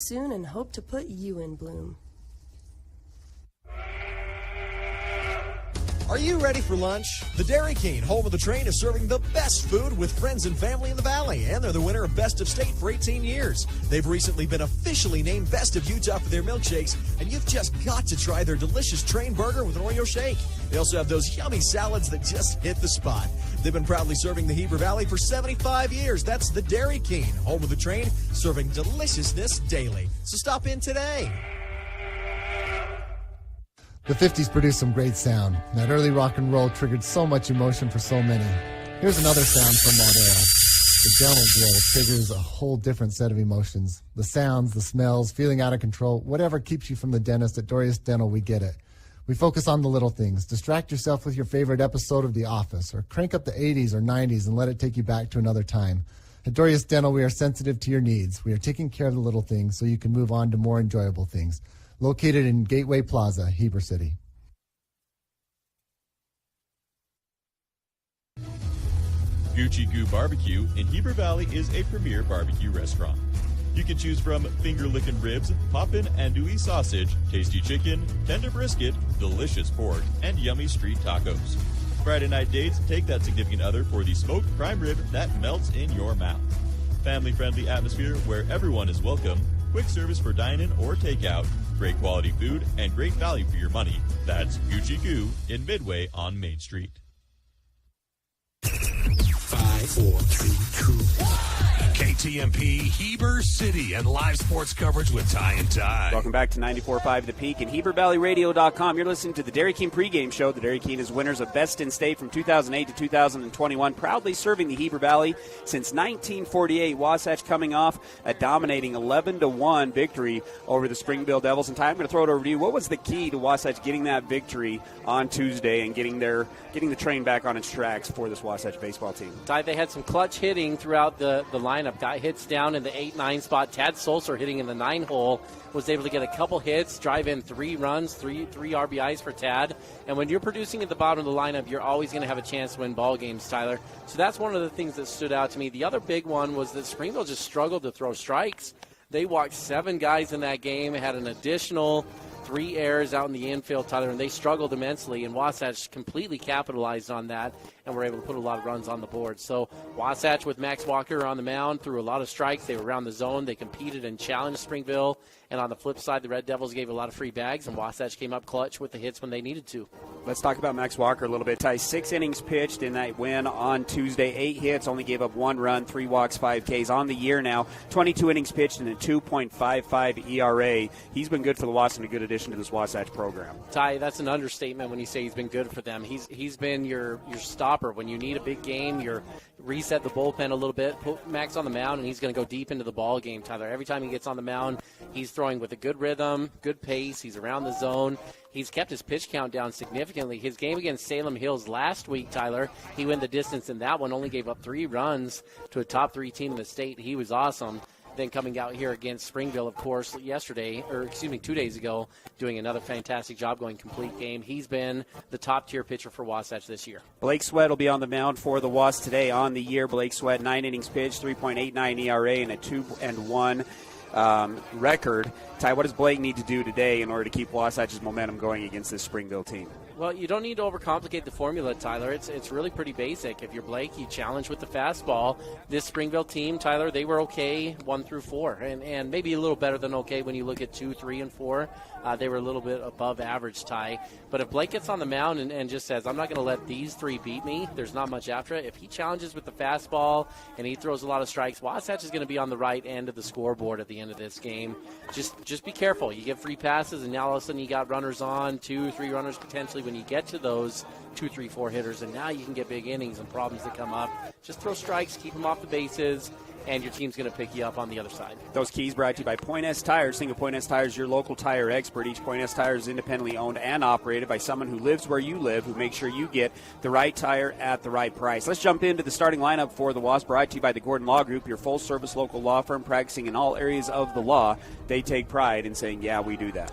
soon and hope to put you in bloom. Are you ready for lunch? The Dairy King, home of the train, is serving the best food with friends and family in the Valley, and they're the winner of Best of State for 18 years. They've recently been officially named Best of Utah for their milkshakes, and you've just got to try their delicious train burger with an Oreo shake. They also have those yummy salads that just hit the spot. They've been proudly serving the Heber Valley for 75 years. That's the Dairy King, home of the train, serving deliciousness daily. So stop in today. The 50s produced some great sound. That early rock and roll triggered so much emotion for so many. Here's another sound from that era. The dental grill triggers a whole different set of emotions. The sounds, the smells, feeling out of control, whatever keeps you from the dentist at Dorius Dental, we get it. We focus on the little things. Distract yourself with your favorite episode of The Office, or crank up the 80s or 90s and let it take you back to another time. At Dorius Dental, we are sensitive to your needs. We are taking care of the little things so you can move on to more enjoyable things. Located in Gateway Plaza, Heber City. Gucci Goo Barbecue in Heber Valley is a premier barbecue restaurant. You can choose from finger-licking ribs, poppin' andouille sausage, tasty chicken, tender brisket, delicious pork, and yummy street tacos. Friday night dates, take that significant other for the smoked prime rib that melts in your mouth. Family-friendly atmosphere where everyone is welcome, quick service for dine-in or takeout, great quality food, and great value for your money. That's Gucci Goo in Midway on Main Street. 5, 4, 3, 2, 1. KTMP, Heber City, and live sports coverage with Ty and Ty. Welcome back to 94.5 The Peak and HeberValleyRadio.com. You're listening to the Dairy King pregame show. The Dairy King is winners of Best in State from 2008 to 2021, proudly serving the Heber Valley since 1948. Wasatch coming off a dominating 11-1 victory over the Springville Devils. And Ty, I'm going to throw it over to you. What was the key to Wasatch getting that victory on Tuesday and getting the train back on its tracks for this Wasatch baseball team? Ty, they had some clutch hitting throughout the lineup. Got hits down in the 8-9 spot. Tad Sulzer hitting in the 9 hole was able to get a couple hits, drive in 3 runs, three RBIs for Tad. And when you're producing at the bottom of the lineup, you're always going to have a chance to win ball games, Tyler. So that's one of the things that stood out to me. The other big one was that Springville just struggled to throw strikes. They walked 7 guys in that game, had an additional 3 errors out in the infield, Tyler, and they struggled immensely, and Wasatch completely capitalized on that and were able to put a lot of runs on the board. So Wasatch with Max Walker on the mound threw a lot of strikes. They were around the zone. They competed and challenged Springville. And on the flip side, the Red Devils gave a lot of free bags, and Wasatch came up clutch with the hits when they needed to. Let's talk about Max Walker a little bit. Ty, 6 innings pitched in that win on Tuesday. 8 hits, only gave up 1 run, 3 walks, 5 Ks. On the year now, 22 innings pitched and a 2.55 ERA. He's been good for the Wasps and a good addition to this Wasatch program. Ty, that's an understatement when you say he's been good for them. He's been your stopper. When you need a big game, you're reset the bullpen a little bit, put Max on the mound, and he's going to go deep into the ball game, Tyler. Every time he gets on the mound, he's throwing with a good rhythm, good pace. He's around the zone. He's kept his pitch count down significantly. His game against Salem Hills last week, Tyler, he went the distance in that one, only gave up 3 runs to a top 3 team in the state. He was awesome. Then coming out here against Springville, of course, 2 days ago, doing another fantastic job, going complete game. He's been the top-tier pitcher for Wasatch this year. Blake Sweat will be on the mound for the Wasps today on the year. Blake Sweat, 9 innings pitched, 3.89 ERA, and a 2-1 record. Ty, what does Blake need to do today in order to keep Wasatch's momentum going against this Springville team? Well, you don't need to overcomplicate the formula, Tyler. It's really pretty basic. If you're Blake, you challenge with the fastball. This Springville team, Tyler, they were okay 1 through 4, and maybe a little better than okay when you look at 2, 3, and 4. They were a little bit above average, Ty. But if Blake gets on the mound and just says, I'm not going to let these 3 beat me, there's not much after it. If he challenges with the fastball and he throws a lot of strikes, Wasatch is going to be on the right end of the scoreboard at the end of this game. Just be careful. You get free passes, and now all of a sudden you got runners on, 2, 3 runners potentially when you get to those 2, 3, 4 hitters, and now you can get big innings and problems that come up. Just throw strikes, keep them off the bases, and your team's going to pick you up on the other side. Those keys brought to you by Point S Tires. Think of Point S Tires, your local tire expert. Each Point S Tire is independently owned and operated by someone who lives where you live, who makes sure you get the right tire at the right price. Let's jump into the starting lineup for the Wasps, brought to you by the Gordon Law Group, your full-service local law firm practicing in all areas of the law. They take pride in saying, yeah, we do that.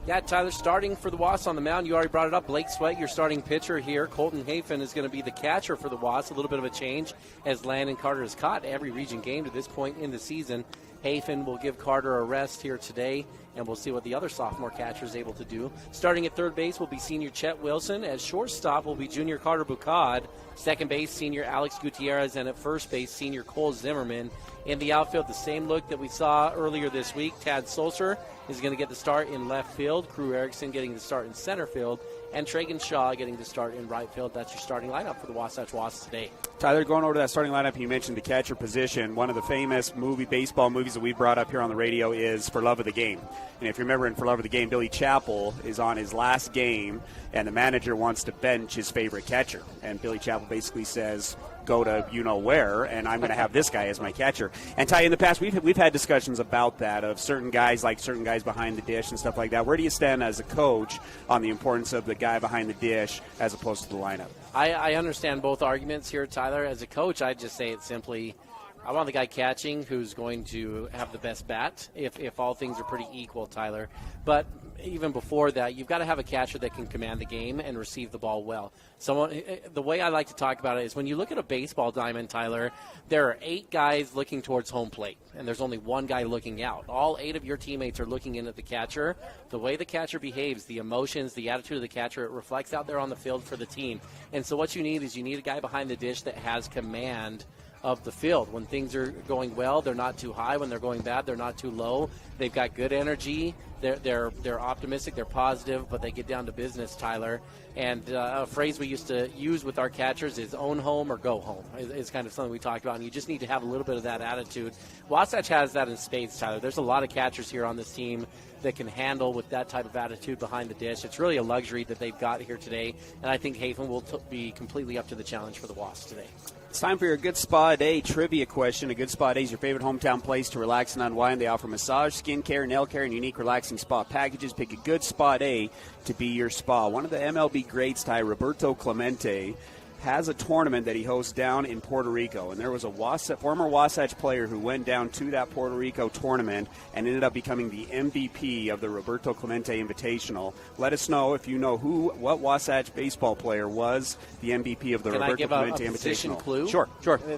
Yeah, Tyler, starting for the Wasps on the mound, you already brought it up. Blake Sweat, your starting pitcher here. Colton Hafen is going to be the catcher for the Wasps. A little bit of a change as Landon Carter has caught every region game to this point in the season. Hafen will give Carter a rest here today, and we'll see what the other sophomore catcher is able to do. Starting at third base will be senior Chet Wilson. At shortstop will be junior Carter Bucad. Second base, senior Alex Gutierrez. And at first base, senior Cole Zimmerman. In the outfield, the same look that we saw earlier this week. Tad Sulzer is going to get the start in left field. Crew Erickson getting the start in center field. And Tragan Shaw getting the start in right field. That's your starting lineup for the Wasatch Wasps today. Tyler, going over to that starting lineup, you mentioned the catcher position. One of the famous baseball movies that we brought up here on the radio is For Love of the Game. And if you remember in For Love of the Game, Billy Chappell is on his last game, and the manager wants to bench his favorite catcher. And Billy Chappell basically says, go to you-know-where, and I'm going to have this guy as my catcher. And Ty, in the past, we've had discussions about that, of certain guys behind the dish and stuff like that. Where do you stand as a coach on the importance of the guy behind the dish as opposed to the lineup? I understand both arguments here, Tyler. As a coach, I'd just say it simply, I want the guy catching who's going to have the best bat if all things are pretty equal, Tyler. But even before that, you've got to have a catcher that can command the game and receive the ball well. The way I like to talk about it is when you look at a baseball diamond, Tyler, there are 8 guys looking towards home plate, and there's only 1 guy looking out. All 8 of your teammates are looking in at the catcher. The way the catcher behaves, the emotions, the attitude of the catcher, it reflects out there on the field for the team. And so what you need is a guy behind the dish that has command of the field. When things are going well, they're not too high. When they're going bad, they're not too low. They've got good energy. They're optimistic. They're positive, but they get down to business, Tyler. And a phrase we used to use with our catchers is own home or go home. It's kind of something we talked about, and you just need to have a little bit of that attitude. Wasatch has that in spades, Tyler. There's a lot of catchers here on this team that can handle with that type of attitude behind the dish. It's really a luxury that they've got here today, and I think Hafen will be completely up to the challenge for the Wasps today. It's time for your Good Spa Day trivia question. A Good Spa Day is your favorite hometown place to relax and unwind. They offer massage, skin care, nail care, and unique relaxing spa packages. Pick a Good Spa Day to be your spa. One of the MLB greats, Ty, Roberto Clemente, has a tournament that he hosts down in Puerto Rico. And there was a former Wasatch player who went down to that Puerto Rico tournament and ended up becoming the MVP of the Roberto Clemente Invitational. Let us know if you know what Wasatch baseball player was the MVP of the Roberto Clemente Invitational. Can I give a position clue? Sure.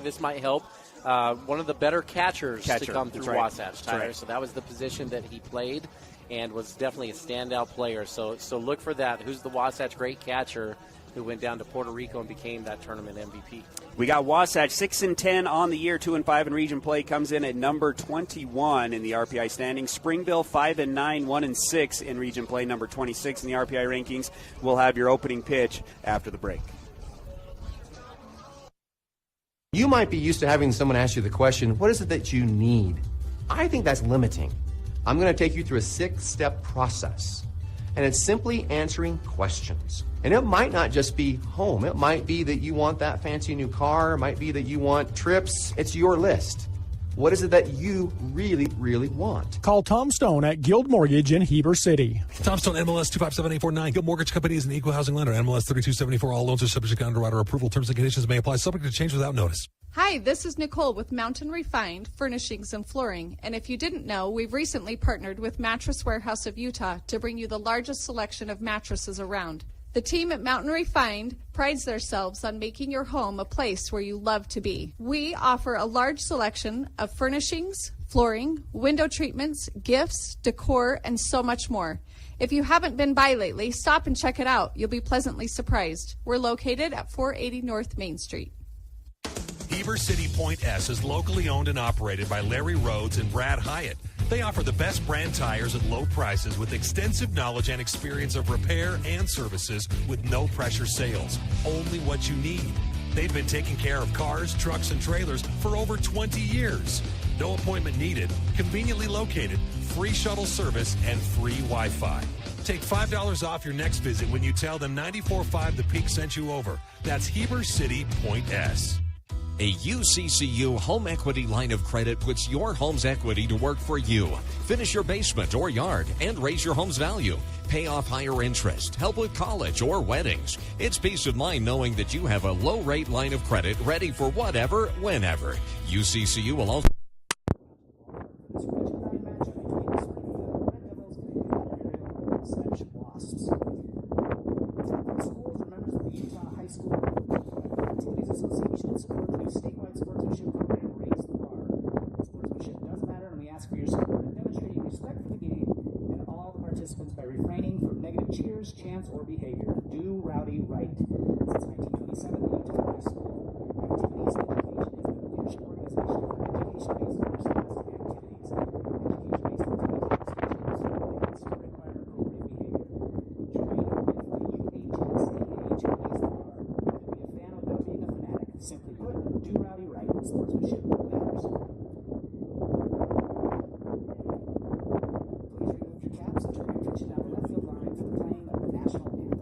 This might help. One of the better catchers to come through Wasatch, Tyler. Right. So that was the position that he played and was definitely a standout player. So look for that. Who's the Wasatch great catcher who went down to Puerto Rico and became that tournament MVP? We got Wasatch 6-10 on the year, 2-5 in region play. Comes in at number 21 in the RPI standings. Springville 5-9, 1-6 in region play, number 26 in the RPI rankings. We'll have your opening pitch after the break. You might be used to having someone ask you the question, what is it that you need? I think that's limiting. I'm going to take you through a 6-step process. And it's simply answering questions. And it might not just be home. It might be that you want that fancy new car. It might be that you want trips. It's your list. What is it that you really, really want? Call Tom Stone at Guild Mortgage in Heber City. Tom Stone, MLS 257849. Guild Mortgage Company is an equal housing lender. MLS 3274. All loans are subject to underwriter approval. Terms and conditions may apply. Subject to change without notice. Hi, this is Nicole with Mountain Refined Furnishings and Flooring. And if you didn't know, we've recently partnered with Mattress Warehouse of Utah to bring you the largest selection of mattresses around. The team at Mountain Refined prides themselves on making your home a place where you love to be. We offer a large selection of furnishings, flooring, window treatments, gifts, decor, and so much more. If you haven't been by lately, stop and check it out. You'll be pleasantly surprised. We're located at 480 North Main Street. Heber City Point S is locally owned and operated by Larry Rhodes and Brad Hyatt. They offer the best brand tires at low prices with extensive knowledge and experience of repair and services with no pressure sales. Only what you need. They've been taking care of cars, trucks, and trailers for over 20 years. No appointment needed, conveniently located, free shuttle service, and free Wi-Fi. Take $5 off your next visit when you tell them 94.5 The Peak sent you over. That's Heber City Point S. A UCCU home equity line of credit puts your home's equity to work for you. Finish your basement or yard and raise your home's value. Pay off higher interest, help with college or weddings. It's peace of mind knowing that you have a low-rate line of credit ready for whatever, whenever. UCCU will also... Wasps. Schools are members of the Utah High School Activities Association and support the new statewide sportsmanship program, Raise the Bar. Sportsmanship does matter, and we ask participants by refraining from negative cheers, chants, or behavior. Do rowdy right. Since 1927, the Utah Press Activities Education has been a leadership organization for education-based scholastic activities. Education-based activities to require appropriate behavior. Join with the UHSAH Police Bar. Be a fan without being a fanatic. Simply put, do rowdy right. Sportsmanship matters. Caps and turn your attention down the left field line for the playing of the national anthem.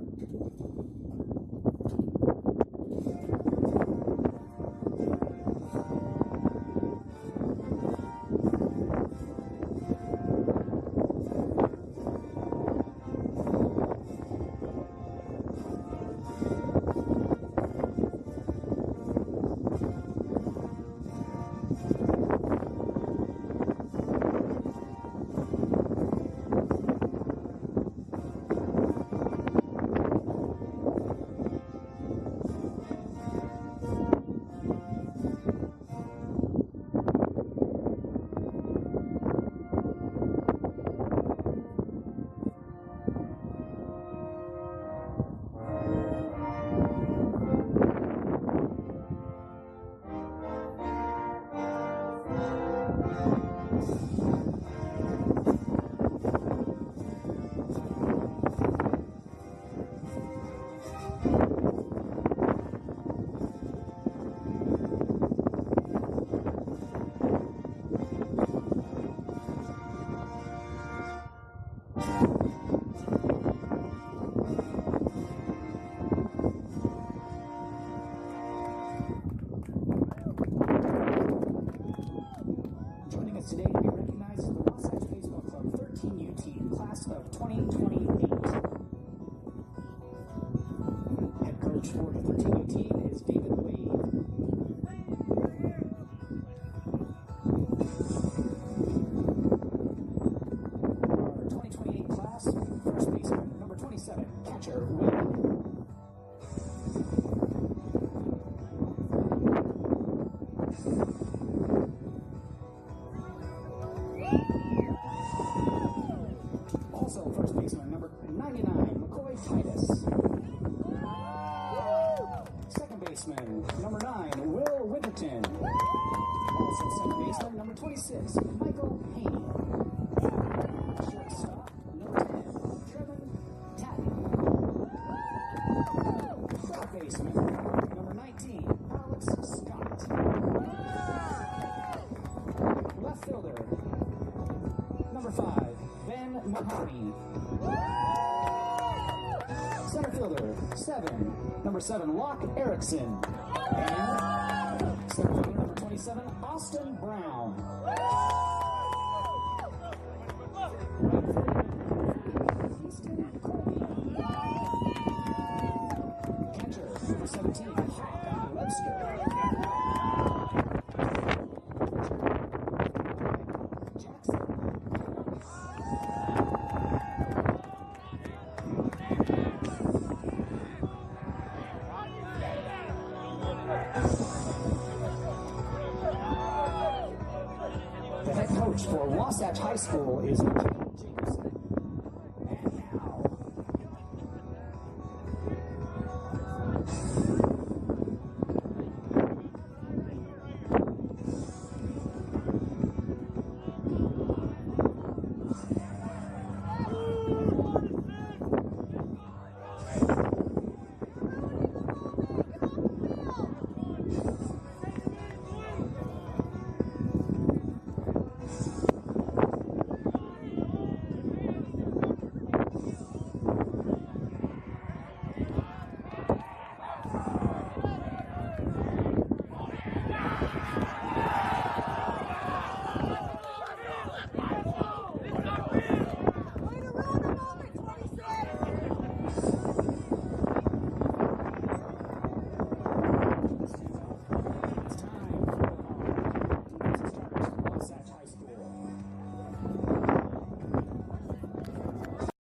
Today to be recognized as the Wasatch Baseball Club 13U team, class of 2028. Head coach for the 13U team is David Wade. Our 2028 class, first baseman, number 27, catcher Wade. Also, first baseman, number 99, McCoy Titus. Second baseman, number 9, Will Winterton. Also, second baseman, number 26, Michael Haney. Shortstop, number 10, Trevin Tatty. Third baseman, number 19, Alex Scott. Left fielder, number 5, Ben Mahoney. Center fielder, 7, number 7, Locke Erickson. And center fielder, number 27, Austin Brown. Houston Colby. Catcher, number 17, Hawkeye Webster. Jackson. The head coach for Wasatch High School is Chet Wilson. And now,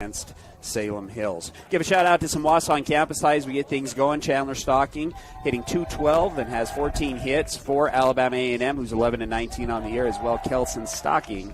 against Salem Hills. Give a shout out to some Wausau campus highs. We get things going. Chandler Stocking hitting .212 and has 14 hits for Alabama A&M, who's 11-19 on the year, as well. Kelson Stocking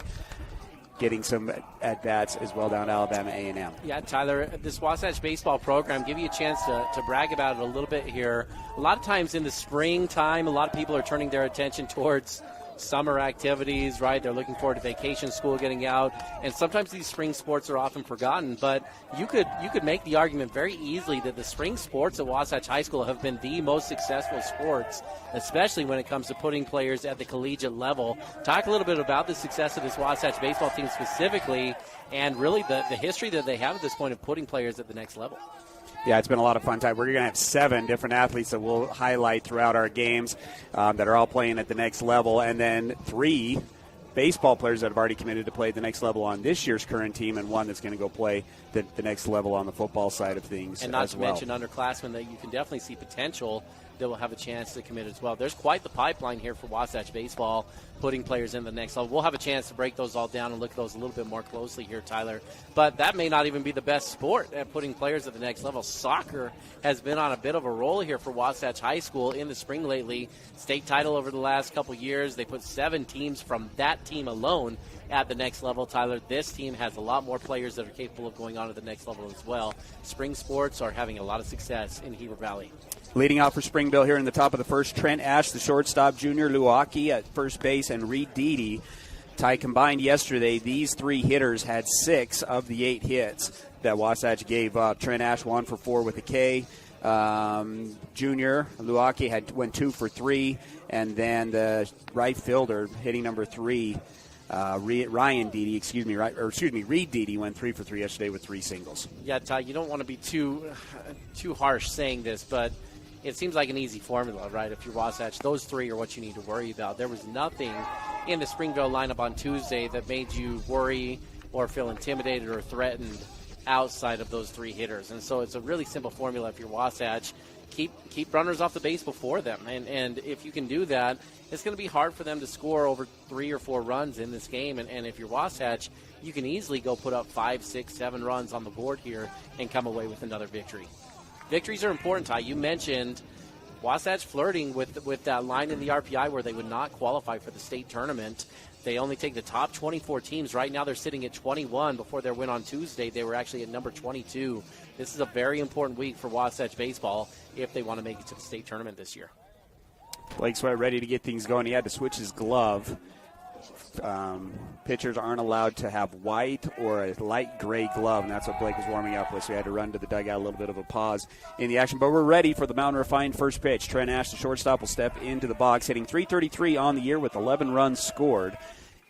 getting some at-bats as well down at Alabama A&M. Yeah, Tyler, this Wasatch baseball program, give you a chance to brag about it a little bit here. A lot of times in the springtime, a lot of people are turning their attention towards summer activities, right? They're looking forward to vacation school getting out, and sometimes these spring sports are often forgotten, but you could make the argument very easily that the spring sports at Wasatch High School have been the most successful sports, especially when it comes to putting players at the collegiate level. Talk a little bit about the success of this Wasatch baseball team specifically, and really the history that they have at this point of putting players at the next level. Yeah, it's been a lot of fun time. We're going to have 7 different athletes that we'll highlight throughout our games that are all playing at the next level, and then 3 baseball players that have already committed to play at the next level on this year's current team, and 1 that's going to go play the next level on the football side of things. And not to mention underclassmen that you can definitely see potential that will have a chance to commit as well. There's quite the pipeline here for Wasatch baseball, putting players in the next level. We'll have a chance to break those all down and look at those a little bit more closely here, Tyler. But that may not even be the best sport at putting players at the next level. Soccer has been on a bit of a roll here for Wasatch High School in the spring lately. State title over the last couple years. They put 7 teams from that team alone at the next level, Tyler. This team has a lot more players that are capable of going on to the next level as well. Spring sports are having a lot of success in Heber Valley. Leading out for Springville here in the top of the first, Trent Ash, the shortstop, Junior Luaki at first base, and Reed Deedy. Tie combined yesterday, these 3 hitters had 6 of the 8 hits that Wasatch gave up. Trent Ash 1 for 4 with a K. Junior Luaki went 2 for 3, and then the right fielder hitting number 3. Reed Deedy went 3 for 3 yesterday with 3 singles. Yeah, Ty, you don't want to be too harsh saying this, but it seems like an easy formula, right? If you're Wasatch, those 3 are what you need to worry about. There was nothing in the Springville lineup on Tuesday that made you worry or feel intimidated or threatened outside of those 3 hitters. And so it's a really simple formula if you're Wasatch. Keep runners off the base before them. And if you can do that, it's going to be hard for them to score over 3 or 4 runs in this game. And if you're Wasatch, you can easily go put up 5, 6, 7 runs on the board here and come away with another victory. Victories are important, Ty. You mentioned Wasatch flirting with that line in the RPI where they would not qualify for the state tournament. They only take the top 24 teams. Right now they're sitting at 21. Before their win on Tuesday, they were actually at number 22. This is a very important week for Wasatch baseball if they want to make it to the state tournament this year. Blake Sweat ready to get things going. He had to switch his glove. Pitchers aren't allowed to have white or a light gray glove, and that's what Blake was warming up with, so he had to run to the dugout. A little bit of a pause in the action, but we're ready for the Mountain Refined first pitch. Trent Ash, the shortstop, will step into the box, hitting .333 on the year with 11 runs scored.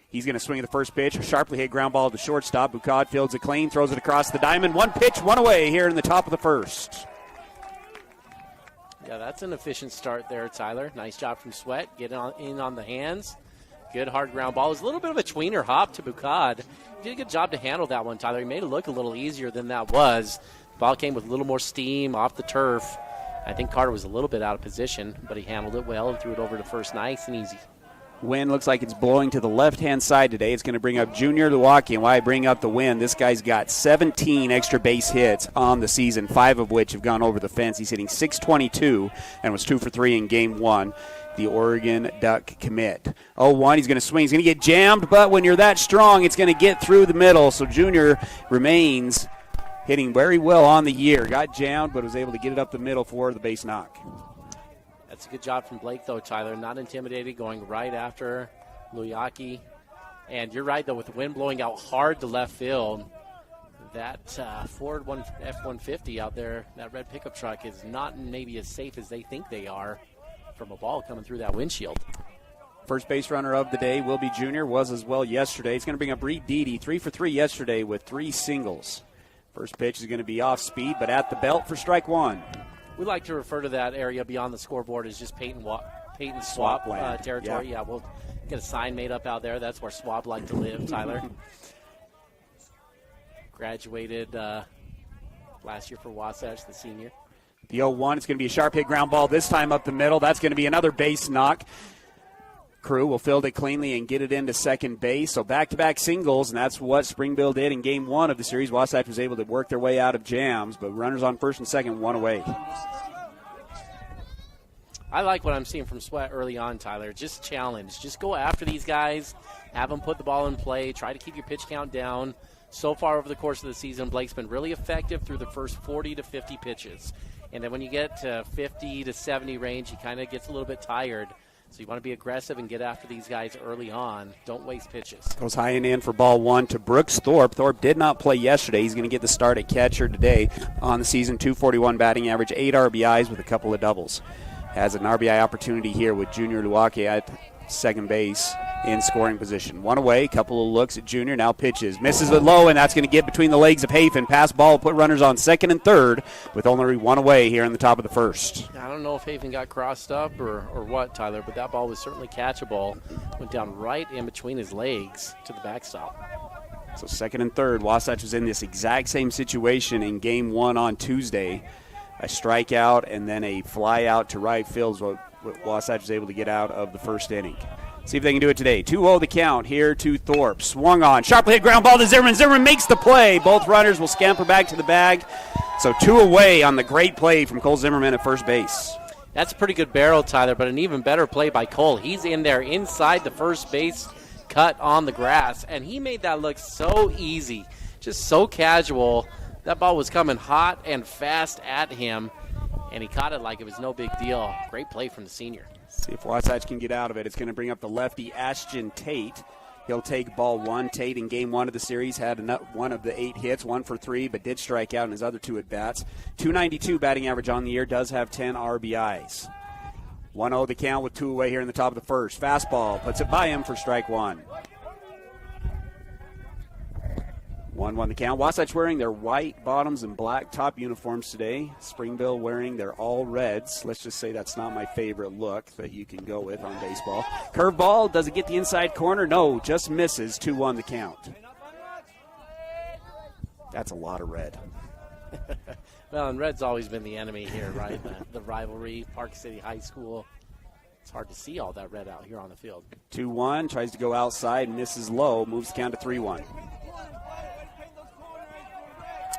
He's going to swing at the first pitch. A sharply hit ground ball to shortstop. Bucad fields it clean, throws it across the diamond. 1 pitch, 1 away here in the top of the first. Yeah, that's an efficient start there, Tyler. Nice job from Sweat. Getting in on the hands. Good hard ground ball. It was a little bit of a tweener hop to Bucad. He did a good job to handle that one, Tyler. He made it look a little easier than that was. The ball came with a little more steam off the turf. I think Carter was a little bit out of position, but he handled it well and threw it over to first nice and easy. Wind looks like it's blowing to the left-hand side today. It's going to bring up Junior Luaki. And why I bring up the wind, this guy's got 17 extra base hits on the season, 5 of which have gone over the fence. He's hitting .622 and was 2 for 3 in Game 1. The Oregon Duck commit. 0-1, he's going to swing. He's going to get jammed, but when you're that strong, it's going to get through the middle. So Junior remains hitting very well on the year. Got jammed, but was able to get it up the middle for the base knock. That's a good job from Blake, though, Tyler. Not intimidated, going right after Luaki. And you're right, though, with the wind blowing out hard to left field, that Ford F-150 out there, that red pickup truck, is not maybe as safe as they think they are from a ball coming through that windshield. First base runner of the day will be Junior, was as well yesterday. It's going to bring up Reed Deedy, 3 for 3 yesterday with 3 singles. First pitch is going to be off speed, but at the belt for strike 1. We like to refer to that area beyond the scoreboard as just Peyton Swap territory. Yeah, we'll get a sign made up out there. That's where Swap like to live, Tyler. Graduated last year for Wasatch, the senior. The 0-1, it's going to be a sharp hit ground ball, this time up the middle. That's going to be another base knock. Crew will field it cleanly and get it into second base. So back-to-back singles, and that's what Springville did in Game 1 of the series. Wasatch was able to work their way out of jams, but runners on first and second, 1 away. I like what I'm seeing from Sweat early on, Tyler. Just challenge. Just go after these guys. have him put the ball in play, try to keep your pitch count down. So far over the course of the season, Blake's been really effective through the first 40 to 50 pitches. And then when you get to 50 to 70 range, he kind of gets a little bit tired. So you want to be aggressive and get after these guys early on. Don't waste pitches. Goes high and in for ball one to Brooks Thorpe. Thorpe did not play yesterday. He's going to get the start at catcher today on the season. 241 batting average, 8 RBIs with a couple of doubles. Has an RBI opportunity here with Junior Luake at second base in scoring position. One away, couple of looks at Junior, now pitches. Misses it low, and that's going to get between the legs of Hafen. Pass ball, put runners on second and third with only one away here in the top of the first. I don't know if Hafen got crossed up or what, Tyler, but that ball was certainly catchable. Went down right in between his legs to the backstop. So second and third, Wasatch was in this exact same situation in game one on Tuesday. A strikeout and then a fly out to right field is what Wasatch was able to get out of the first inning. See if they can do it today. 2-0 the count here to Thorpe. Swung on. Sharply hit ground ball to Zimmerman. Zimmerman makes the play. Both runners will scamper back to the bag. So 2 away on the great play from Cole Zimmerman at first base. That's a pretty good barrel, Tyler, but an even better play by Cole. He's in there inside the first base cut on the grass, and he made that look so easy, just so casual. That ball was coming hot and fast at him, and he caught it like it was no big deal. Great play from the senior. See if Wasatch can get out of it. It's going to bring up the lefty Ashton Tate. He'll take ball one. Tate in game one of the series had one of the 8 hits, 1 for 3, but did strike out in his other 2 at-bats. 292 batting average on the year, does have 10 RBIs. 1-0 the count with 2 away here in the top of the first. Fastball puts it by him for strike one. 1-1 the count. Wasatch wearing their white bottoms and black top uniforms today. Springville wearing their all reds. Let's just say that's not my favorite look that you can go with on baseball. Curveball, does it get the inside corner? No, just misses. 2-1 the count. That's a lot of red. Well, and red's always been the enemy here, right? The rivalry, Park City High School. It's hard to see all that red out here on the field. 2-1, tries to go outside, misses low, moves the count to 3-1.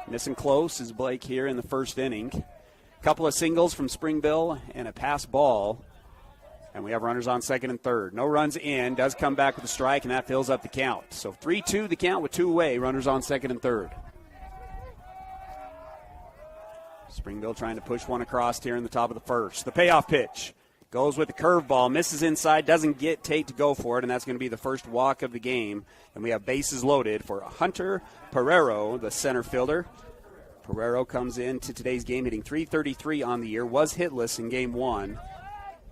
Missing close is Blake here in the first inning. Couple of singles from Springville and a pass ball. And we have runners on second and third. No runs in, does come back with a strike, and that fills up the count. So 3-2 the count with 2 away, runners on second and third. Springville trying to push one across here in the top of the first. The payoff pitch goes with the curveball, misses inside, doesn't get Tate to go for it, and that's going to be the first walk of the game. And we have bases loaded for Hunter Pereiro, the center fielder. Pereiro comes into today's game hitting .333 on the year, was hitless in game one,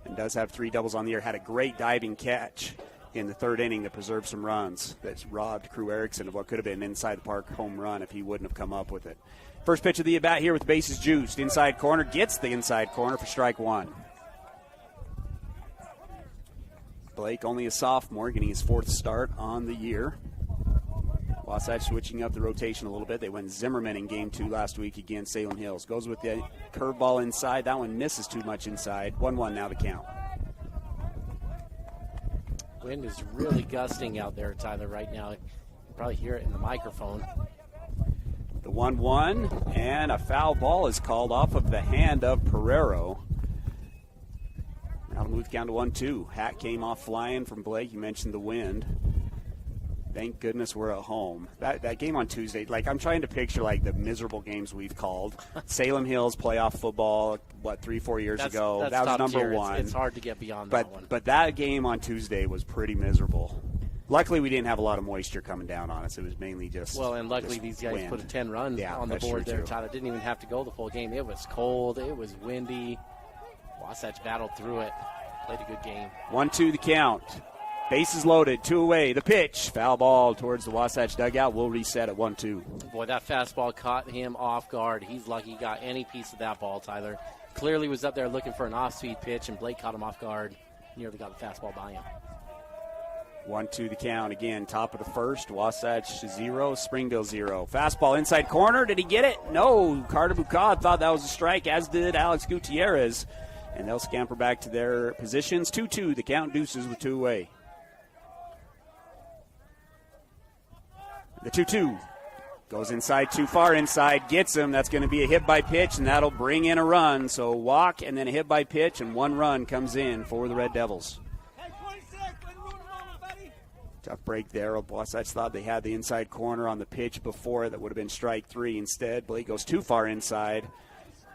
and does have 3 doubles on the year. Had a great diving catch in the third inning that preserved some runs. That's robbed Crew Erickson of what could have been an inside the park home run if he wouldn't have come up with it. First pitch of the at-bat here with bases juiced. Inside corner, gets the inside corner for strike one. Blake, only a sophomore, getting his 4th start on the year. Wasatch switching up the rotation a little bit. They went Zimmerman in game 2 last week against Salem Hills. Goes with the curveball inside. That one misses too much inside. 1-1 now the count. Wind is really gusting out there, Tyler, right now. You can probably hear it in the microphone. The 1-1, and a foul ball is called off of the hand of Pereiro. Now to move down to 1-2. Hat came off flying from Blake. You mentioned the wind. Thank goodness we're at home. That game on Tuesday, I'm trying to picture, the miserable games we've called. Salem Hills playoff football, 3-4 years ago. That was number tier. one. It's hard to get beyond that one. But that game on Tuesday was pretty miserable. Luckily, we didn't have a lot of moisture coming down on us. It was mainly just and luckily these guys wind. put a 10 runs on the board there, Tyler. Didn't even have to go the full game. It was cold. It was windy. Wasatch battled through it. Played a good game. 1-2 the count. Bases loaded, 2 away. The pitch, foul ball towards the Wasatch dugout. We'll reset at 1-2. Boy, that fastball caught him off guard. He's lucky he got any piece of that ball, Tyler. Clearly was up there looking for an off-speed pitch, and Blake caught him off guard. Nearly got the fastball by him. 1-2 the count. Again, top of the first. Wasatch 0, Springville 0. Fastball inside corner. Did he get it? No. Carter Bucad thought that was a strike, as did Alex Gutierrez. And they'll scamper back to their positions. 2-2 the count. Deuces with 2 away. The 2-2 goes inside, too far inside, gets him. That's going to be a hit by pitch, and that'll bring in a run. So walk and then a hit by pitch, and 1 run comes in for the Red Devils. Tough break there. Wasatch thought they had the inside corner on the pitch before. That would have been strike 3 instead. Blake goes too far inside,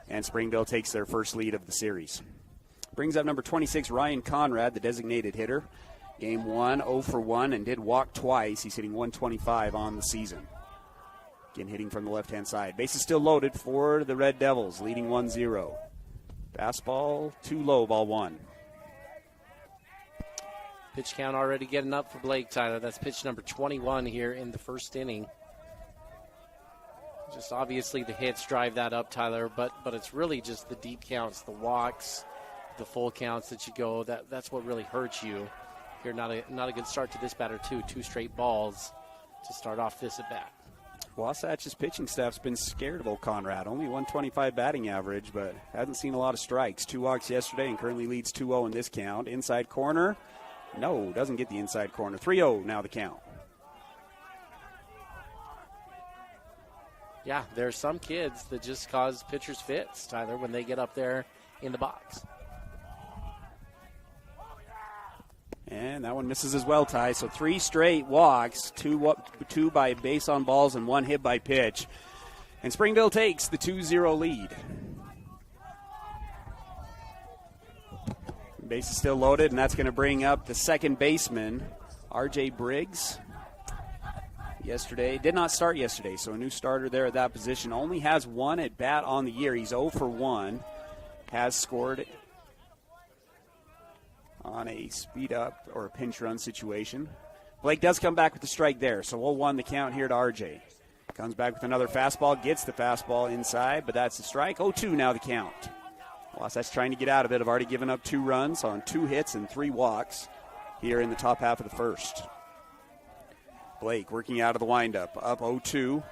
and Springville takes their first lead of the series. Brings up number 26, Ryan Conrad, the designated hitter. Game 1, 0 for 1, and did walk twice. He's hitting 125 on the season. Again, hitting from the left-hand side. Base is still loaded for the Red Devils, leading 1-0. Fastball too low, ball 1. Pitch count already getting up for Blake, Tyler. That's pitch number 21 here in the first inning. Just obviously the hits drive that up, Tyler, but it's really just the deep counts, the walks, the full counts that you go. That's what really hurts you. Here, not a good start to this batter, too. 2 straight balls to start off this at-bat. Wasatch's pitching staff's been scared of old Conrad. Only 125 batting average, but hasn't seen a lot of strikes. 2 walks yesterday and currently leads 2-0 in this count. Inside corner. No, doesn't get the inside corner. 3-0 now the count. Yeah, there's some kids that just cause pitchers fits, Tyler, when they get up there in the box. And that one misses as well, Ty. So 3 straight walks, 2 by base on balls and 1 hit by pitch. And Springville takes the 2-0 lead. Base is still loaded, and that's going to bring up the second baseman, R.J. Briggs. Did not start yesterday, so a new starter there at that position. Only has 1 at bat on the year. He's 0 for 1. Has scored on a speed up or a pinch run situation. Blake does come back with the strike there, so 0-1 the count here to RJ. Comes back with another fastball, gets the fastball inside, but that's the strike. 0-2 now the count. Wasatch trying to get out of it. Have already given up 2 runs on 2 hits and 3 walks here in the top half of the first. Blake working out of the windup, up 0-2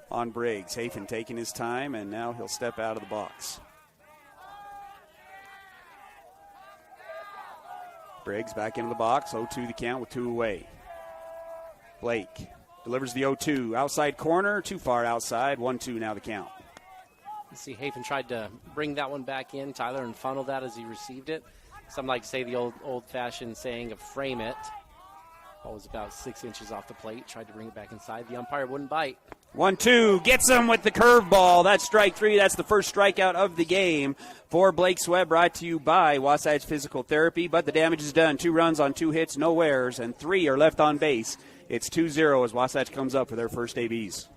on Briggs. Hafen taking his time, and now he'll step out of the box. Briggs back into the box, 0-2 the count with 2 away. Blake delivers the 0-2, outside corner, too far outside, 1-2 now the count. You see Hafen tried to bring that one back in, Tyler, and funnel that as he received it. Some like to say the old-fashioned saying of frame it. Ball was about 6 inches off the plate, tried to bring it back inside. The umpire wouldn't bite. 1-2, gets him with the curveball. That's strike 3. That's the first strikeout of the game for Blake Sweat, brought to you by Wasatch Physical Therapy. But the damage is done. 2 runs on 2 hits, no errors, and 3 are left on base. It's 2-0 as Wasatch comes up for their first ABs.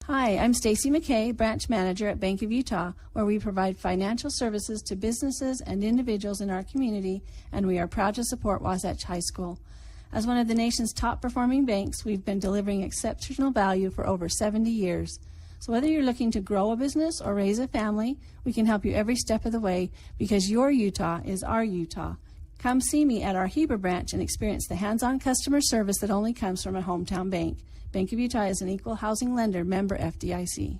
Hi, I'm Stacy McKay, branch manager at Bank of Utah, where we provide financial services to businesses and individuals in our community, and we are proud to support Wasatch High School. As one of the nation's top-performing banks, we've been delivering exceptional value for over 70 years. So whether you're looking to grow a business or raise a family, we can help you every step of the way because your Utah is our Utah. Come see me at our Heber branch and experience the hands-on customer service that only comes from a hometown bank. Bank of Utah is an equal housing lender, member FDIC.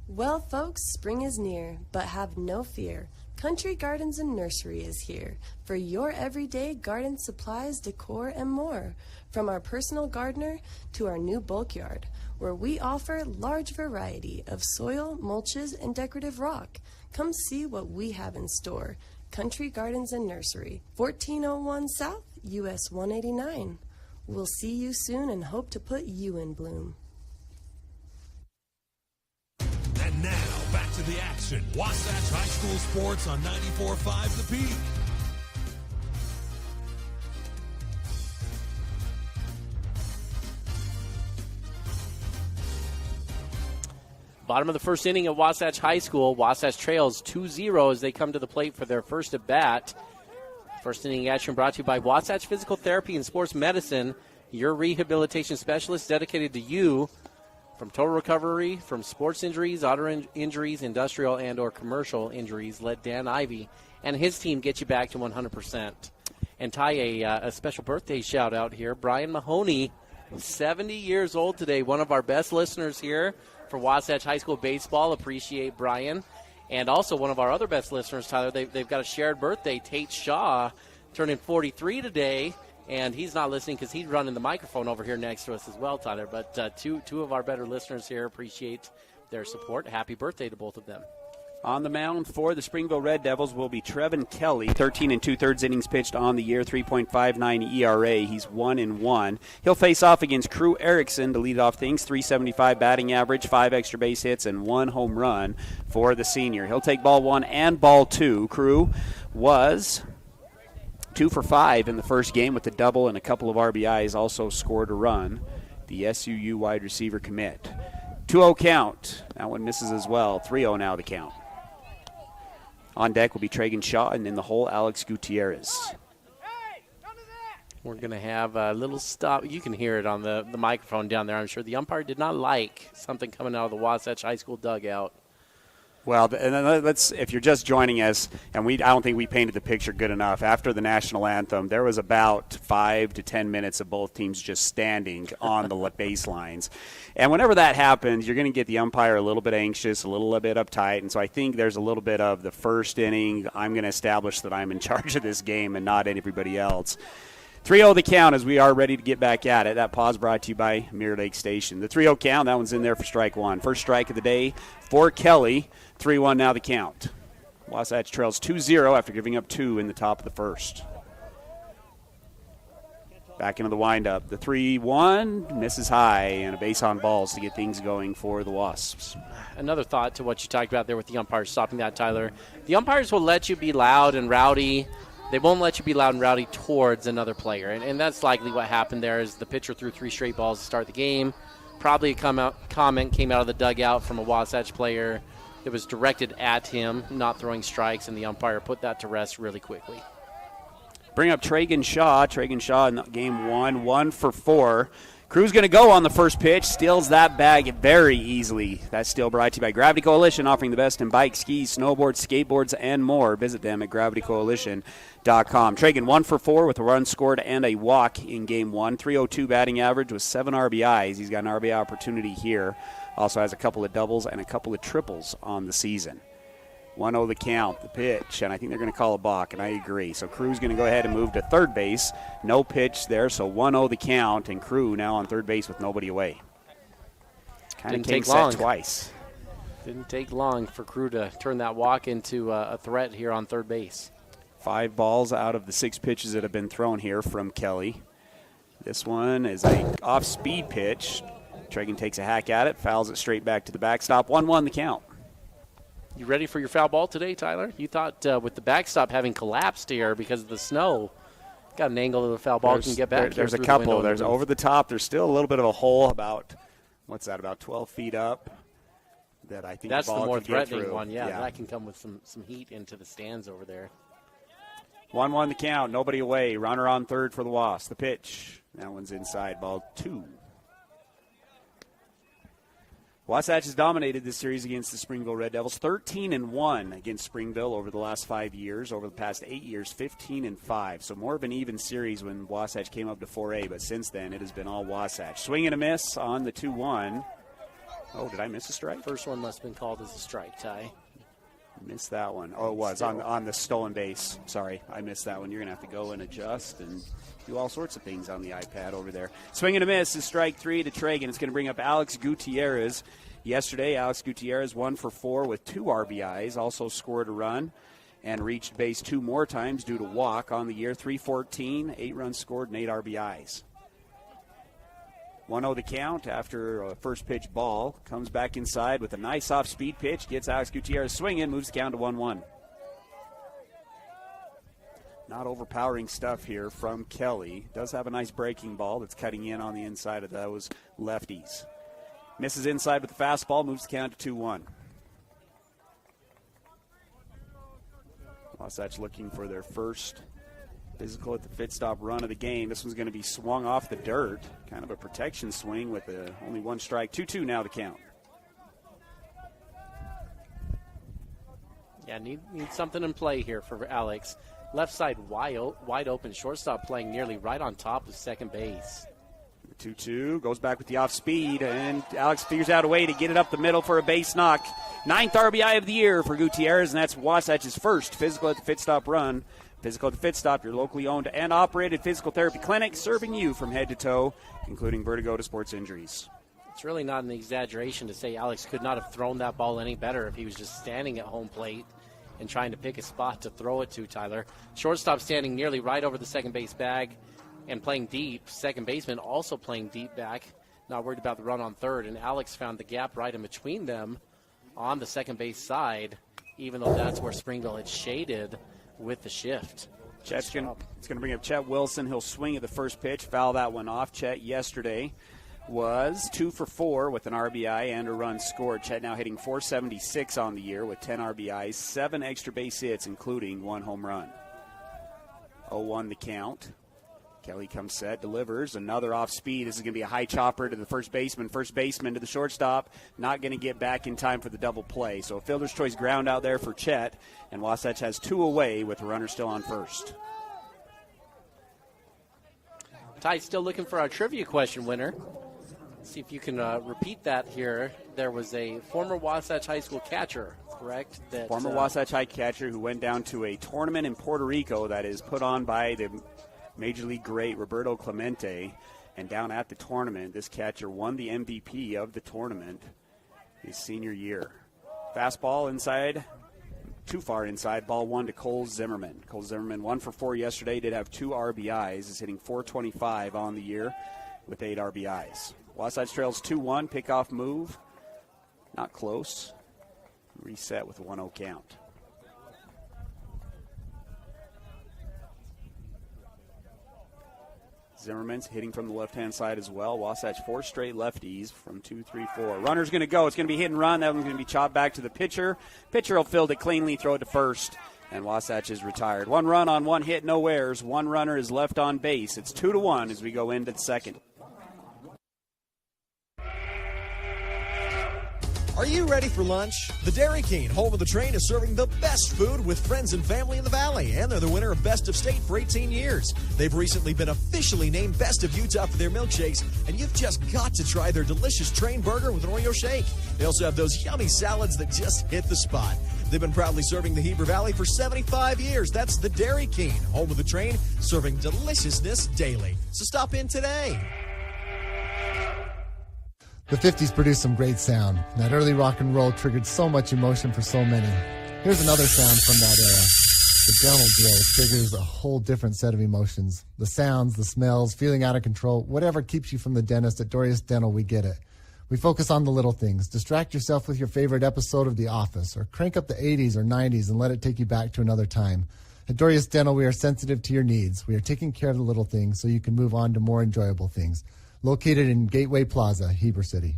Well, folks, spring is near, but have no fear. Country Gardens and Nursery is here for your everyday garden supplies, decor, and more. From our personal gardener to our new bulk yard, where we offer large variety of soil, mulches, and decorative rock. Come see what we have in store. Country Gardens and Nursery, 1401 South, US 189. We'll see you soon and hope to put you in bloom. And now, back to the action. Wasatch High School Sports on 94.5 The Peak. Bottom of the first inning at Wasatch High School. Wasatch trails 2-0 as they come to the plate for their first at-bat. First inning action brought to you by Wasatch Physical Therapy and Sports Medicine, your rehabilitation specialist dedicated to you. From total recovery from sports injuries, auto injuries, industrial and or commercial injuries, let Dan Ivey and his team get you back to 100%. And Ty, a special birthday shout out here. Brian Mahoney, 70 years old today, one of our best listeners here for Wasatch High School Baseball. Appreciate Brian. And also one of our other best listeners, Tyler, they've got a shared birthday. Tate Shaw turning 43 today. And he's not listening because he's running the microphone over here next to us as well, Tyler. But two of our better listeners here appreciate their support. Happy birthday to both of them. On the mound for the Springville Red Devils will be Trevin Kelly, 13 2/3 innings pitched on the year, 3.59 ERA. He's 1-1. He'll face off against Crew Erickson to lead off things, 375 batting average, 5 extra base hits, and 1 home run for the senior. He'll take ball 1 and ball 2. Crew was 2 for 5 in the first game with a double and a couple of RBIs, also scored a run. The SUU wide receiver commit. 2-0 count. That one misses as well. 3-0 now the count. On deck will be Tragan Shaw, and in the hole, Alex Gutierrez. We're going to have a little stop. You can hear it on the microphone down there, I'm sure. The umpire did not like something coming out of the Wasatch High School dugout. Well, and then if you're just joining us, and I don't think we painted the picture good enough. After the national anthem, there was about 5 to 10 minutes of both teams just standing on the baselines. And whenever that happens, you're going to get the umpire a little bit anxious, a little bit uptight. And so I think there's a little bit of the first inning, I'm going to establish that I'm in charge of this game and not everybody else. 3-0 the count as we are ready to get back at it. That pause brought to you by Mirror Lake Station. The 3-0 count, that one's in there for strike 1. First strike of the day for Kelly. 3-1 now the count. Wasatch trails 2-0 after giving up 2 in the top of the first. Back into the windup. The 3-1 misses high, and a base on balls to get things going for the Wasps. Another thought to what you talked about there with the umpires stopping that, Tyler. The umpires will let you be loud and rowdy. They won't let you be loud and rowdy towards another player, and that's likely what happened there. Is the pitcher threw 3 straight balls to start the game. Probably a comment came out of the dugout from a Wasatch player. It was directed at him, not throwing strikes, and the umpire put that to rest really quickly. Bring up Tragan Shaw. Tragan Shaw in game 1, 1 for 4. Crew's going to go on the first pitch, steals that bag very easily. That's still brought to you by Gravity Coalition, offering the best in bikes, skis, snowboards, skateboards, and more. Visit them at gravitycoalition.com. Tragan 1 for 4 with a run scored and a walk in game 1. 302 batting average with 7 RBIs. He's got an RBI opportunity here. Also has a couple of doubles and a couple of triples on the season. 1-0 the count, the pitch, and I think they're going to call a balk, and I agree. So Crew's going to go ahead and move to third base. No pitch there, so 1-0 the count, and Crew now on third base with nobody away. Kind of came set twice. Didn't take long for Crew to turn that walk into a threat here on third base. 5 balls out of the 6 pitches that have been thrown here from Kelly. This one is a off-speed pitch. Tragan takes a hack at it, fouls it straight back to the backstop. 1-1 the count. You ready for your foul ball today, Tyler? You thought with the backstop having collapsed here because of the snow, got an angle of the foul ball can get back. There's a couple. There's over the top. There's still a little bit of a hole about, what's that, about 12 feet up that I think that's the ball the more can get threatening through. one. Yeah, that can come with some heat into the stands over there. 1-1 the count. Nobody away. Runner on third for the Wasps. The pitch. That one's inside. Ball 2. Wasatch has dominated this series against the Springville Red Devils. 13-1 against Springville over the last 5 years. Over the past 8 years, 15-5. So more of an even series when Wasatch came up to 4A, but since then it has been all Wasatch. Swing and a miss on the 2-1. Oh, did I miss a strike? First one must have been called as a strike, Ty. Missed that one. Oh, it was on the stolen base. Sorry, I missed that one. You're going to have to go and adjust and do all sorts of things on the iPad over there. Swing and a miss is strike 3 to Tragan. It's going to bring up Alex Gutierrez. Yesterday, Alex Gutierrez 1 for 4 with 2 RBIs, also scored a run and reached base 2 more times due to walk on the year. 314, 8 runs scored, and 8 RBIs. 1-0 the count after a first pitch ball. Comes back inside with a nice off-speed pitch. Gets Alex Gutierrez swinging. Moves the count to 1-1. Not overpowering stuff here from Kelly. Does have a nice breaking ball that's cutting in on the inside of those lefties. Misses inside with the fastball. Moves the count to 2-1. Wasatch looking for their first physical at the pit stop run of the game. This one's going to be swung off the dirt. Kind of a protection swing with only 1 strike. 2-2 now to count. Yeah, need something in play here for Alex. Left side wide open. Shortstop playing nearly right on top of second base. 2-2 goes back with the off speed, and Alex figures out a way to get it up the middle for a base knock. 9th RBI of the year for Gutierrez, and that's Wasatch's first physical at the pit stop run. Physical at the Fit Stop, your locally owned and operated physical therapy clinic, serving you from head to toe, including vertigo to sports injuries. It's really not an exaggeration to say Alex could not have thrown that ball any better if he was just standing at home plate and trying to pick a spot to throw it to, Tyler. Shortstop standing nearly right over the second base bag and playing deep. Second baseman also playing deep back, not worried about the run on third. And Alex found the gap right in between them on the second base side, even though that's where Springville had shaded with the shift. It's going to bring up Chet Wilson. He'll swing at the first pitch, foul that one off. Chet yesterday was 2 for 4 with an RBI and a run scored. Chet now hitting .476 on the year with 10 RBIs, 7 extra base hits, including 1 home run. 0-1 the count. Kelly comes set, delivers, another off speed. This is going to be a high chopper to the first baseman to the shortstop. Not going to get back in time for the double play. So a fielder's choice ground out there for Chet, and Wasatch has 2 away with the runner still on first. Ty, still looking for our trivia question winner. See if you can repeat that here. There was a former Wasatch High School catcher, correct? Former Wasatch High catcher who went down to a tournament in Puerto Rico that is put on by the Major League great Roberto Clemente. And down at the tournament, this catcher won the MVP of the tournament his senior year. Fastball inside, too far inside. Ball 1 to Cole Zimmerman. Cole Zimmerman 1 for 4 yesterday, did have 2 RBIs, is hitting .425 on the year with 8 RBIs. Wasatch trails 2-1, pickoff move. Not close. Reset with a 1-0 count. Zimmerman's hitting from the left-hand side as well. Wasatch 4 straight lefties from 2, 3, 4. Runner's going to go. It's going to be hit and run. That one's going to be chopped back to the pitcher. Pitcher will field it cleanly, throw it to first, and Wasatch is retired. 1 run on 1 hit, no errors. 1 runner is left on base. It's 2-1 as we go into the second. Are you ready for lunch? The Dairy King, home of the train, is serving the best food with friends and family in the Valley, and they're the winner of Best of State for 18 years. They've recently been officially named Best of Utah for their milkshakes, and you've just got to try their delicious train burger with an Oreo shake. They also have those yummy salads that just hit the spot. They've been proudly serving the Heber Valley for 75 years. That's the Dairy King, home of the train, serving deliciousness daily. So stop in today. The 50s produced some great sound. That early rock and roll triggered so much emotion for so many. Here's another sound from that era. The dental drill triggers a whole different set of emotions. The sounds, the smells, feeling out of control, whatever keeps you from the dentist at Dorius Dental, we get it. We focus on the little things. Distract yourself with your favorite episode of The Office, or crank up the 80s or 90s and let it take you back to another time. At Dorius Dental, we are sensitive to your needs. We are taking care of the little things so you can move on to more enjoyable things. Located in Gateway Plaza, Heber City.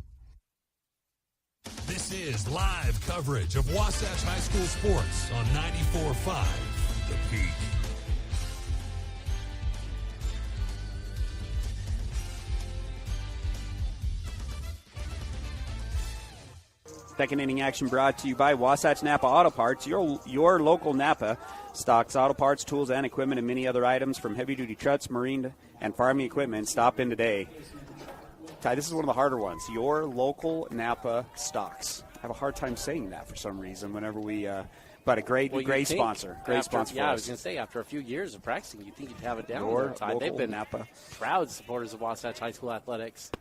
This is live coverage of Wasatch High School sports on 94.5 The Peak. Second inning action brought to you by Wasatch Napa Auto Parts, your local Napa. Stocks auto parts, tools, and equipment, and many other items from heavy-duty trucks, marine, and farming equipment. Stop in today. Ty, this is one of the harder ones. Your local Napa stocks. I have a hard time saying that for some reason whenever we but a great sponsor. Great sponsor for us. Yeah, I was going to say, after a few years of practicing, you'd think you'd have it down. Your They've been Napa. Proud supporters of Wasatch High School athletics.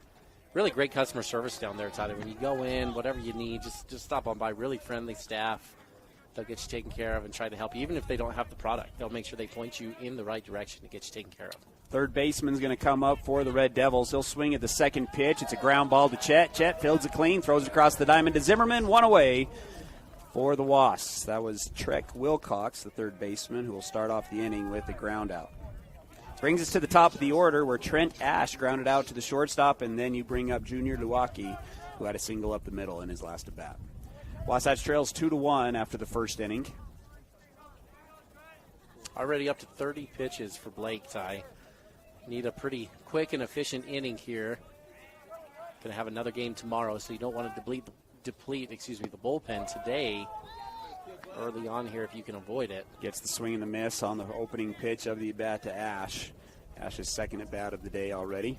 Really great customer service down there, Tyler. When you go in, whatever you need, just stop on by. Really friendly staff. They'll get you taken care of and try to help you. Even if they don't have the product, they'll make sure they point you in the right direction to get you taken care of. Third baseman's going to come up for the Red Devils. He'll swing at the second pitch. It's a ground ball to Chet. Chet fields it clean, throws it across the diamond to Zimmerman. 1 away for the Wasps. That was Trek Wilcox, the third baseman, who will start off the inning with the ground out. Brings us to the top of the order where Trent Ash grounded out to the shortstop, and then you bring up Junior Luwaki, who had a single up the middle in his last at-bat. Wasatch trails 2-1 after the first inning. Already up to 30 pitches for Blake, Ty. Need a pretty quick and efficient inning here. Going to have another game tomorrow, so you don't want to deplete the bullpen today. Early on here if you can avoid it. Gets the swing and the miss on the opening pitch of the at-bat to Ash. Ash's second at-bat of the day already.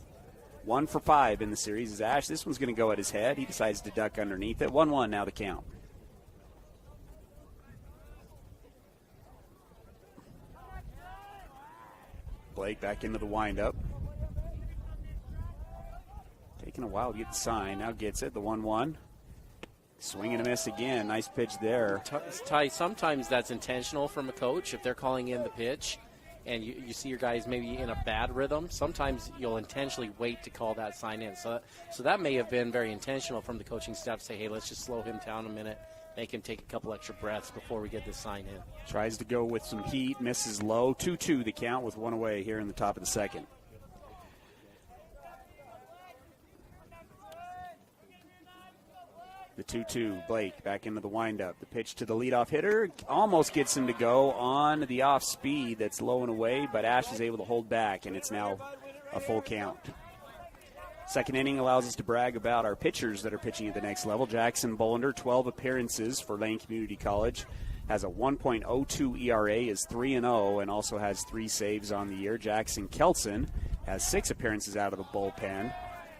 1 for 5 in the series is Ash. This one's going to go at his head. He decides to duck underneath it. 1-1 now the count. Blake back into the windup. Taking a while to get the sign. Now gets it. The 1-1. Swing and a miss again. Nice pitch there. Ty, sometimes that's intentional from a coach if they're calling in the pitch and you see your guys maybe in a bad rhythm. Sometimes you'll intentionally wait to call that sign in. So that may have been very intentional from the coaching staff to say, hey, let's just slow him down a minute, make him take a couple extra breaths before we get this sign in. Tries to go with some heat, misses low. 2-2 the count with one away here in the top of the second. The 2-2, Blake back into the windup. The pitch to the leadoff hitter almost gets him to go on the off speed that's low and away, but Ash is able to hold back, and it's now a full count. Second inning allows us to brag about our pitchers that are pitching at the next level. Jackson Bolander, 12 appearances for Lane Community College, has a 1.02 ERA, is 3-0, and also has 3 saves on the year. Jackson Kelson has 6 appearances out of the bullpen.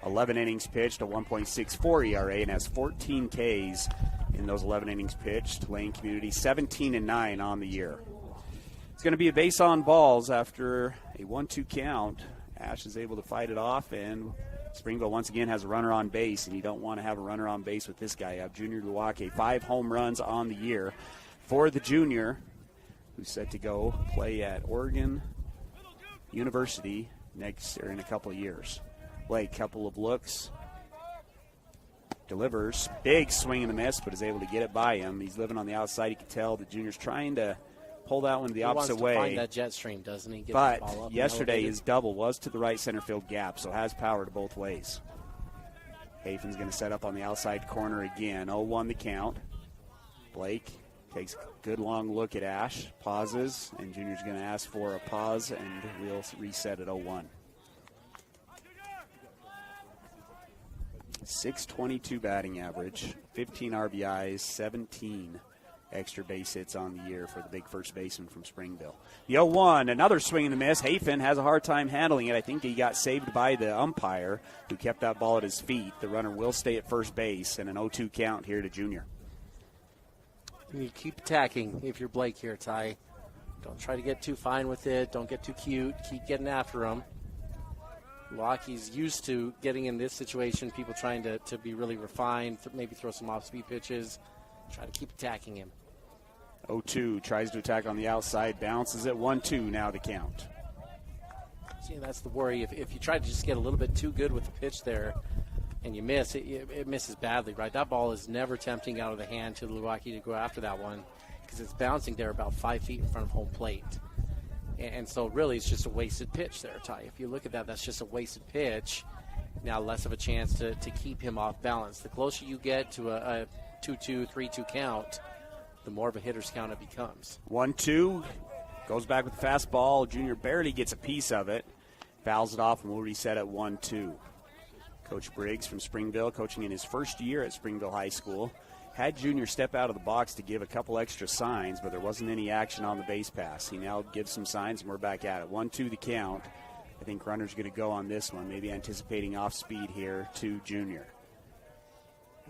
11 innings pitched, a 1.64 ERA, and has 14 Ks in those 11 innings pitched. Lane Community 17-9 on the year. It's going to be a base on balls after a 1-2 count. Ash is able to fight it off, and Springville once again has a runner on base, and you don't want to have a runner on base with this guy. You have Junior Luwake, 5 home runs on the year for the junior, who's set to go play at Oregon University in a couple of years. Blake, couple of looks, delivers, big swing and a miss, but is able to get it by him. He's living on the outside. You can tell the junior's trying to pull that one the opposite way. He wants to find that jet stream, doesn't he? But yesterday his double was to the right center field gap, so has power to both ways. Hafen's going to set up on the outside corner again. 0-1 the count. Blake takes a good long look at Ash, pauses, and Junior's going to ask for a pause, and we'll reset at 0-1. 622 batting average, 15 RBIs, 17 extra base hits on the year for the big first baseman from Springville. The 0-1, another swing and a miss. Hafen has a hard time handling it. I think he got saved by the umpire who kept that ball at his feet. The runner will stay at first base, and an 0-2 count here to Junior. You keep attacking if you're Blake here, Ty. Don't try to get too fine with it. Don't get too cute. Keep getting after him. Milwaukee's used to getting in this situation, people trying to be really refined, maybe throw some off-speed pitches, try to keep attacking him. 0-2, tries to attack on the outside, bounces it, 1-2 now the count. See, that's the worry. If you try to just get a little bit too good with the pitch there and you miss, it misses badly, right? That ball is never tempting out of the hand to Milwaukee to go after that one because it's bouncing there about 5 feet in front of home plate. And so really it's just a wasted pitch there, Ty. If you look at that, that's just a wasted pitch. Now less of a chance to keep him off balance. The closer you get to a 2-2, 3-2 count, the more of a hitter's count it becomes. 1-2, goes back with the fastball. Junior barely gets a piece of it. Fouls it off, and we'll reset at 1-2. Coach Briggs from Springville, coaching in his first year at Springville High School, had Junior step out of the box to give a couple extra signs, but there wasn't any action on the base pass. He now gives some signs, and we're back at it. 1-2 the count. I think runner's going to go on this one, maybe anticipating off speed here to Junior.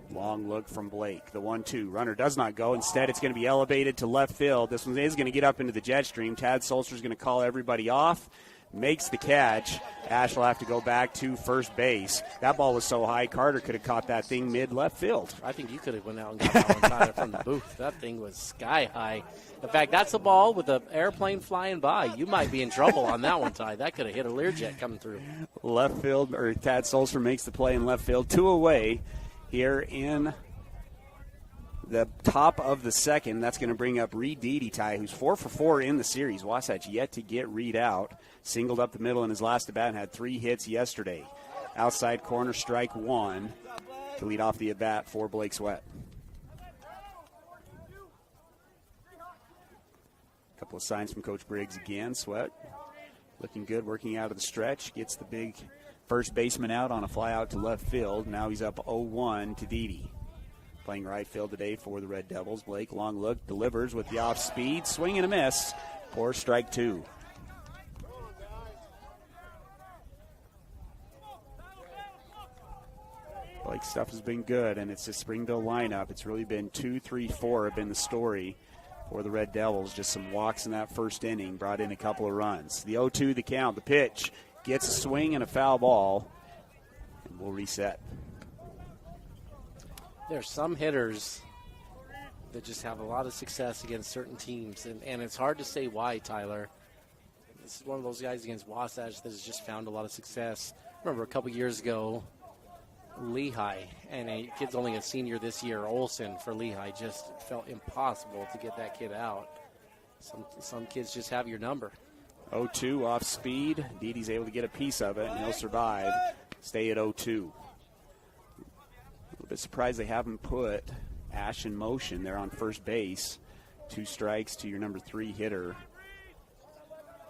Long look from Blake. The 1-2. Runner does not go. Instead, it's going to be elevated to left field. This one is going to get up into the jet stream. Tad Solster's going to call everybody off. Makes the catch. Ash will have to go back to first base. That ball was so high, Carter could have caught that thing mid-left field. I think you could have went out and got that one, Tyler, from the booth. That thing was sky high. In fact, that's a ball with an airplane flying by. You might be in trouble on that one, Ty. That could have hit a Learjet coming through. Left field, or Tad Solster makes the play in left field. 2 away here in the top of the second. That's going to bring up Reed Deedy, Ty, who's 4 for 4 in the series. Wasatch yet to get Reed out. Singled up the middle in his last at-bat and had 3 hits yesterday. Outside corner, strike 1 to lead off the at-bat for Blake Sweat. A couple of signs from Coach Briggs again. Sweat looking good, working out of the stretch. Gets the big first baseman out on a fly out to left field. Now he's up 0-1 to Deedy. Playing right field today for the Red Devils. Blake, long look, delivers with the off-speed. Swing and a miss for strike 2. Blake's stuff has been good, and it's a Springville lineup. It's really been 2, 3, 4 have been the story for the Red Devils. Just some walks in that first inning, brought in a couple of runs. The 0-2 the count, the pitch. Gets a swing and a foul ball. we'll reset. There's some hitters that just have a lot of success against certain teams, and it's hard to say why, Tyler. This is one of those guys against Wasatch that has just found a lot of success. I remember a couple years ago, Lehigh, and a kid's only a senior this year, Olson for Lehigh, just felt impossible to get that kid out. Some kids just have your number. 0-2 off speed. Didi's able to get a piece of it, and he'll survive. Stay at 0-2. A little bit surprised they haven't put Ash in motion there on first base. 2 strikes to your number 3 hitter.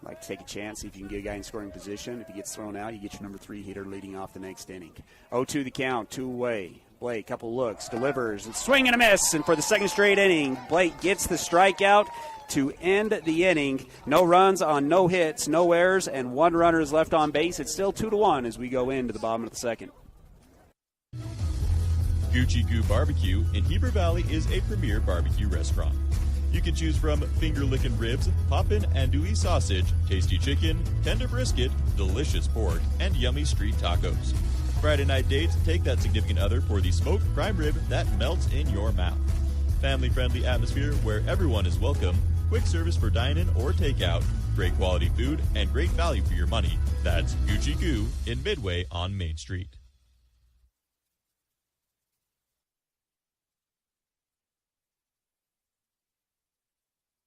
Like to take a chance, see if you can get a guy in scoring position. If he gets thrown out, you get your number 3 hitter leading off the next inning. 0-2 the count, 2 away. Blake, couple looks, delivers, and swing and a miss. And for the second straight inning, Blake gets the strikeout to end the inning. No runs on no hits, no errors, and 1 runner is left on base. It's still 2-1 as we go into the bottom of the second. Gucci Goo Barbecue in Heber Valley is a premier barbecue restaurant. You can choose from finger-licking ribs, poppin' andouille sausage, tasty chicken, tender brisket, delicious pork, and yummy street tacos. Friday night dates, take that significant other for the smoked prime rib that melts in your mouth. Family-friendly atmosphere where everyone is welcome, quick service for dine-in or takeout, great quality food, and great value for your money. That's Gucci Goo in Midway on Main Street.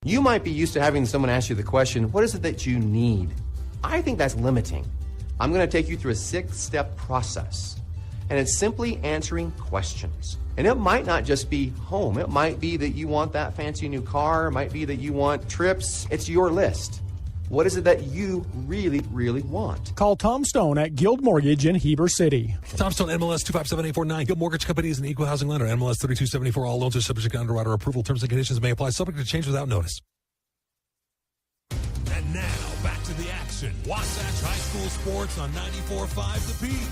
You might be used to having someone ask you the question, what is it that you need? I think that's limiting. I'm going to take you through a 6-step process, and it's simply answering questions. And it might not just be home. It might be that you want that fancy new car. It might be that you want trips. It's your list. What is it that you really, really want? Call Tom Stone at Guild Mortgage in Heber City. Tom Stone, MLS 257849. Guild Mortgage Company is an equal housing lender. MLS 3274. All loans are subject to underwriter approval. Terms and conditions may apply. Subject to change without notice. And now, back to the action. Wasatch High School Sports on 94.5 The Peak.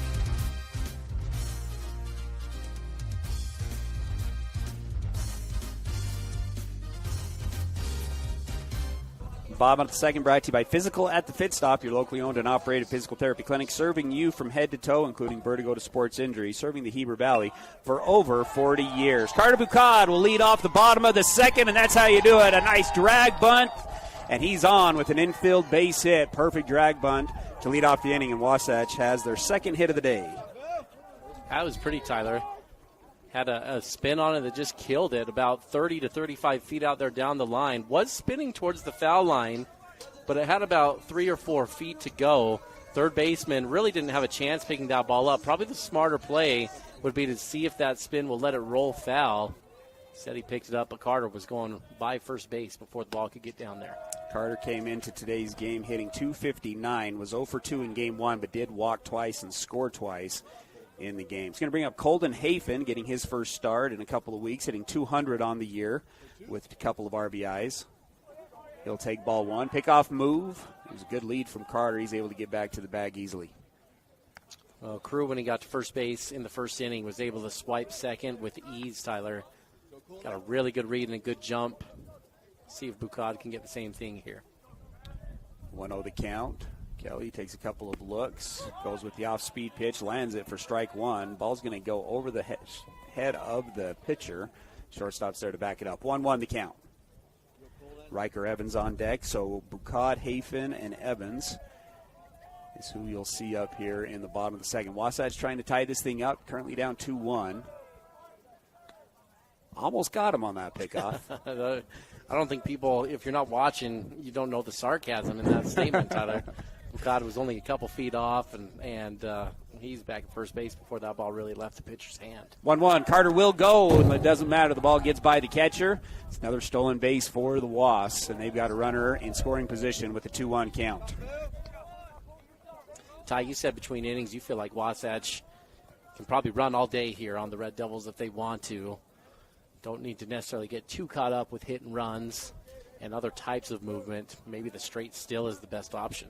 Bottom of the second, brought to you by Physical at the Fit Stop, your locally owned and operated physical therapy clinic, serving you from head to toe, including vertigo to sports injury, serving the Heber Valley for over 40 years. Carter Bucad will lead off the bottom of the second, and that's how you do it. A nice drag bunt, and he's on with an infield base hit. Perfect drag bunt to lead off the inning, and Wasatch has their second hit of the day. That was pretty, Tyler. Had a spin on it that just killed it, about 30 to 35 feet out there down the line. Was spinning towards the foul line, but it had about 3 or 4 feet to go. Third baseman really didn't have a chance picking that ball up. Probably the smarter play would be to see if that spin will let it roll foul. Said he picked it up, but Carter was going by first base before the ball could get down there. Carter came into today's game hitting .259, was 0 for 2 in game 1, but did walk twice and score twice in the game. It's going to bring up Colden Hafen, getting his first start in a couple of weeks, hitting .200 on the year with a couple of RBIs. He'll take ball 1. Pickoff move. It was a good lead from Carter. He's able to get back to the bag easily. Well, Crew, when he got to first base in the first inning, was able to swipe second with ease, Tyler. Got a really good read and a good jump. See if Bucad can get the same thing here. 1-0 the count. Kelly takes a couple of looks, goes with the off-speed pitch, lands it for strike 1. Ball's going to go over the head of the pitcher. Shortstop's there to back it up. 1-1 the count. Riker Evans on deck, so Bucad, Hafen, and Evans is who you'll see up here in the bottom of the second. Wasatch trying to tie this thing up, currently down 2-1. Almost got him on that pickoff. I don't think people, if you're not watching, you don't know the sarcasm in that statement, Tyler. Bucad was only a couple feet off, and he's back at first base before that ball really left the pitcher's hand. 1-1. Carter will go, and it doesn't matter. The ball gets by the catcher. It's another stolen base for the Wasps, and they've got a runner in scoring position with a 2-1 count. Ty, you said between innings you feel like Wasatch can probably run all day here on the Red Devils if they want to. Don't need to necessarily get too caught up with hit and runs and other types of movement. Maybe the straight still is the best option.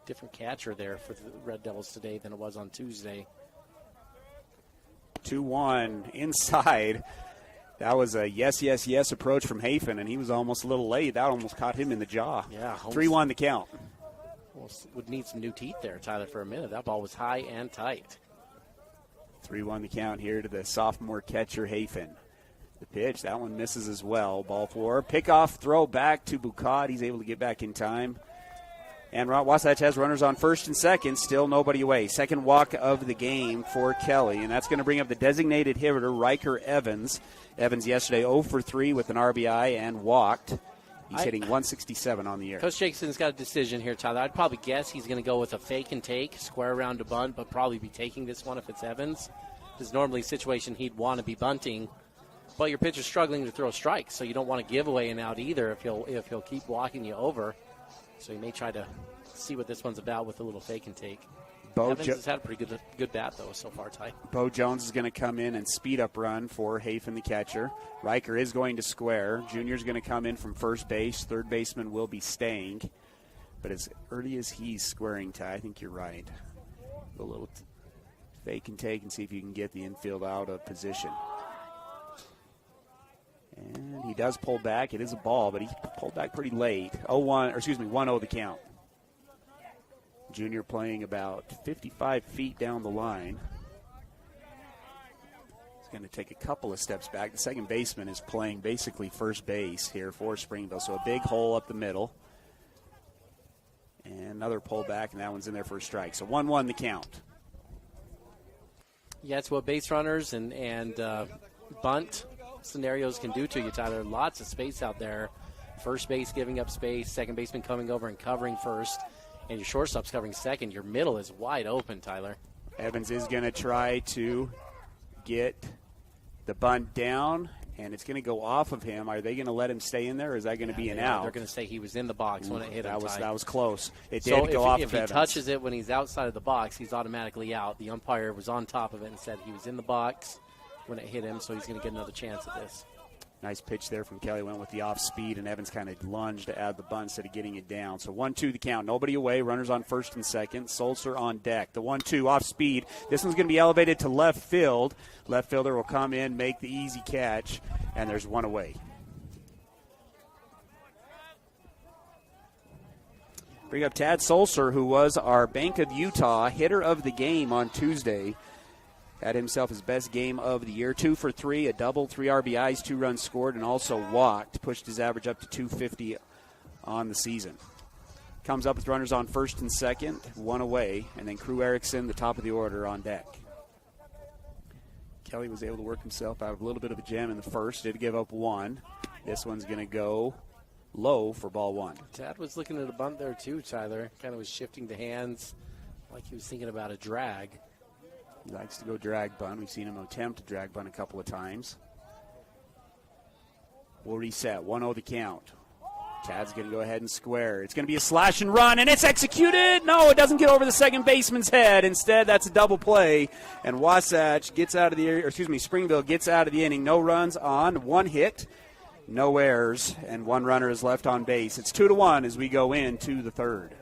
Different catcher there for the Red Devils today than it was on Tuesday. 2-1 inside. That was a yes approach from Hafen, and he was almost a little late. That almost caught him in the jaw. Yeah. 3-1 the count. Well, would need some new teeth there, Tyler, for a minute. That ball was high and tight. 3-1 the count here to the sophomore catcher, Hafen. The pitch, that one misses as well. Ball 4. Pickoff throw back to Bucad. He's able to get back in time. And Wasatch has runners on first and second. Still nobody away. Second walk of the game for Kelly. And that's going to bring up the designated hitter, Riker Evans. Evans yesterday 0 for 3 with an RBI and walked. He's hitting 167 on the year. Coach Jacobson's got a decision here, Tyler. I'd probably guess he's going to go with a fake and take, square around to bunt, but probably be taking this one if it's Evans. This is normally a situation he'd want to be bunting. But your pitcher's struggling to throw strikes, so you don't want to give away an out either if he'll keep walking you over. So you may try to see what this one's about with a little fake and take. Evans has had a pretty good bat, though, so far, Ty. Bo Jones is going to come in and speed up run for Hafen, the catcher. Riker is going to square. Junior's going to come in from first base. Third baseman will be staying. But as early as he's squaring, Ty, I think you're right. A little fake and take and see if you can get the infield out of position. And he does pull back. It is a ball, but he pulled back pretty late. 1-0 the count. Junior playing about 55 feet down the line. He's going to take a couple of steps back. The second baseman is playing basically first base here for Springville. So a big hole up the middle. And another pull back, and that one's in there for a strike. So 1-1 the count. Yeah, it's what base runners and bunt scenarios can do to you, Tyler. Lots of space out there. First base giving up space, second baseman coming over and covering first, and your shortstop's covering second. Your middle is wide open, Tyler. Evans is going to try to get the bunt down, and it's going to go off of him. Are they going to let him stay in there, or is that going to be an out? They're going to say he was in the box when it hit him. That was close. It did go off of Evans. If he touches it when he's outside of the box, he's automatically out. The umpire was on top of it and said he was in the box when it hit him, so he's going to get another chance at this. Nice pitch there from Kelly. Went with the off speed, and Evans kind of lunged to add the bunt instead of getting it down. So 1-2 the count. Nobody away. Runners on first and second. Sulzer on deck. The 1-2 off speed. This one's going to be elevated to left field. Left fielder will come in, make the easy catch, and there's one away. Bring up Tad Sulzer, who was our Bank of Utah hitter of the game on Tuesday. Had himself his best game of the year. 2 for 3, a double, 3 RBIs, 2 runs scored, and also walked. Pushed his average up to 250 on the season. Comes up with runners on first and second, one away, and then Crew Erickson, the top of the order, on deck. Kelly was able to work himself out of a little bit of a jam in the first. Did give up one. This one's going to go low for ball 1. Tad was looking at a bunt there too, Tyler. Kind of was shifting the hands like he was thinking about a drag. He likes to go drag bunt. We've seen him attempt to drag bunt a couple of times. We'll reset. 1-0 the count. Tad's going to go ahead and square. It's going to be a slash and run, and it's executed. No, it doesn't get over the second baseman's head. Instead, that's a double play, and Wasatch gets out of the Springville gets out of the inning. No runs on, 1 hit, no errors, and 1 runner is left on base. It's 2-1 as we go into the third.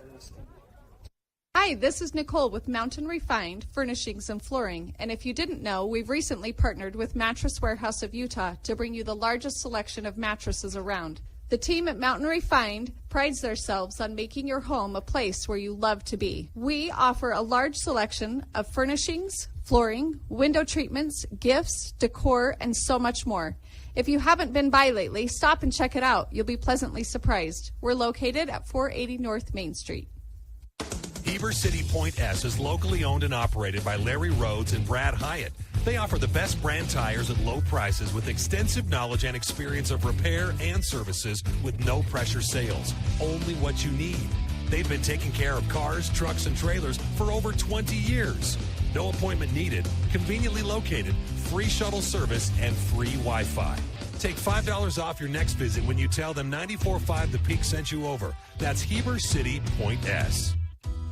Hi, this is Nicole with Mountain Refined Furnishings and Flooring. And if you didn't know, we've recently partnered with Mattress Warehouse of Utah to bring you the largest selection of mattresses around. The team at Mountain Refined prides themselves on making your home a place where you love to be. We offer a large selection of furnishings, flooring, window treatments, gifts, decor, and so much more. If you haven't been by lately, stop and check it out. You'll be pleasantly surprised. We're located at 480 North Main Street. Heber City Point S is locally owned and operated by Larry Rhodes and Brad Hyatt. They offer the best brand tires at low prices with extensive knowledge and experience of repair and services with no-pressure sales. Only what you need. They've been taking care of cars, trucks, and trailers for over 20 years. No appointment needed, conveniently located, free shuttle service, and free Wi-Fi. Take $5 off your next visit when you tell them 94.5 The Peak sent you over. That's Heber City Point S.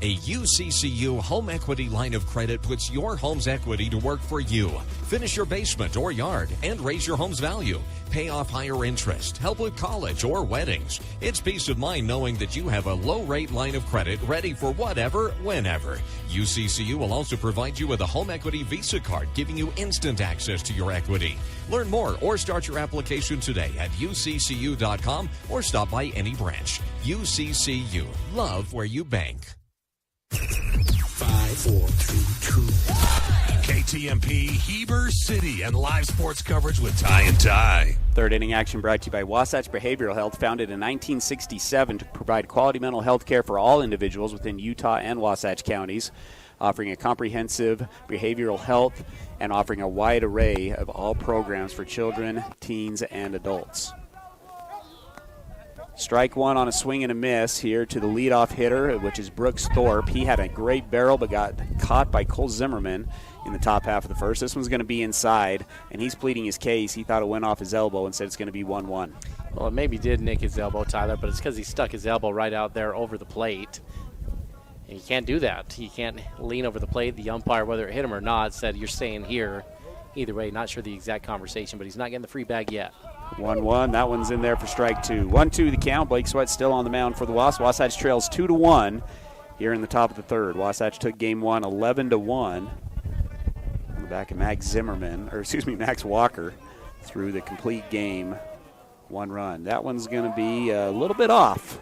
A UCCU home equity line of credit puts your home's equity to work for you. Finish your basement or yard and raise your home's value. Pay off higher interest, help with college or weddings. It's peace of mind knowing that you have a low-rate line of credit ready for whatever, whenever. UCCU will also provide you with a home equity Visa card, giving you instant access to your equity. Learn more or start your application today at uccu.com or stop by any branch. UCCU. Love where you bank. 5, 4-2-2. KTMP, Heber City, and live sports coverage with Ty and Ty. Third inning action brought to you by Wasatch Behavioral Health, founded in 1967 to provide quality mental health care for all individuals within Utah and Wasatch counties, offering a comprehensive behavioral health and offering a wide array of all programs for children, teens, and adults. Strike one on a swing and a miss here to the leadoff hitter, which is Brooks Thorpe. He had a great barrel but got caught by Cole Zimmerman in the top half of the first. This one's going to be inside, and he's pleading his case. He thought it went off his elbow and said it's going to be 1-1. Well, it maybe did nick his elbow, Tyler, but it's because he stuck his elbow right out there over the plate. And you can't do that. You can't lean over the plate. The umpire, whether it hit him or not, said you're staying here. Either way, not sure the exact conversation, but he's not getting the free bag yet. 1-1. That one's in there for strike two. 1-2 the count. Blake Sweat still on the mound for the Wasps. Wasatch trails 2-1 here in the top of the third. Wasatch took game one 11-1 on the back of Max Walker through the complete game. 1 run. That one's going to be a little bit off.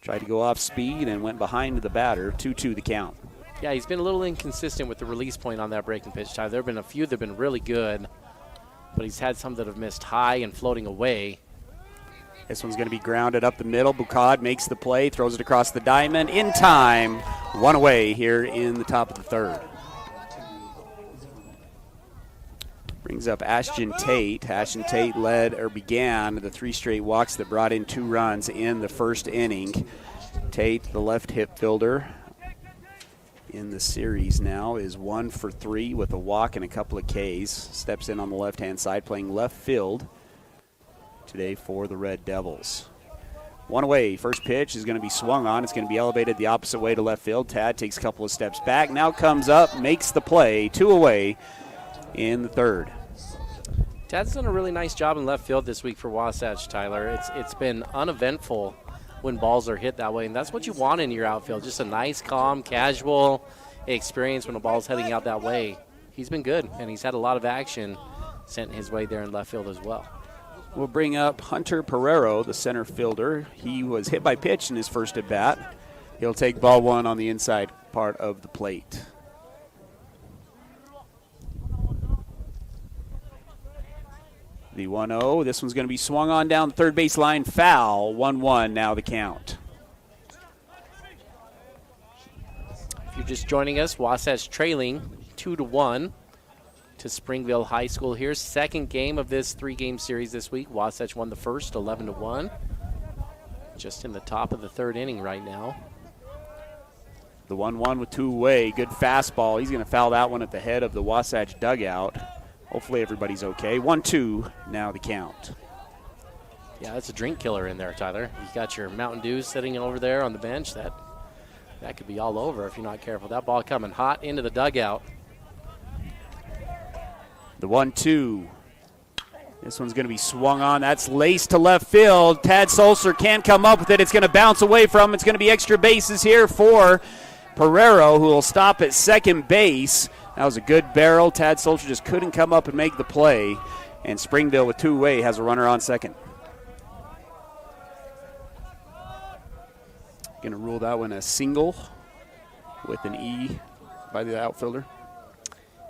Tried to go off speed and went behind the batter. 2-2 the count. Yeah, he's been a little inconsistent with the release point on that breaking pitch, Tyler. There have been a few that have been really good, but he's had some that have missed high and floating away. This one's going to be grounded up the middle. Bucad makes the play, throws it across the diamond. In time, 1 away here in the top of the third. Brings up Ashton Tate. Ashton Tate began the 3 straight walks that brought in 2 runs in the first inning. Tate, the left hip fielder in the series now, is 1 for 3 with a walk and a couple of Ks. Steps in on the left-hand side, playing left field today for the Red Devils. 1 away. First pitch is going to be swung on. It's going to be elevated the opposite way to left field. Tad takes a couple of steps back. Now comes up, makes the play. 2 away in the third. Tad's done a really nice job in left field this week for Wasatch, Tyler. It's been uneventful when balls are hit that way, and that's what you want in your outfield. Just a nice, calm, casual experience when a ball's heading out that way. He's been good, and he's had a lot of action sent his way there in left field as well. We'll bring up Hunter Pereiro, the center fielder. He was hit by pitch in his first at bat. He'll take ball 1 on the inside part of the plate. The 1-0. This one's going to be swung on down the third base line. Foul. 1-1 now the count. If you're just joining us, Wasatch trailing 2-1 to Springville High School here. Second game of this 3-game series this week. Wasatch won the first 11-1. Just in the top of the third inning right now. The 1-1 with 2 away. Good fastball. He's going to foul that one at the head of the Wasatch dugout. Hopefully everybody's okay. 1-2 now the count. Yeah, that's a drink killer in there, Tyler. You got your Mountain Dew sitting over there on the bench. That could be all over if you're not careful. That ball coming hot into the dugout. The 1-2. This one's going to be swung on. That's laced to left field. Tad Solser can't come up with it. It's going to bounce away from him. It's going to be extra bases here for Pereiro, who will stop at second base. That was a good barrel. Tad Solcher just couldn't come up and make the play. And Springville with 2 away has a runner on second. Going to rule that one a single with an E by the outfielder.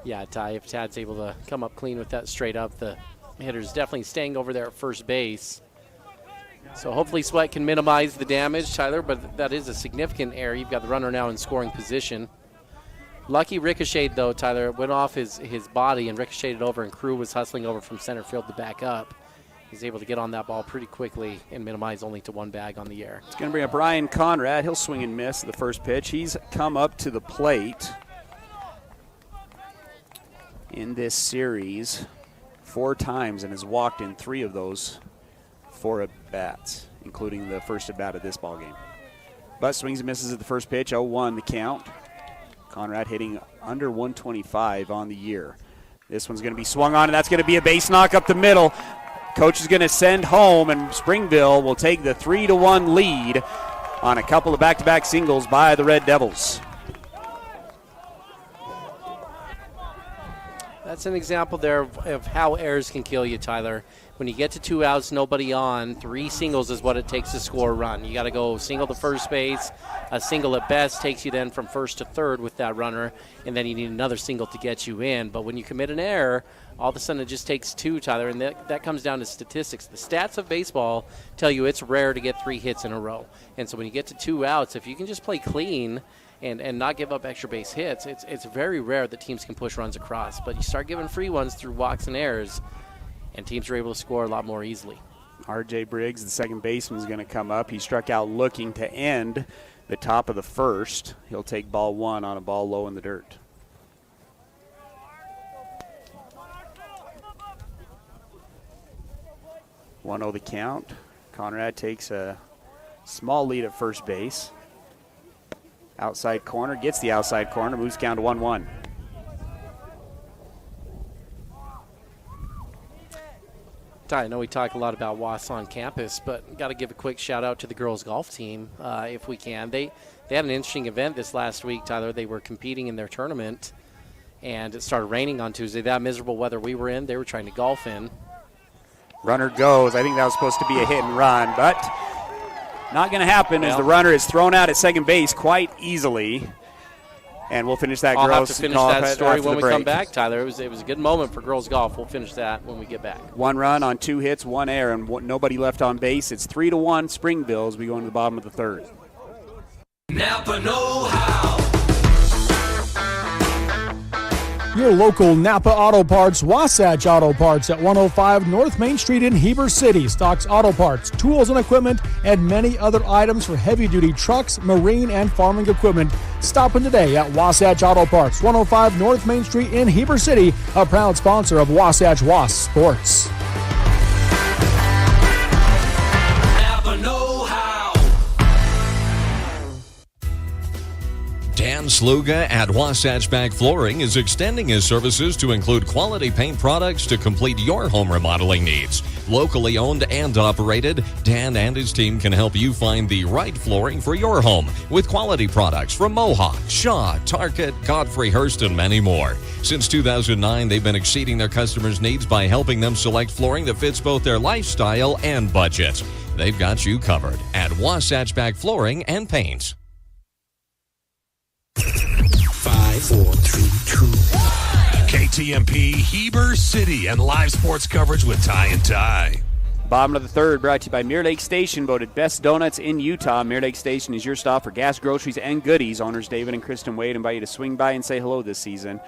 Yeah, Ty, if Tad's able to come up clean with that straight up, the hitter's definitely staying over there at first base. So hopefully Sweat can minimize the damage, Tyler, but that is a significant error. You've got the runner now in scoring position. Lucky ricocheted, though, Tyler. It went off his body and ricocheted over, and Crew was hustling over from center field to back up. He's able to get on that ball pretty quickly and minimize only to 1 bag on the air. It's going to bring up Brian Conrad. He'll swing and miss the first pitch. He's come up to the plate in this series 4 times and has walked in 3 of those 4 at-bats, including the first at-bat of this ballgame. But swings and misses at the first pitch. 0-1 the count. Conrad hitting under 125 on the year. This one's going to be swung on, and that's going to be a base knock up the middle. Coach is going to send home, and Springville will take the 3-1 lead on a couple of back-to-back singles by the Red Devils. That's an example there of how errors can kill you, Tyler. When you get to 2 outs, nobody on, 3 singles is what it takes to score a run. You got to go single to first base. A single at best takes you then from first to third with that runner, and then you need another single to get you in. But when you commit an error, all of a sudden it just takes 2, Tyler, and that comes down to statistics. The stats of baseball tell you it's rare to get 3 hits in a row. And so when you get to 2 outs, if you can just play clean and not give up extra base hits, it's very rare that teams can push runs across. But you start giving free ones through walks and errors, and teams are able to score a lot more easily. R.J. Briggs, the second baseman, is going to come up. He struck out looking to end the top of the first. He'll take ball 1 on a ball low in the dirt. One oh the count. Conrad takes a small lead at first base. Outside corner, gets the outside corner, moves down to 1-1. Ty, I know we talk a lot about Wasps on campus, but got to give a quick shout out to the girls golf team if we can. They had an interesting event this last week, Tyler. They were competing in their tournament, and it started raining on Tuesday. That miserable weather we were in, they were trying to golf in. Runner goes. I think that was supposed to be a hit and run, but not going to happen as the runner is thrown out at second base quite easily. And we'll finish that I'll girls have to finish golf that story when we break. come back, Tyler. It was a good moment for girls golf. We'll finish that when we get back. 1 run on 2 hits, 1 error, and nobody left on base. It's 3-1 Springville as we go into the bottom of the third. Napa know-how. Your local Napa Auto Parts, Wasatch Auto Parts at 105 North Main Street in Heber City stocks auto parts, tools and equipment, and many other items for heavy-duty trucks, marine, and farming equipment. Stop in today at Wasatch Auto Parts, 105 North Main Street in Heber City, a proud sponsor of Wasatch Wasps Sports. Napa know-how. Dan Sluga at Wasatch Back Flooring is extending his services to include quality paint products to complete your home remodeling needs. Locally owned and operated, Dan and his team can help you find the right flooring for your home with quality products from Mohawk, Shaw, Target, Godfrey Hirst, and many more. Since 2009, they've been exceeding their customers' needs by helping them select flooring that fits both their lifestyle and budget. They've got you covered at Wasatch Back Flooring and Paint. 5, 4, 3, 2, 1. KTMP Heber City and live sports coverage with Ty and Ty. Bottom of the third brought to you by Mirror Lake Station, voted best donuts in Utah. Mirror Lake Station is your stop for gas, groceries, and goodies. Owners David and Kristen Wade invite you to swing by and say hello this season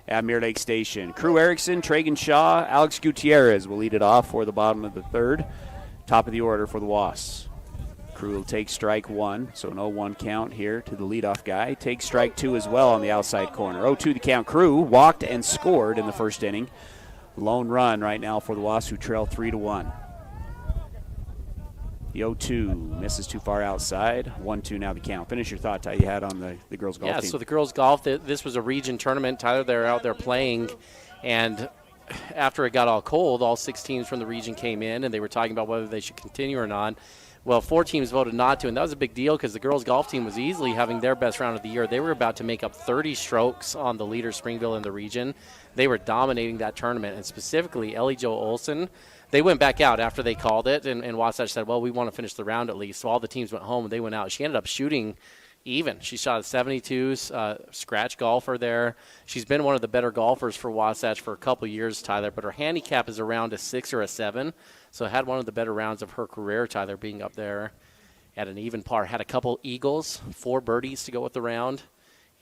at Mirror Lake Station. Crew Erickson, Tragan Shaw, Alex Gutierrez will lead it off for the bottom of the third. Top of the order for the Wasps. Crew will take strike 1, so no 1 count here to the leadoff guy. Takes strike 2 as well on the outside corner. 0-2 the count. Crew walked and scored in the first inning. Lone run right now for the Wasps, who trail 3-1. The 0-2 misses too far outside. 1-2 now the count. Finish your thought, Ty, you had on the girls golf team. Yeah, so the girls golf, this was a region tournament. Tyler, they're out there playing, and after it got all cold, all 6 teams from the region came in, and they were talking about whether they should continue or not. Well, 4 teams voted not to, and that was a big deal because the girls' golf team was easily having their best round of the year. They were about to make up 30 strokes on the leader, Springville, in the region. They were dominating that tournament, and specifically Ellie Jo Olsen. They went back out after they called it, and Wasatch said, well, we want to finish the round at least. So all the teams went home, and they went out. She ended up shooting even. She shot a 72s, scratch golfer there. She's been one of the better golfers for Wasatch for a couple years, Tyler, but her handicap is around a 6 or a 7. So had one of the better rounds of her career, Tyler, being up there at an even par. Had a couple eagles, 4 birdies to go with the round,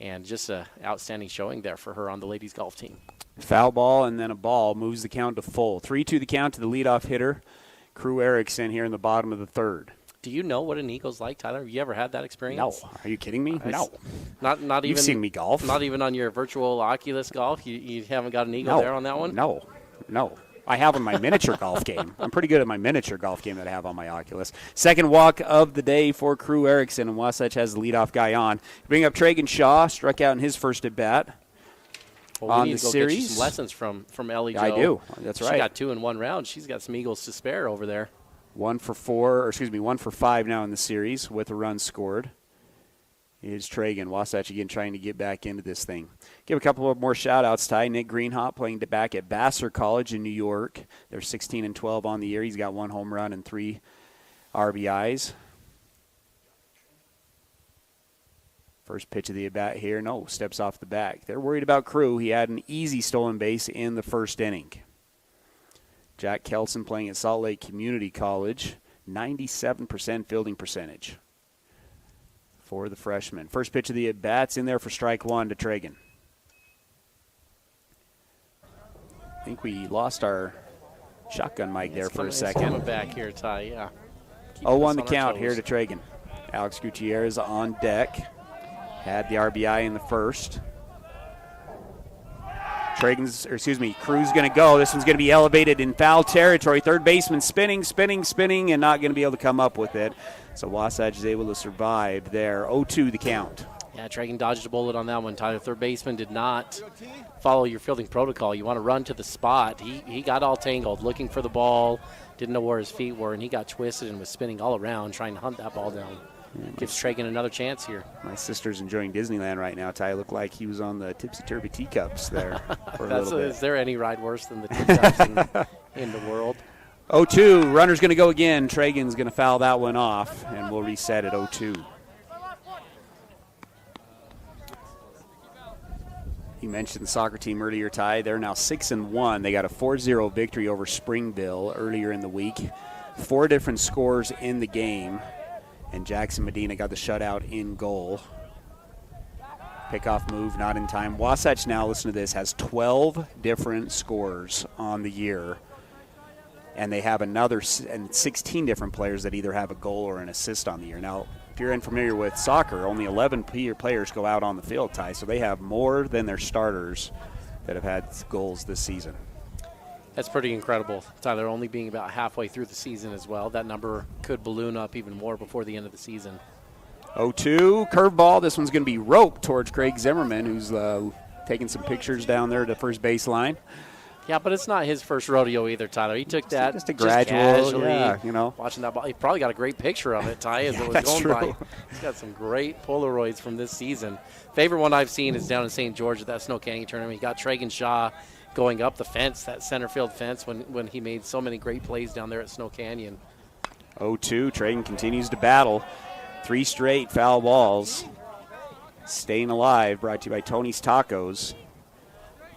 and just an outstanding showing there for her on the ladies' golf team. Foul ball and then a ball moves the count to full. 3-2 the count to the leadoff hitter, Crew Erickson, here in the bottom of the third. Do you know what an eagle's like, Tyler? Have you ever had that experience? No. Are you kidding me? No. Not even. You've seen me golf. Not even on your virtual Oculus golf? You haven't got an eagle there on that one? No. I have on my miniature golf game. I'm pretty good at my miniature golf game that I have on my Oculus. Second walk of the day for Crew Erickson, and Wasatch has the leadoff guy on. Bring up Tragan Shaw, struck out in his first at bat. Well, on we need the to go series. get you some lessons from Ellie Jo. I do. That's right. She got 2 in 1 round. She's got some eagles to spare over there. 1 for 5 now in the series with a run scored. is Traeger. Wasatch again trying to get back into this thing. Give a couple of more shout-outs, Ty. Nick Greenhop playing back at Vassar College in New York. They're 16-12 on the year. He's got 1 home run and 3 RBIs. First pitch of the at-bat here. No, steps off the back. They're worried about Crew. He had an easy stolen base in the first inning. Jack Kelson playing at Salt Lake Community College. 97% fielding percentage for the freshman. First pitch of the at-bat's in there for strike 1 to Traeger. I think we lost our shotgun mic there for a second. Coming back here, Ty, yeah. 0-1 the count here to Traeger. Alex Gutierrez on deck. Had the RBI in the first. Crew's going to go. This one's going to be elevated in foul territory. Third baseman spinning, and not going to be able to come up with it. So Wasatch is able to survive there. 0-2 the count. Yeah, Traeger dodged a bullet on that one, Tyler. Third baseman did not follow your fielding protocol. You want to run to the spot. He got all tangled, looking for the ball, didn't know where his feet were, and he got twisted and was spinning all around trying to hunt that ball down. Gives Traeger another chance here. My sister's enjoying Disneyland right now. Ty looked like he was on the Tipsy Turvy teacups there for a little bit. Is there any ride worse than the teacups in the world? 0-2. Runner's going to go again. Traeger's going to foul that one off, and we'll reset at 0-2. You mentioned the soccer team earlier, Ty. They're now 6-1. They got a 4-0 victory over Springville earlier in the week. 4 different scores in the game. And Jackson Medina got the shutout in goal. Pickoff move, not in time. Wasatch now, listen to this, has 12 different scores on the year. And they have another 16 different players that either have a goal or an assist on the year. Now, if you're unfamiliar with soccer, only 11 players go out on the field, Ty. So they have more than their starters that have had goals this season. That's pretty incredible, Tyler, only being about halfway through the season as well. That number could balloon up even more before the end of the season. 0-2, curveball. This one's going to be roped towards Craig Zimmerman, who's taking some pictures down there at the first baseline. Yeah, but it's not his first rodeo either, Tyler. He took that just a gradual, yeah, watching that ball. He probably got a great picture of it, Ty, as it was going by. He's got some great Polaroids from this season. Favorite one I've seen is down in St. George at that Snow Canyon tournament. He got Traegan Shaw going up the fence, that center field fence, when he made so many great plays down there at Snow Canyon. 0-2, Traegan continues to battle. 3 straight foul balls. Staying alive, brought to you by Tony's Tacos.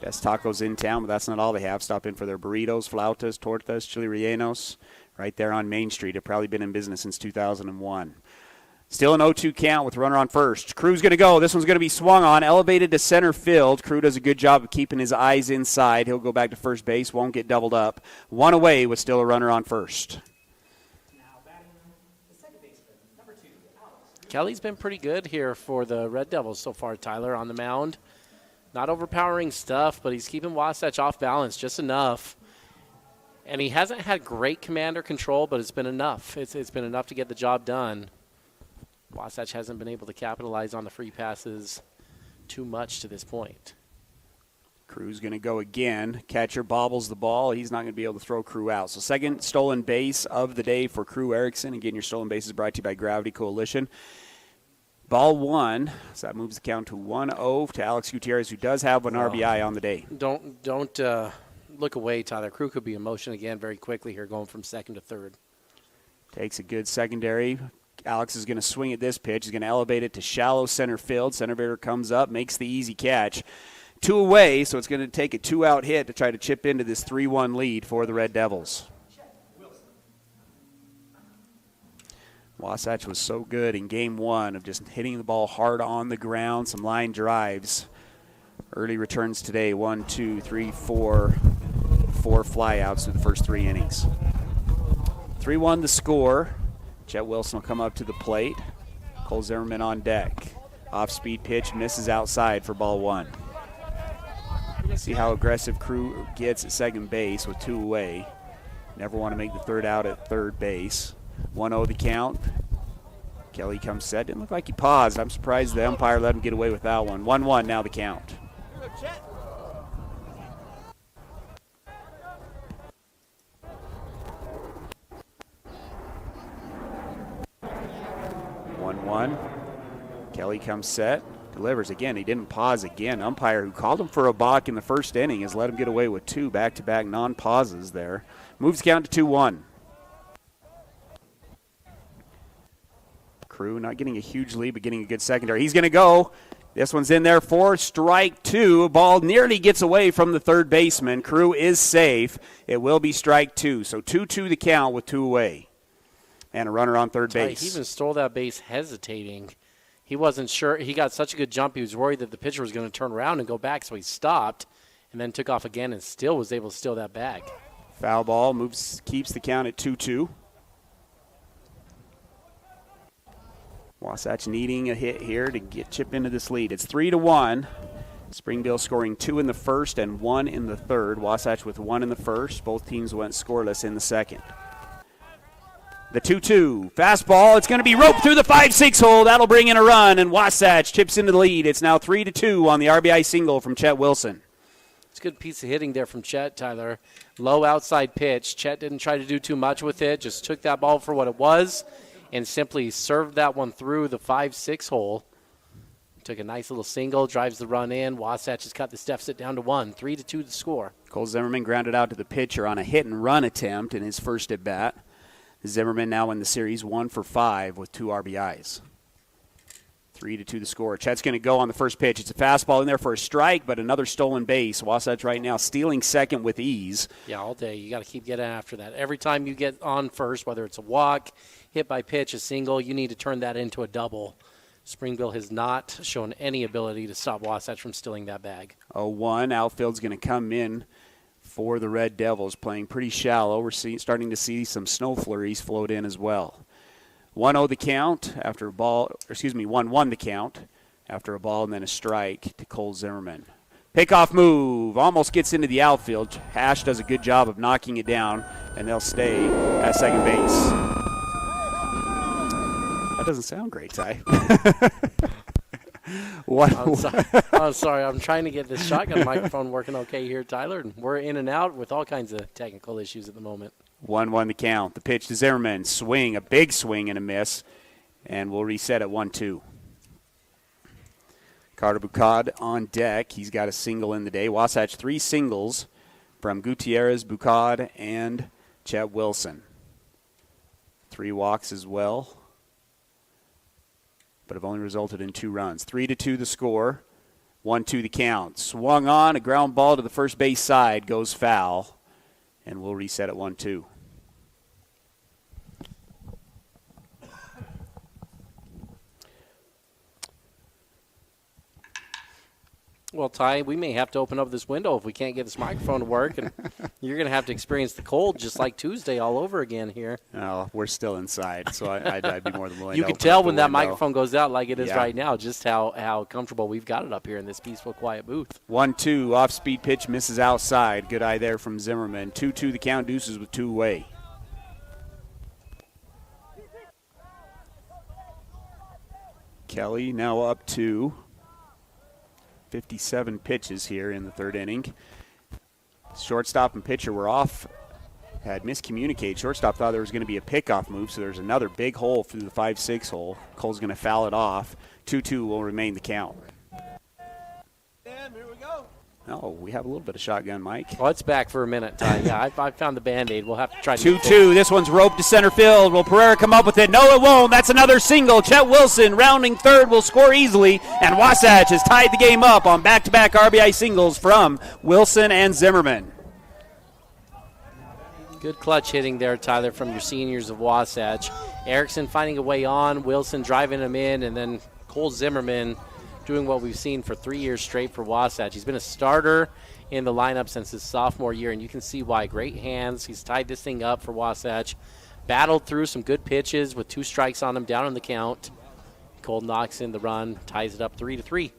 Best tacos in town, but that's not all they have. Stop in for their burritos, flautas, tortas, chili rellenos, right there on Main Street. They've probably been in business since 2001. Still an 0-2 count with runner on first. Crew's going to go. This one's going to be swung on, elevated to center field. Crew does a good job of keeping his eyes inside. He'll go back to first base, won't get doubled up. 1 away with still a runner on first. Kelly's been pretty good here for the Red Devils so far, Tyler, on the mound. Not overpowering stuff, but he's keeping Wasatch off balance just enough. And he hasn't had great command or control, but it's been enough. It's been enough to get the job done. Wasatch hasn't been able to capitalize on the free passes too much to this point. Crew's going to go again. Catcher bobbles the ball. He's not going to be able to throw Crew out. So second stolen base of the day for Crew Erickson. Again, your stolen base is brought to you by Gravity Coalition. Ball 1, so that moves the count to 1-0 to Alex Gutierrez, who does have an RBI on the day. Don't look away, Tyler. Crew could be in motion again very quickly here, going from second to third. Takes a good secondary. Alex is going to swing at this pitch. He's going to elevate it to shallow center field. Center fielder comes up, makes the easy catch. 2 away, so it's going to take a 2-out hit to try to chip into this 3-1 lead for the Red Devils. Wasatch was so good in game 1 of just hitting the ball hard on the ground, some line drives. Early returns today, 1, 2, 3, 4 flyouts through the first 3 innings. 3-1 the score. Chet Wilson will come up to the plate. Cole Zimmerman on deck. Off-speed pitch, misses outside for ball 1. See how aggressive Crew gets at second base with 2 away. Never want to make the third out at third base. 1-0 the count. Kelly comes set. Didn't look like he paused. I'm surprised the umpire let him get away with that one. 1-1 now the count. Kelly comes set, delivers again. He didn't pause again. Umpire who called him for a balk in the first inning has let him get away with 2 back-to-back non-pauses there. Moves count to 2-1. Crew not getting a huge lead, but getting a good secondary. He's going to go. This one's in there for strike 2. Ball nearly gets away from the third baseman. Crew is safe. It will be strike 2. So 2-2 the count with 2 away. And a runner on third base. He even stole that base hesitating. He wasn't sure. He got such a good jump, he was worried that the pitcher was going to turn around and go back, so he stopped and then took off again and still was able to steal that bag. Foul ball keeps the count at 2-2. Wasatch needing a hit here to chip into this lead. It's 3-1. Springville scoring 2 in the first and 1 in the third. Wasatch with 1 in the first. Both teams went scoreless in the second. The 2-2 fastball. It's going to be roped through the 5-6 hole. That'll bring in a run, and Wasatch chips into the lead. It's now 3-2 on the RBI single from Chet Wilson. It's a good piece of hitting there from Chet, Tyler. Low outside pitch. Chet didn't try to do too much with it. Just took that ball for what it was and simply served that one through the 5-6 hole. Took a nice little single, drives the run in. Wasatch has cut this deficit down to 1. 3-2 the score. Cole Zimmerman grounded out to the pitcher on a hit-and-run attempt in his first at-bat. Zimmerman now in the series 1 for 5 with 2 RBIs. 3-2 the score. Chet's going to go on the first pitch. It's a fastball in there for a strike, but another stolen base. Wasatch right now stealing second with ease. Yeah, all day. You got to keep getting after that. Every time you get on first, whether it's a walk, hit by pitch, a single, you need to turn that into a double. Springville has not shown any ability to stop Wasatch from stealing that bag. 0-1. Outfield's going to come in for the Red Devils, playing pretty shallow. We're starting to see some snow flurries float in as well. 1-0 the count after a ball, 1-1 the count after a ball and then a strike to Cole Zimmerman. Pickoff move, almost gets into the outfield. Hash does a good job of knocking it down, and they'll stay at second base. That doesn't sound great, Ty. I'm sorry. I'm trying to get this shotgun microphone working okay here, Tyler. And we're in and out with all kinds of technical issues at the moment. 1-1 the count. The pitch to Zimmerman. Swing, a big swing and a miss. And we'll reset at 1-2. Carter Bucad on deck. He's got a single in the day. Wasatch 3 singles from Gutierrez, Bucad, and Chet Wilson. 3 walks as well, but have only resulted in 2 runs. 3-2 the score. 1-2 the count. Swung on, a ground ball to the first base side, goes foul, and we'll reset at 1-2. Well, Ty, we may have to open up this window if we can't get this microphone to work, and you're going to have to experience the cold just like Tuesday all over again here. No, we're still inside, so I'd be more than willing you to can open tell up when the that window. microphone goes out like it is right now, just how comfortable we've got it up here in this peaceful, quiet booth. 1-2, off-speed pitch misses outside. Good eye there from Zimmerman. 2-2 the count, Deuces with 2 away. Kelly now up to 57 pitches here in the third inning. Shortstop and pitcher were off, had miscommunicated. Shortstop thought there was going to be a pickoff move, so there's another big hole through the 5-6 hole. Cole's going to foul it off. 2-2 will remain the count. And here we go. Oh, we have a little bit of shotgun, Mike. Well, it's back for a minute, Ty. Yeah, I found the Band-Aid. We'll have to try to 2-2. This one's roped to center field. Will Pereira come up with it? No, it won't. That's another single. Chet Wilson, rounding third, will score easily. And Wasatch has tied the game up on back-to-back RBI singles from Wilson and Zimmerman. Good clutch hitting there, Tyler, from your seniors of Wasatch. Erickson finding a way on, Wilson driving him in, and then Cole Zimmerman doing what we've seen for 3 years straight for Wasatch. He's been a starter in the lineup since his sophomore year, and you can see why. Great hands. He's tied this thing up for Wasatch. Battled through some good pitches with 2 strikes on him, down on the count. Cole knocks in the run, ties it up 3-3.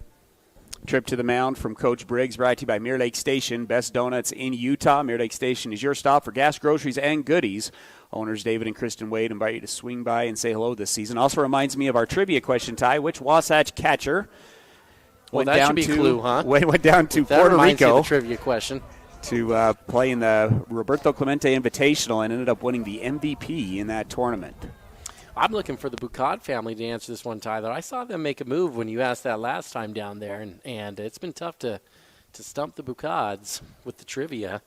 Trip to the mound from Coach Briggs, brought to you by Mirror Lake Station. Best donuts in Utah. Mirror Lake Station is your stop for gas, groceries, and goodies. Owners David and Kristen Wade invite you to swing by and say hello this season. Also reminds me of our trivia question, Ty. Which Wasatch catcher Well, that should be a clue, huh? Went down to that Puerto reminds Rico. me of the trivia question. To play in the Roberto Clemente Invitational and ended up winning the MVP in that tournament. I'm looking for the Bucad family to answer this one, Tyler. I saw them make a move when you asked that last time down there, and it's been tough to stump the Bucads with the trivia.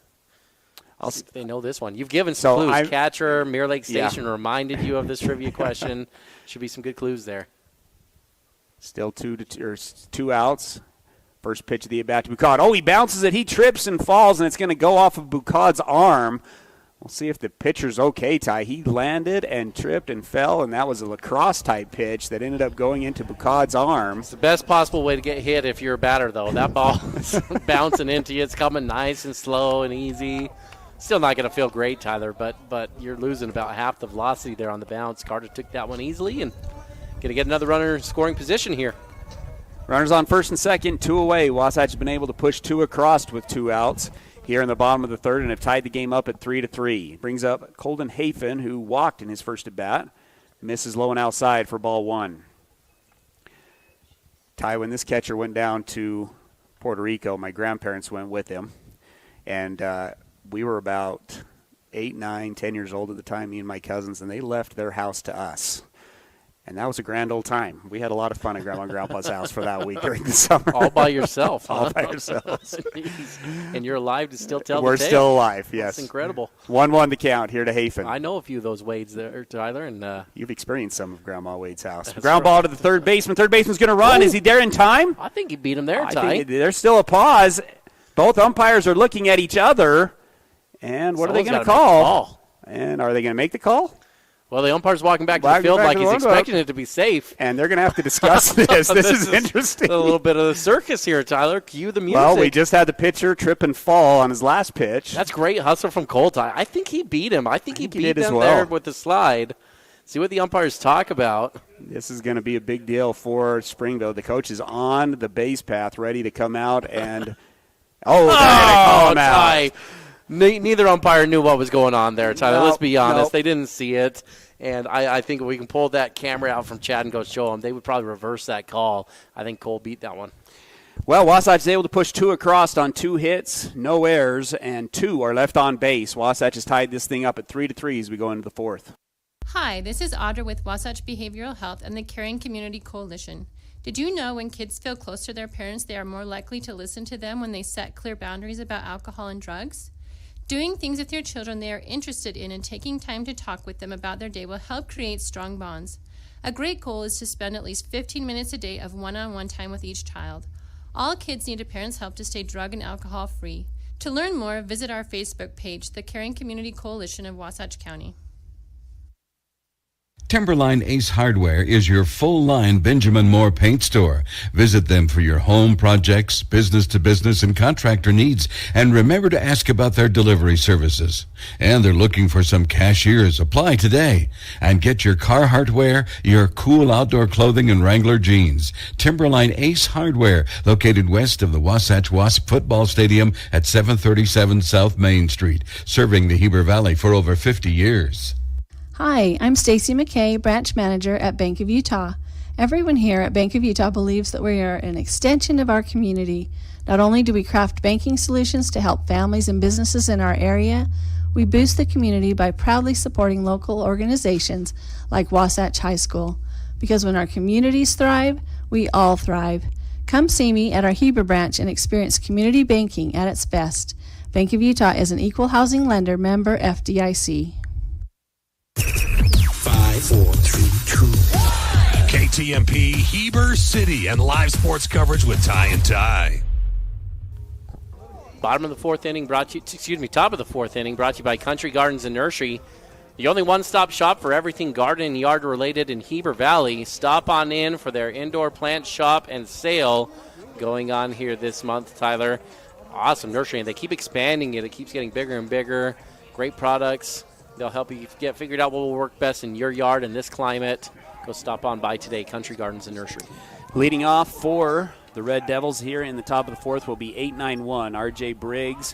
I'll see if they know this one. You've given some clues. Catcher, Mirror Lake Station reminded you of this trivia question. Should be some good clues there. Still 2 outs. First pitch of the at-bat to Bucad. Oh, he bounces it. He trips and falls, and it's going to go off of Bucad's arm. We'll see if the pitcher's okay, Ty. He landed and tripped and fell, and that was a lacrosse-type pitch that ended up going into Bucad's arm. It's the best possible way to get hit if you're a batter, though. That ball is bouncing into you. It's coming nice and slow and easy. Still not going to feel great, Tyler, but you're losing about half the velocity there on the bounce. Carter took that one easily and going to get another runner in scoring position here. Runners on first and second, 2 away. Wasatch has been able to push 2 across with 2 outs here in the bottom of the third and have tied the game up at 3-3. Brings up Colden Hafen, who walked in his first at-bat. Misses low and outside for ball 1. Ty, when this catcher went down to Puerto Rico, my grandparents went with him. And we were about 8, 9, 10 years old at the time, me and my cousins, and they left their house to us. And that was a grand old time. We had a lot of fun at Grandma and Grandpa's house for that week during the summer. All by yourself, huh? All by yourselves. And you're alive to still tell We're the tale. still alive, yes. That's incredible. 1-1 to count here to Hafen. I know a few of those Wades there, Tyler. And you've experienced some of Grandma Wade's house. Ground ball to the third baseman. Third baseman's going to run. Is he there in time? I think he beat him there, Ty. There's still a pause. Both umpires are looking at each other. And what are they going to call? And are they going to make the call? Well, the umpire's walking back to the field like he's expecting it to be safe. And they're going to have to discuss this. This is interesting. A little bit of the circus here, Tyler. Cue the music. Well, we just had the pitcher trip and fall on his last pitch. That's great hustle from Cole, Ty. I think he beat him. I think he beat them there with the slide. See what the umpires talk about. This is going to be a big deal for Springville. The coach is on the base path, ready to come out and they're going to call him out. Ty. Neither umpire knew what was going on there, Tyler. Let's be honest. They didn't see it. And I think if we can pull that camera out from Chad and go show them, they would probably reverse that call. I think Cole beat that one. Well, Wasatch is able to push 2 across on 2 hits, no errors, and 2 are left on base. Wasatch has tied this thing up at 3-3 as we go into the fourth. Hi, this is Audra with Wasatch Behavioral Health and the Caring Community Coalition. Did you know when kids feel close to their parents, they are more likely to listen to them when they set clear boundaries about alcohol and drugs? Doing things with your children they are interested in and taking time to talk with them about their day will help create strong bonds. A great goal is to spend at least 15 minutes a day of one-on-one time with each child. All kids need a parent's help to stay drug and alcohol free. To learn more, visit our Facebook page, the Caring Community Coalition of Wasatch County. Timberline Ace Hardware is your full-line Benjamin Moore paint store. Visit them for your home projects, business-to-business, and contractor needs. And remember to ask about their delivery services. And they're looking for some cashiers. Apply today. And get your Carhartt wear, your cool outdoor clothing, and Wrangler jeans. Timberline Ace Hardware, located west of the Wasatch Wasp Football Stadium at 737 South Main Street, serving the Heber Valley for over 50 years. Hi, I'm Stacy McKay, branch manager at Bank of Utah. Everyone here at Bank of Utah believes that we are an extension of our community. Not only do we craft banking solutions to help families and businesses in our area, we boost the community by proudly supporting local organizations like Wasatch High School. Because when our communities thrive, we all thrive. Come see me at our Heber branch and experience community banking at its best. Bank of Utah is an equal housing lender, member FDIC. 5, 4, 3, 2, 1. KTMP Heber City and live sports coverage with Ty and Ty. Top of the fourth inning brought to you by Country Gardens and Nursery. The only one-stop shop for everything garden and yard related in Heber Valley. Stop on in for their indoor plant shop and sale going on here this month, Tyler. Awesome nursery, and they keep expanding it. It keeps getting bigger and bigger. Great products. They'll help you get figured out what will work best in your yard in this climate. Go stop on by today, Country Gardens and Nursery. Leading off for the Red Devils here in the top of the fourth will be 8-9-1. R.J. Briggs,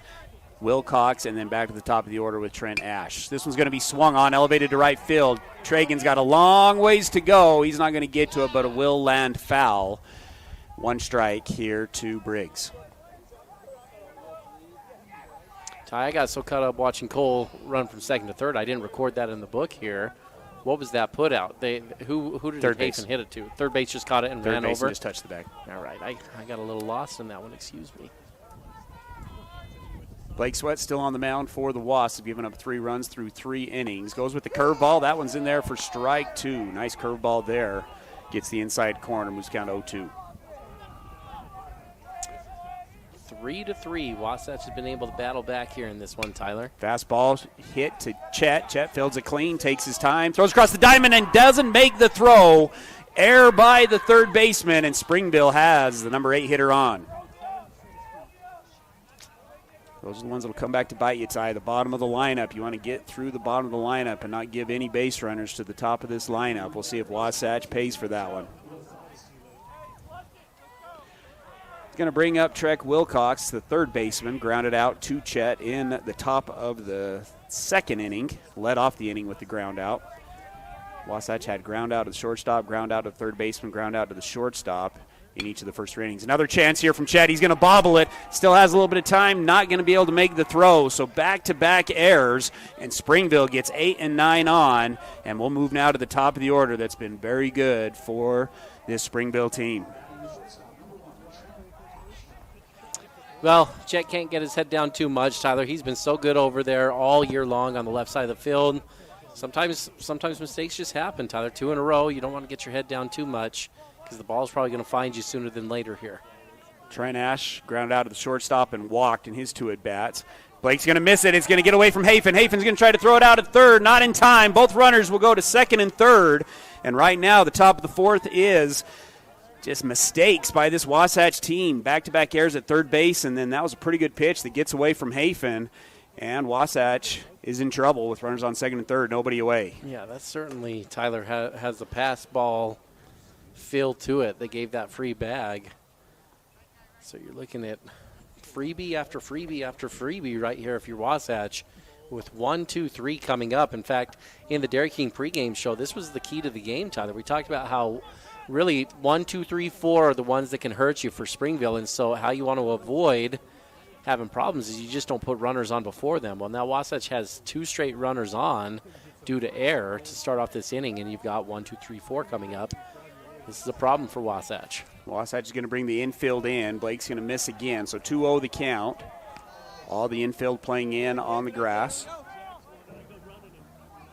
Wilcox, and then back to the top of the order with Trent Ash. This one's going to be swung on, elevated to right field. Tragan's got a long ways to go. He's not going to get to it, but it will land foul. 1 strike here to Briggs. I got so caught up watching Cole run from second to third, I didn't record that in the book here. What was that put out? Who did Third Hafen hit it to? Third base just caught it and ran over? Just touched the bag. All right. I got a little lost in that one. Excuse me. Blake Sweat still on the mound for the Wasps, giving up 3 runs through 3 innings. Goes with the curveball. That one's in there for strike 2. Nice curveball there. Gets the inside corner. Moves count 0-2. 3-3. Wasatch has been able to battle back here in this one, Tyler. Fastball hit to Chet. Chet fields it clean, takes his time, throws across the diamond and doesn't make the throw. Error by the third baseman, and Springville has the number 8 hitter on. Those are the ones that will come back to bite you, Ty. The bottom of the lineup. You want to get through the bottom of the lineup and not give any base runners to the top of this lineup. We'll see if Wasatch pays for that one. Going to bring up Trek Wilcox, the third baseman, grounded out to Chet in the top of the second inning. Led off the inning with the ground out. Wasatch had ground out to the shortstop, ground out to the third baseman, ground out to the shortstop in each of the first 3 innings. Another chance here from Chet. He's going to bobble it. Still has a little bit of time. Not going to be able to make the throw. So back-to-back errors, and Springville gets 8 and 9 on. And we'll move now to the top of the order. That's been very good for this Springville team. Well, Chet can't get his head down too much, Tyler. He's been so good over there all year long on the left side of the field. Sometimes mistakes just happen, Tyler. 2 in a row. You don't want to get your head down too much because the ball's probably going to find you sooner than later here. Trent Ash grounded out to the shortstop and walked in his 2 at-bats. Blake's going to miss it. It's going to get away from Hafen. Hafen's going to try to throw it out at third. Not in time. Both runners will go to second and third. And right now, the top of the fourth is just mistakes by this Wasatch team. Back-to-back errors at third base, and then that was a pretty good pitch that gets away from Hafen. And Wasatch is in trouble with runners on second and third, nobody away. Yeah, that certainly, Tyler, has a pass ball feel to it. They gave that free bag. So you're looking at freebie after freebie after freebie right here if you're Wasatch with 1, 2, 3 coming up. In fact, in the Dairy King pregame show, this was the key to the game, Tyler. We talked about how really 1, 2, 3, 4 are the ones that can hurt you for Springville, and so how you want to avoid having problems is you just don't put runners on before them. Well, now Wasatch has 2 straight runners on due to error to start off this inning, and you've got 1, 2, 3, 4 coming up. This is a problem for Wasatch. Wasatch is going to bring the infield in. Blake's going to miss again, so 2-0 the count. All the infield playing in on the grass.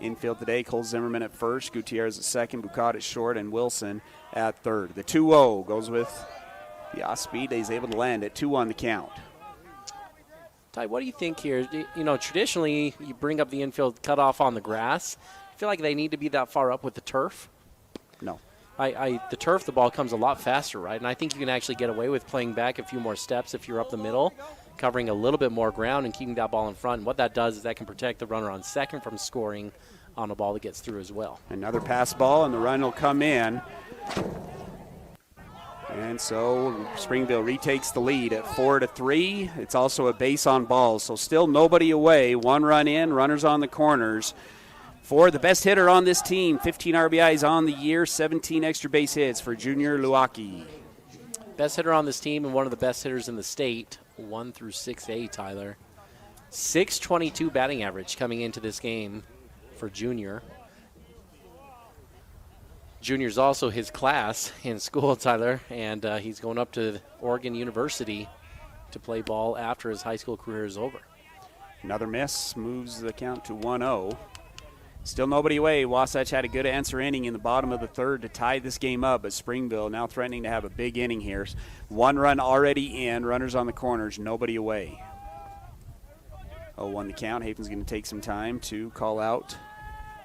Infield today, Cole Zimmerman at first, Gutierrez at second, Bucad at short, and Wilson at third. The 2-0 goes with the off speed. He's able to land at 2-1 the count. Ty, what do you think here? You know, traditionally, you bring up the infield cutoff on the grass. I feel like they need to be that far up with the turf. No. The turf, the ball comes a lot faster, right? And I think you can actually get away with playing back a few more steps if you're up the middle, covering a little bit more ground and keeping that ball in front. And what that does is that can protect the runner on second from scoring on a ball that gets through as well. Another pass ball, and the run will come in. And so Springville retakes the lead at 4-3. It's also a base on balls, so still nobody away. 1 run in, runners on the corners. For the best hitter on this team, 15 RBIs on the year, 17 extra base hits for Junior Luaki. Best hitter on this team and one of the best hitters in the state, 1 through 6A, Tyler. 622 batting average coming into this game for Junior. Junior's also his class in school, Tyler, and he's going up to Oregon University to play ball after his high school career is over. Another miss moves the count to 1-0. Still nobody away. Wasatch had a good answer inning in the bottom of the third to tie this game up, but Springville now threatening to have a big inning here. 1 run already in, runners on the corners, nobody away. 0-1 the count. Hafen's going to take some time to call out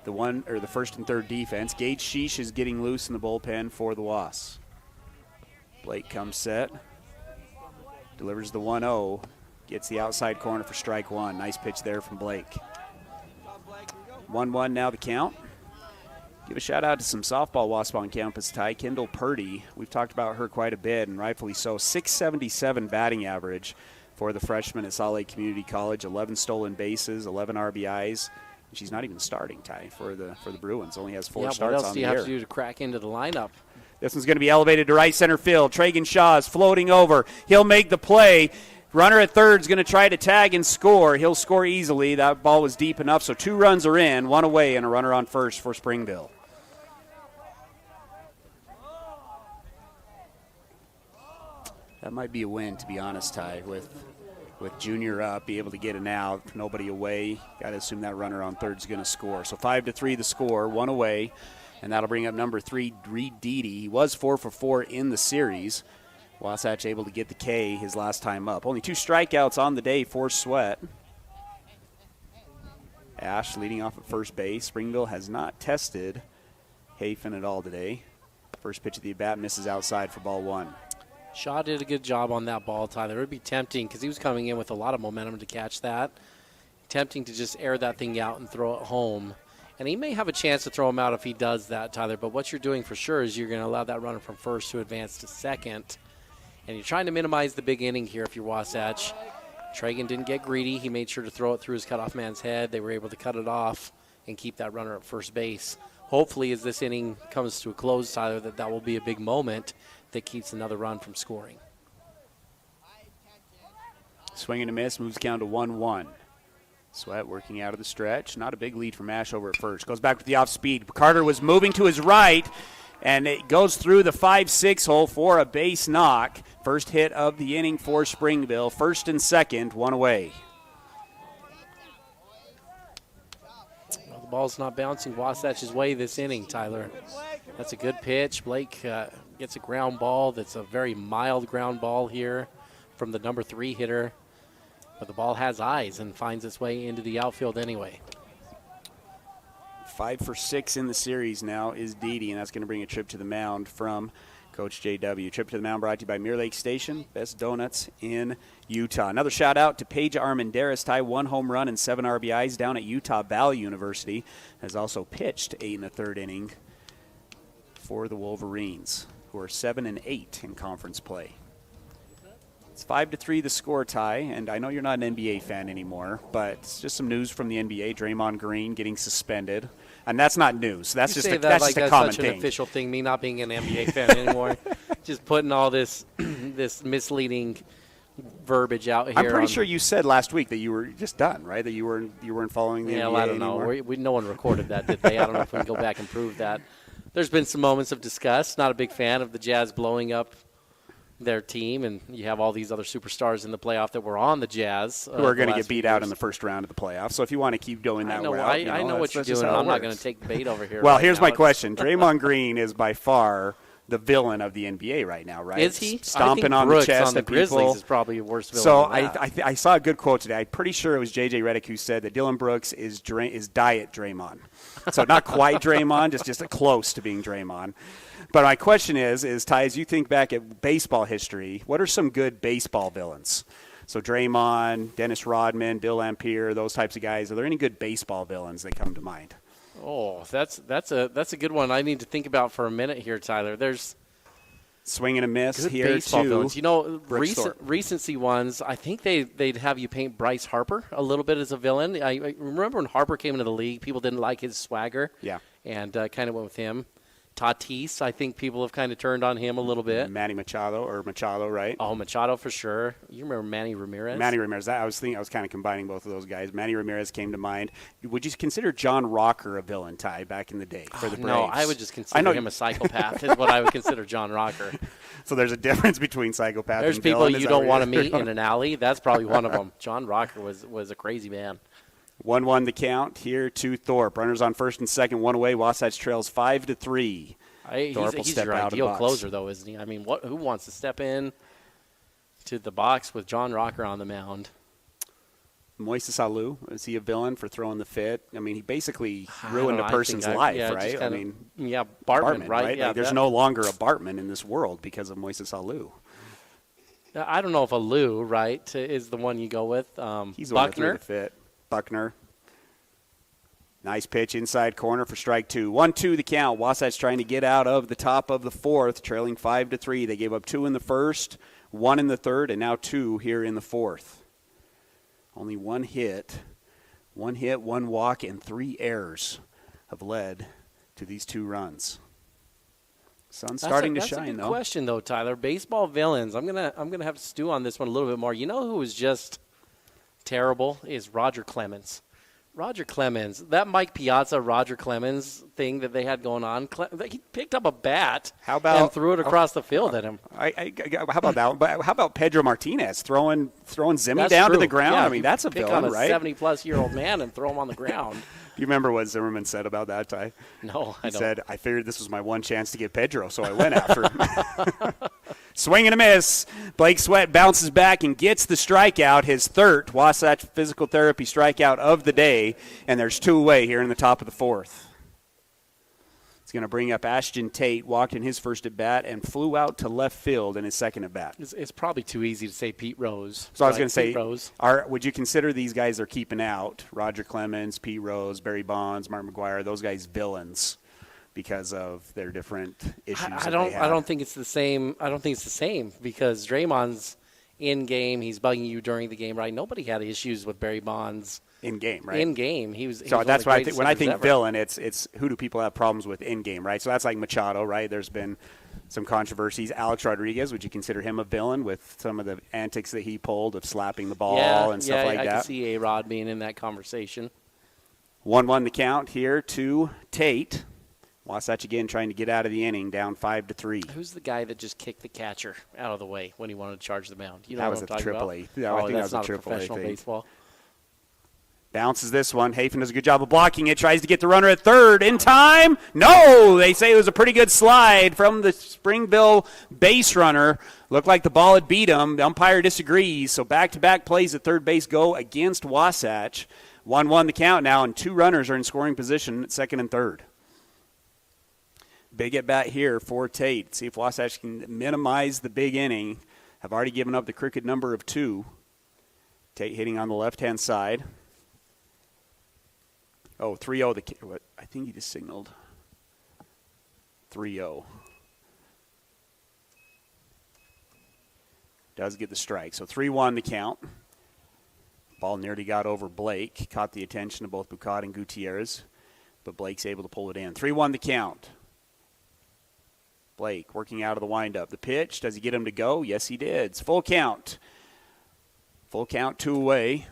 the first and third defense. Gage Sciess is getting loose in the bullpen for the Wasps. Blake comes set, delivers the 1-0, gets the outside corner for strike 1. Nice pitch there from Blake. 1-1 now the count. Give a shout out to some softball Wasp on campus, Ty. Kendall Purdy, we've talked about her quite a bit, and rightfully so. 677 batting average for the freshman at Salt Lake Community College. 11 stolen bases, 11 RBIs. She's not even starting, Ty, for the Bruins. Only has 4 starts on the year. What else do you have to do to crack into the lineup? This one's going to be elevated to right center field. Tragan Shaw is floating over. He'll make the play. Runner at third is going to try to tag and score. He'll score easily. That ball was deep enough, so 2 runs are in, 1 away, and a runner on first for Springville. That might be a win, to be honest, Ty, with Junior up, be able to get an out, nobody away. Got to assume that runner on third is going to score. So 5-3 the score, 1 away, and that'll bring up number 3, Reed Deedy. He was 4 for 4 in the series. Wasatch able to get the K his last time up. Only 2 strikeouts on the day for Sweat. Ash leading off at first base. Springville has not tested Hafen at all today. First pitch of the at-bat misses outside for ball 1. Shaw did a good job on that ball, Tyler. It would be tempting because he was coming in with a lot of momentum to catch that. Tempting to just air that thing out and throw it home. And he may have a chance to throw him out if he does that, Tyler. But what you're doing for sure is you're going to allow that runner from first to advance to second. And you're trying to minimize the big inning here if you're Wasatch. Tragan didn't get greedy. He made sure to throw it through his cutoff man's head. They were able to cut it off and keep that runner at first base. Hopefully, as this inning comes to a close, Tyler, that will be a big moment that keeps another run from scoring. Swing and a miss, moves count to 1-1. Sweat working out of the stretch. Not a big lead from Ash over at first. Goes back with the off speed. Carter was moving to his right, and it goes through the 5-6 hole for a base knock. First hit of the inning for Springville. First and second, 1 away. Well, the ball's not bouncing Wasatch's way this inning, Tyler. That's a good pitch. Blake gets a ground ball that's a very mild ground ball here from the number 3 hitter. But the ball has eyes and finds its way into the outfield anyway. 5 for 6 in the series now is Deedy, and that's going to bring a trip to the mound from Coach JW. Trip to the mound brought to you by Mirror Lake Station, best donuts in Utah. Another shout out to Paige Armendariz, tie 1 home run and 7 RBIs down at Utah Valley University. Has also pitched 8 in the 3rd inning for the Wolverines, who are 7-8 in conference play. It's 5-3 the score, Ty, and I know you're not an NBA fan anymore, but it's just some news from the NBA. Draymond Green getting suspended, and that's not news. That's just a common such thing. An official thing. Me not being an NBA fan anymore, just putting all this misleading verbiage out here. I'm pretty sure you said last week that you were just done, right? That you weren't following the NBA I don't know. anymore. No one recorded that, did they? I don't know if we can go back and prove that. There's been some moments of disgust. Not a big fan of the Jazz blowing up their team, and you have all these other superstars in the playoff that were on the Jazz. Who are going to get beat out in the first round of the playoffs. So if you want to keep going that route. I know what you're doing, and I'm not going to take the bait over here. Well, here's my question. Draymond Green is by far the villain of the NBA right now, right? Is he? Stomping on the chest on the of Grizzlies people. Is probably a worse villain So than that. I saw a good quote today. I'm pretty sure it was J.J. Redick who said that Dylan Brooks is diet Draymond. So not quite Draymond, just close to being Draymond. But my question is Ty, as you think back at baseball history, what are some good baseball villains? So Draymond, Dennis Rodman, Bill Laimbeer, those types of guys. Are there any good baseball villains that come to mind? Oh, that's a good one. I need to think about for a minute here, Tyler. There's swing and a miss good here baseball too. Villains. You know, recency ones. I think they'd have you paint Bryce Harper a little bit as a villain. I remember when Harper came into the league, people didn't like his swagger. Yeah, and kind of went with him. Tatis, I think people have kind of turned on him a little bit. Manny Machado, right? Oh, Machado for sure. You remember Manny Ramirez? Manny Ramirez. I was kind of combining both of those guys. Manny Ramirez came to mind. Would you consider John Rocker a villain, Ty, back in the day for the Braves? No, I would just consider him a psychopath is what I would consider John Rocker. So there's a difference between psychopath There's and people villain. you don't want to meet in an alley. That's probably one of them. John Rocker was a crazy man. 1-1 the count here to Thorpe. Runners on first and second, 1 away. Wasatch trails 5-3. He's your ideal closer, though, isn't he? I mean, who wants to step in to the box with John Rocker on the mound? Moises Alou, is he a villain for throwing the fit? I mean, he basically ruined a person's life, right? Bartman, right? Yeah, there's no longer a Bartman in this world because of Moises Alou. I don't know if Alou, right, is the one you go with. He's the one that threw the fit. Buckner. Nice pitch inside corner for strike 2. 1-2 the count. Wasatch trying to get out of the top of the 4th, trailing 5-3. They gave up 2 in the first, 1 in the 3rd, and now 2 here in the 4th. Only 1 hit, 1 walk, and 3 errors have led to these 2 runs. Sun's starting to shine, That's a good though. question, though, Tyler. Baseball villains. I'm gonna have to stew on this one a little bit more. You know who was just terrible is Roger Clemens. Roger Clemens, that Mike Piazza, Roger Clemens thing that they had going on, he picked up a bat and threw it across the field at him. How about that one? But how about Pedro Martinez throwing Zimmy That's down true. to the ground? Yeah, I mean, that's a pick villain, on a right? 70-plus-year-old man and throw him on the ground. Do you remember what Zimmerman said about that, Ty? No, I don't. He said, I figured this was my one chance to get Pedro, so I went after him. Swing and a miss. Blake Sweat bounces back and gets the strikeout, his third Wasatch Physical Therapy strikeout of the day, and there's 2 away here in the top of the 4th. It's going to bring up Ashton Tate, walked in his first at-bat and flew out to left field in his second at-bat. It's probably too easy to say Pete Rose. So I was going to say, Pete Rose. Would you consider these guys they're keeping out, Roger Clemens, Pete Rose, Barry Bonds, Mark McGuire, those guys villains because of their different issues I don't think it's the same. I don't think it's the same because Draymond's in game. He's bugging you during the game, right? Nobody had issues with Barry Bonds in game, right? In game, he was. So that's why when I think ever. villain, it's who do people have problems with in game, right? So that's like Machado, right? There's been some controversies. Alex Rodriguez, would you consider him a villain with some of the antics that he pulled of slapping the ball and stuff like that? I can see A-Rod being in that conversation. 1-1 the count here to Tate. Wasatch again trying to get out of the inning, down 5-3. Who's the guy that just kicked the catcher out of the way when he wanted to charge the mound? You know that what was I'm a talking triple about? A. No, I think that was a triple A professional thing. Baseball. Bounces this one. Hafen does a good job of blocking it. Tries to get the runner at third. In time? No! They say it was a pretty good slide from the Springville base runner. Looked like the ball had beat him. The umpire disagrees. So back-to-back plays at third base go against Wasatch. 1-1 the count now, and 2 runners are in scoring position at second and third. Big at bat here for Tate. See if Wasatch can minimize the big inning. Have already given up the crooked number of 2. Tate hitting on the left-hand side. Oh, 3-0. I think he just signaled 3-0. Does get the strike. So 3-1 the count. Ball nearly got over Blake. Caught the attention of both Bucad and Gutierrez. But Blake's able to pull it in. 3-1 the count. Blake working out of the windup. The pitch, does he get him to go? Yes, he did. It's full count. Full count, 2 away.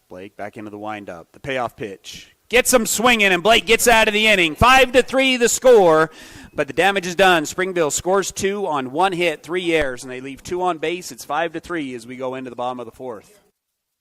Blake back into the windup. The payoff pitch. Gets him swinging, and Blake gets out of the inning. 5-3 the score, but the damage is done. Springville scores 2 on 1 hit, 3 errors, and they leave 2 on base. It's 5-3 as we go into the bottom of the 4th.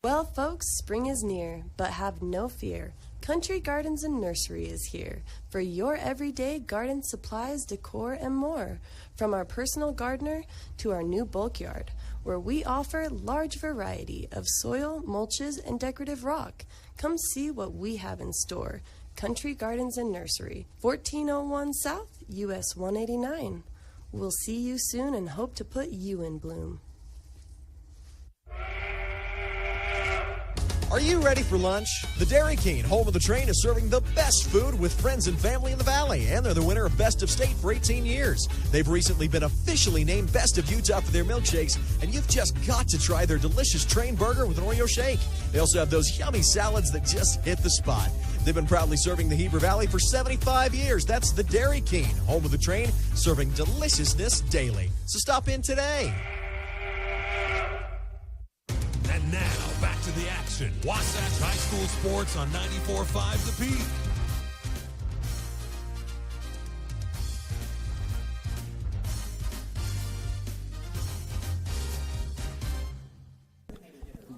Well, folks, spring is near, but have no fear. Country Gardens and Nursery is here for your everyday garden supplies, decor, and more. From our personal gardener to our new bulk yard, where we offer large variety of soil, mulches, and decorative rock. Come see what we have in store. Country Gardens and Nursery, 1401 South, US 189. We'll see you soon and hope to put you in bloom. Are you ready for lunch? The Dairy King, home of the train, is serving the best food with friends and family in the Valley, and they're the winner of Best of State for 18 years. They've recently been officially named Best of Utah for their milkshakes, and you've just got to try their delicious train burger with an Oreo shake. They also have those yummy salads that just hit the spot. They've been proudly serving the Heber Valley for 75 years. That's the Dairy King, home of the train, serving deliciousness daily. So stop in today. And now, back to the action. Wasatch High School Sports on 94.5 The Peak.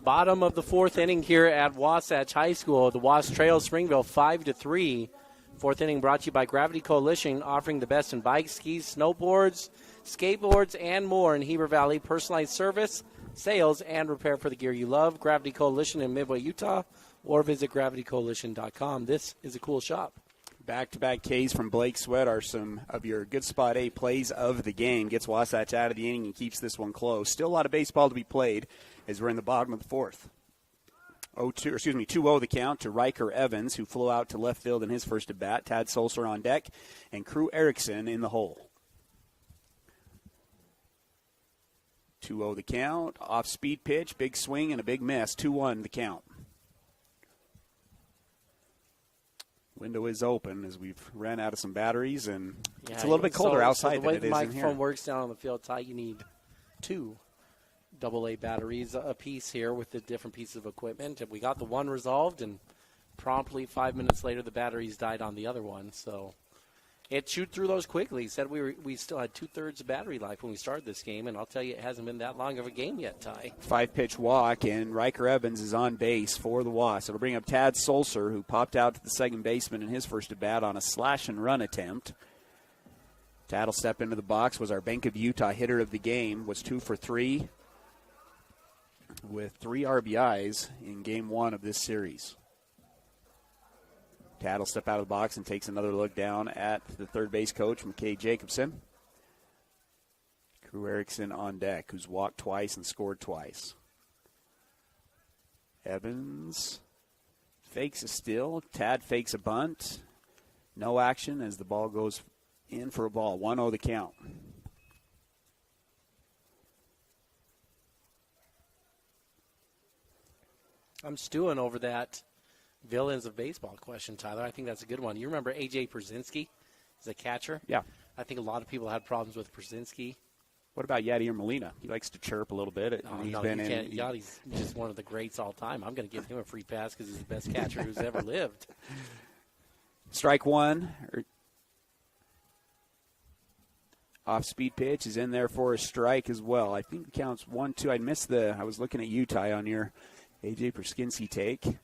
Bottom of the 4th inning here at Wasatch High School. The Wasps trail Springville 5-3. 4th inning brought to you by Gravity Coalition, offering the best in bikes, skis, snowboards, skateboards, and more in Heber Valley. Personalized service, sales, and repair for the gear you love. Gravity Coalition in Midway, Utah, or visit gravitycoalition.com. This is a cool shop. Back-to-back Ks from Blake Sweat are some of your good spot A plays of the game. Gets Wasatch out of the inning and keeps this one close. Still a lot of baseball to be played as we're in the bottom of the 4th. 2-0 the count to Riker Evans, who flew out to left field in his first at-bat. Tad Solser on deck, and Crew Erickson in the hole. 2-0 the count. Off-speed pitch, big swing, and a big miss. 2-1 the count. Window is open as we've ran out of some batteries, and it's a little bit colder outside than it is in here. The way the microphone works down on the field, Ty, you need 2 AA batteries a piece here with the different pieces of equipment. And we got the one resolved, and promptly 5 minutes later, the batteries died on the other one. So it chewed through those quickly. He said we still had 2/3 of battery life when we started this game, and I'll tell you, it hasn't been that long of a game yet, Ty. 5-pitch walk, and Riker Evans is on base for the Wasps. It'll bring up Tad Sulcer, who popped out to the second baseman in his first at-bat on a slash-and-run attempt. Tad will step into the box, was our Bank of Utah hitter of the game, was 2 for 3 with 3 RBIs in Game 1 of this series. Tad will step out of the box and takes another look down at the third base coach, McKay Jacobson. Crew Erickson on deck, who's walked twice and scored twice. Evans fakes a steal. Tad fakes a bunt. No action as the ball goes in for a ball. 1-0 the count. I'm stewing over that villains of baseball question, Tyler. I think that's a good one. You remember A.J. Brzezinski as a catcher? Yeah. I think a lot of people had problems with Brzezinski. What about Yadier Molina? He likes to chirp a little bit. Yadi's just one of the greats all time. I'm going to give him a free pass because he's the best catcher who's ever lived. Strike one. Off-speed pitch is in there for a strike as well. I think it counts 1-2. I was looking at Utah on your A.J. Brzezinski take.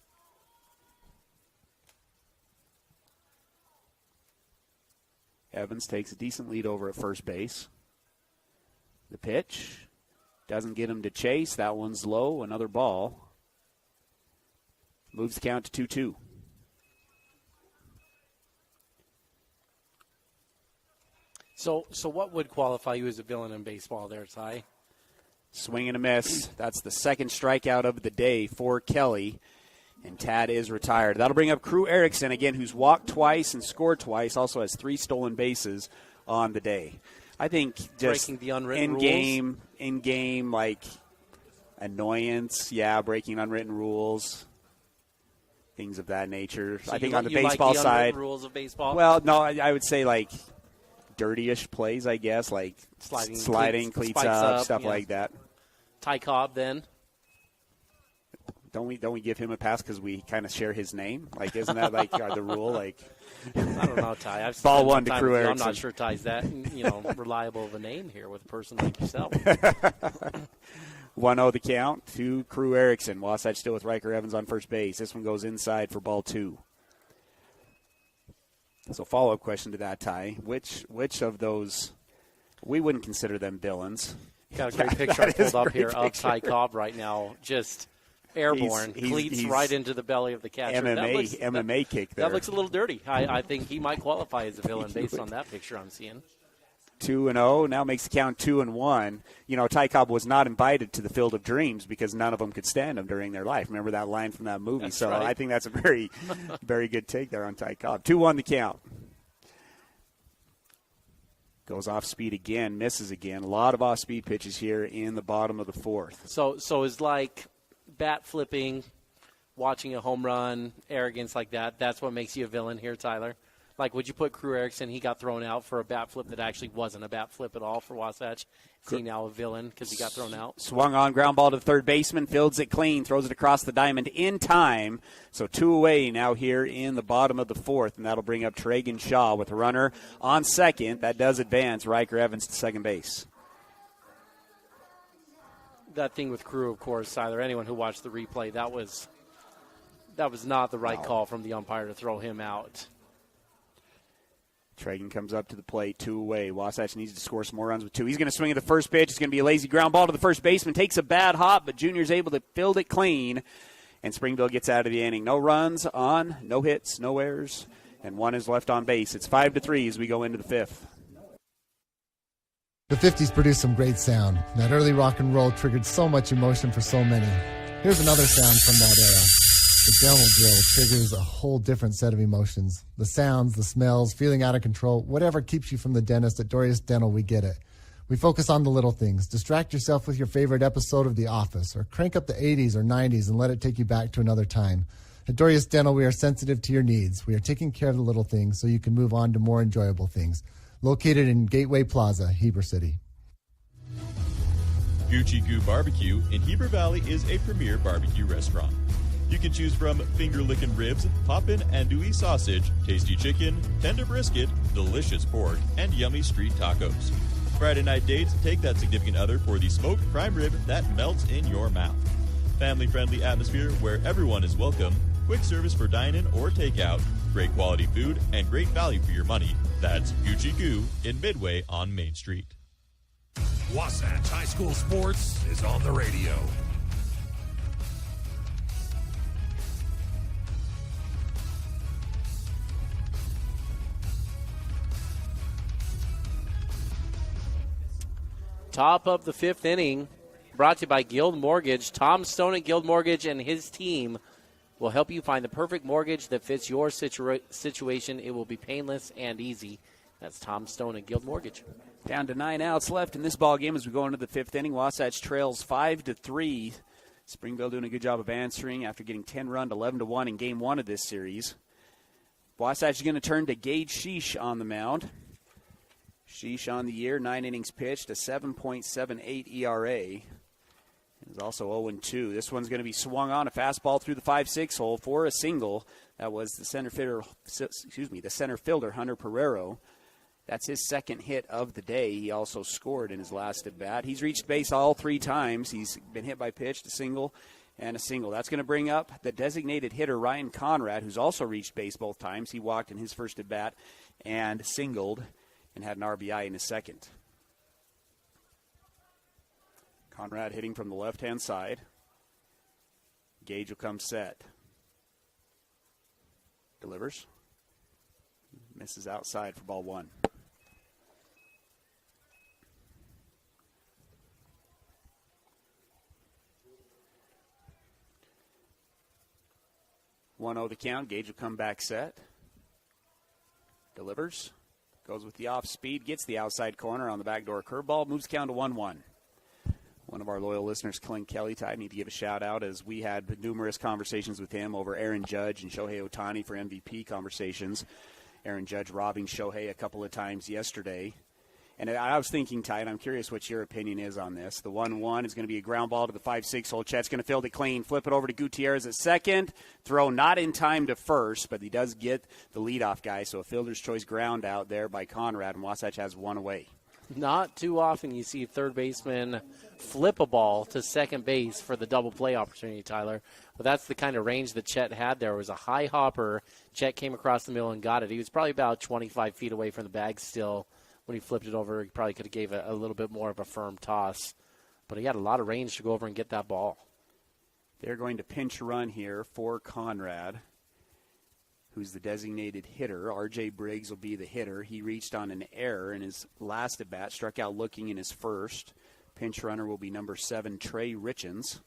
Evans takes a decent lead over at first base. The pitch doesn't get him to chase. That one's low. Another ball. Moves the count to 2-2. So what would qualify you as a villain in baseball there, Ty? Swing and a miss. That's the second strikeout of the day for Kelly. And Tad is retired. That'll bring up Crew Erickson, again, who's walked twice and scored twice, also has 3 stolen bases on the day. I think just breaking the unwritten rules. In-game, like, annoyance, breaking unwritten rules, things of that nature. So I think on the baseball like the side. Rules of baseball? Well, no, I would say, like, dirty-ish plays, I guess, like sliding cleats up, stuff like that. Ty Cobb, then. Don't we give him a pass because we kind of share his name? Like, isn't that like the rule? Like, I don't know, Ty. I've ball one to Crew Erickson. I'm not sure Ty's that reliable of a name here with a person like yourself. 1-0 the count to Crew Erickson. Wasatch still with Riker Evans on first base. This one goes inside for ball 2. So follow-up question to that, Ty. Which of those, we wouldn't consider them villains. Got a great picture I pulled up here of Ty Cobb right now. Just airborne, cleats right into the belly of the catcher. MMA kick there. That looks a little dirty. I think he might qualify as a villain based on that picture I'm seeing. 2-0, now makes the count 2-1. You know, Ty Cobb was not invited to the Field of Dreams because none of them could stand him during their life. Remember that line from that movie? That's right. I think that's a very, very good take there on Ty Cobb. 2-1 the count. Goes off speed again, misses again. A lot of off-speed pitches here in the bottom of the 4th. So it's like bat flipping, watching a home run, arrogance like that. That's what makes you a villain here, Tyler. Like, would you put Crew Erickson? He got thrown out for a bat flip that actually wasn't a bat flip at all for Wasatch. Is he now a villain because he got thrown out? Swung on, ground ball to the third baseman, fields it clean, throws it across the diamond in time. So 2 away now here in the bottom of the 4th, and that'll bring up Tragan Shaw with a runner on second. That does advance Riker Evans to second base. That thing with Crew, of course, Tyler, anyone who watched the replay, that was not the right call from the umpire to throw him out. Tragan comes up to the plate, 2 away. Wasatch needs to score some more runs with 2. He's going to swing at the first pitch. It's going to be a lazy ground ball to the first baseman. Takes a bad hop, but Junior's able to field it clean, and Springville gets out of the inning. No runs on, no hits, no errors, and 1 is left on base. It's 5-3 as we go into the 5th. The 50s produced some great sound. That early rock and roll triggered so much emotion for so many. Here's another sound from that era. The dental drill triggers a whole different set of emotions. The sounds, the smells, feeling out of control, whatever keeps you from the dentist at Dorius Dental, we get it. We focus on the little things. Distract yourself with your favorite episode of The Office, or crank up the 80s or 90s and let it take you back to another time. At Dorius Dental, we are sensitive to your needs. We are taking care of the little things so you can move on to more enjoyable things. Located in Gateway Plaza, Heber City. Gucci Goo Barbecue in Heber Valley is a premier barbecue restaurant. You can choose from finger-licking ribs, poppin' andouille sausage, tasty chicken, tender brisket, delicious pork, and yummy street tacos. Friday night dates, take that significant other for the smoked prime rib that melts in your mouth. Family-friendly atmosphere where everyone is welcome, quick service for dine-in or takeout, great quality food, and great value for your money. That's Gucci Goo in Midway on Main Street. Wasatch High School Sports is on the radio. Top of the 5th inning, brought to you by Guild Mortgage. Tom Stone at Guild Mortgage and his team will help you find the perfect mortgage that fits your situation. It will be painless and easy. That's Tom Stone at Guild Mortgage. Down to 9 outs left in this ball game as we go into the 5th inning. Wasatch trails 5-3. Springville doing a good job of answering after getting 10 run to 11-1 in game 1 of this series. Wasatch is going to turn to Gage Sciess on the mound. Sciess on the year, 9 innings pitched, a 7.78 ERA. He's also 0-2. This one's going to be swung on, a fastball through the 5-6 hole for a single. That was the center fielder, Hunter Pereiro. That's his second hit of the day. He also scored in his last at bat. He's reached base all 3 times. He's been hit by pitch, a single, and a single. That's going to bring up the designated hitter, Ryan Conrad, who's also reached base both times. He walked in his first at bat and singled and had an RBI in his second. Conrad hitting from the left-hand side. Gage will come set. Delivers. Misses outside for ball 1. (1-0) the count. Gage will come back set. Delivers. Goes with the off speed, gets the outside corner on the backdoor curveball, moves count to 1-1. One of our loyal listeners, Clint Kelly, I need to give a shout out as we had numerous conversations with him over Aaron Judge and Shohei Ohtani for MVP conversations. Aaron Judge robbing Shohei a couple of times yesterday. And I was thinking, Ty, and I'm curious what your opinion is on this. The 1-1 is going to be a ground ball to the 5-6 hole. Chet's going to field it clean, flip it over to Gutierrez at second. Throw not in time to first, but he does get the leadoff guy. So a fielder's choice ground out there by Conrad, and Wasatch has one away. Not too often you see third baseman flip a ball to second base for the double play opportunity, Tyler. But that's the kind of range that Chet had there. It was a high hopper. Chet came across the middle and got it. He was probably about 25 feet away from the bag still. When he flipped it over, he probably could have gave it a little bit more of a firm toss. But he had a lot of range to go over and get that ball. They're going to pinch run here for Conrad, who's the designated hitter. R.J. Briggs will be the hitter. He reached on an error in his last at-bat, struck out looking in his first. Pinch runner will be number 7, Trey Richens.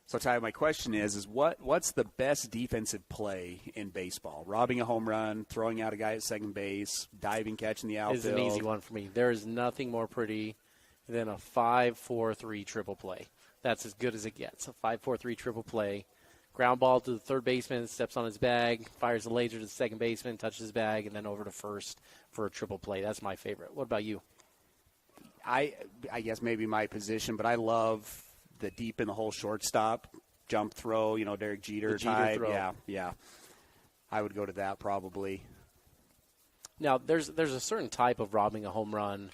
So, Ty, my question is what's the best defensive play in baseball? Robbing a home run, throwing out a guy at second base, diving, catching the outfield? It's an easy one for me. There is nothing more pretty than a 5-4-3 triple play. That's as good as it gets. A 5-4-3 triple play. Ground ball to the third baseman, steps on his bag, fires a laser to the second baseman, touches his bag, and then over to first for a triple play. That's my favorite. What about you? I guess maybe my position, but I love the deep in the hole shortstop jump throw, Derek Jeter type. Throw. Yeah. I would go to that probably. Now, there's a certain type of robbing a home run.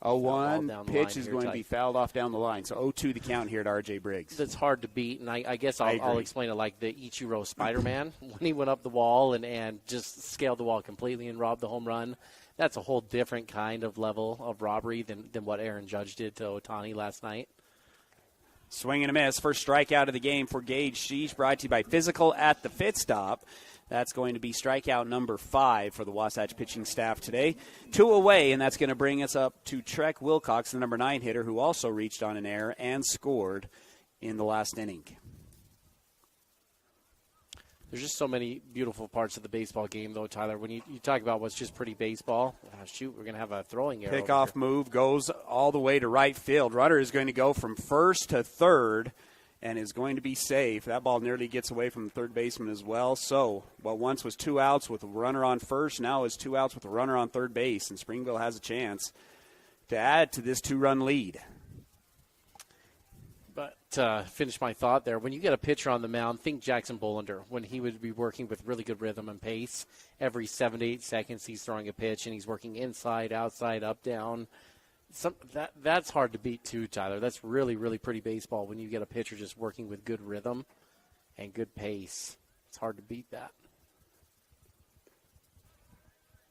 0-1 pitch is going to be fouled off down the line. So 0-2 the count here at R.J. Briggs. That's hard to beat, and I guess I'll explain it like the Ichiro Spider-Man when he went up the wall and just scaled the wall completely and robbed the home run. That's a whole different kind of level of robbery than what Aaron Judge did to Ohtani last night. Swing and a miss. First strikeout of the game for Gage Sciess, brought to you by Physical at the Fit Stop. That's going to be strikeout number 5 for the Wasatch pitching staff today. 2 away, and that's going to bring us up to Chet Wilcox, the number 9 hitter, who also reached on an error and scored in the last inning. There's just so many beautiful parts of the baseball game, though, Tyler. When you talk about what's just pretty baseball, we're going to have a throwing error. Pickoff move goes all the way to right field. Runner is going to go from first to third, and is going to be safe. That ball nearly gets away from the third baseman as well. So what once was 2 outs with a runner on first now is 2 outs with a runner on third base, and Springville has a chance to add to this 2-run lead. But to finish my thought there, when you get a pitcher on the mound, think Jackson Bolander, when he would be working with really good rhythm and pace. Every 7 to 8 seconds he's throwing a pitch, and he's working inside, outside, up, down. That's hard to beat too, Tyler. That's really, really pretty baseball when you get a pitcher just working with good rhythm and good pace. It's hard to beat that.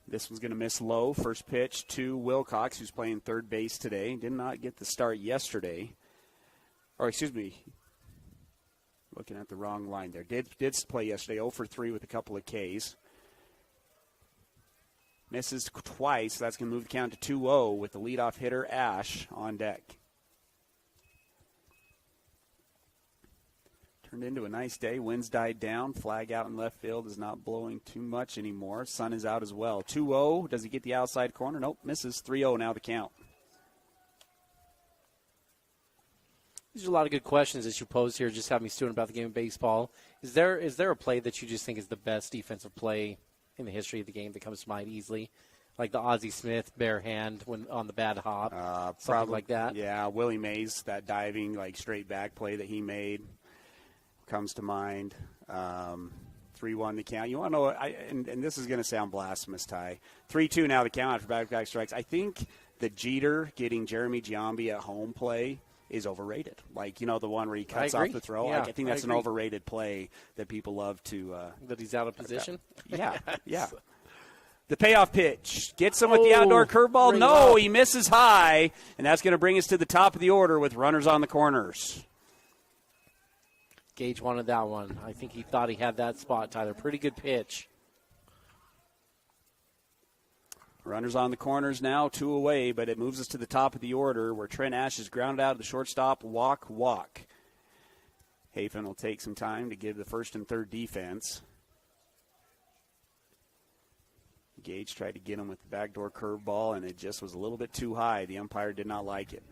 This one's going to miss low. First pitch to Wilcox, who's playing third base today. Did not get the start yesterday. Or, excuse me, looking at the wrong line there. Did play yesterday, 0 for 3 with a couple of Ks. Misses twice. That's going to move the count to 2-0 with the leadoff hitter, Ash, on deck. Turned into a nice day. Winds died down. Flag out in left field is not blowing too much anymore. Sun is out as well. 2-0. Does he get the outside corner? Nope, misses. 3-0 now the count. These are a lot of good questions that you posed here. Just have me stewing about the game of baseball. Is there a play that you just think is the best defensive play in the history of the game that comes to mind easily? Like the Ozzie Smith bare hand when on the bad hop, something like that? Yeah, Willie Mays, that diving, like straight back play that he made comes to mind. 3-1 the count. You want to know, and this is going to sound blasphemous, Ty. 3-2 now the count after back-to-back strikes. I think the Jeter getting Jeremy Giambi at home play is overrated. Like, the one where he cuts off the throw. Yeah, I think that's an overrated play that people love to. That he's out of position? Yeah. The payoff pitch. Gets him with the outdoor curveball. No, he misses high, and that's going to bring us to the top of the order with runners on the corners. Gage wanted that one. I think he thought he had that spot, Tyler. Pretty good pitch. Runners on the corners now, 2 away, but it moves us to the top of the order where Trent Ash is grounded out of the shortstop, walk. Hafen will take some time to give the first and third defense. Gage tried to get him with the backdoor curveball, and it just was a little bit too high. The umpire did not like it.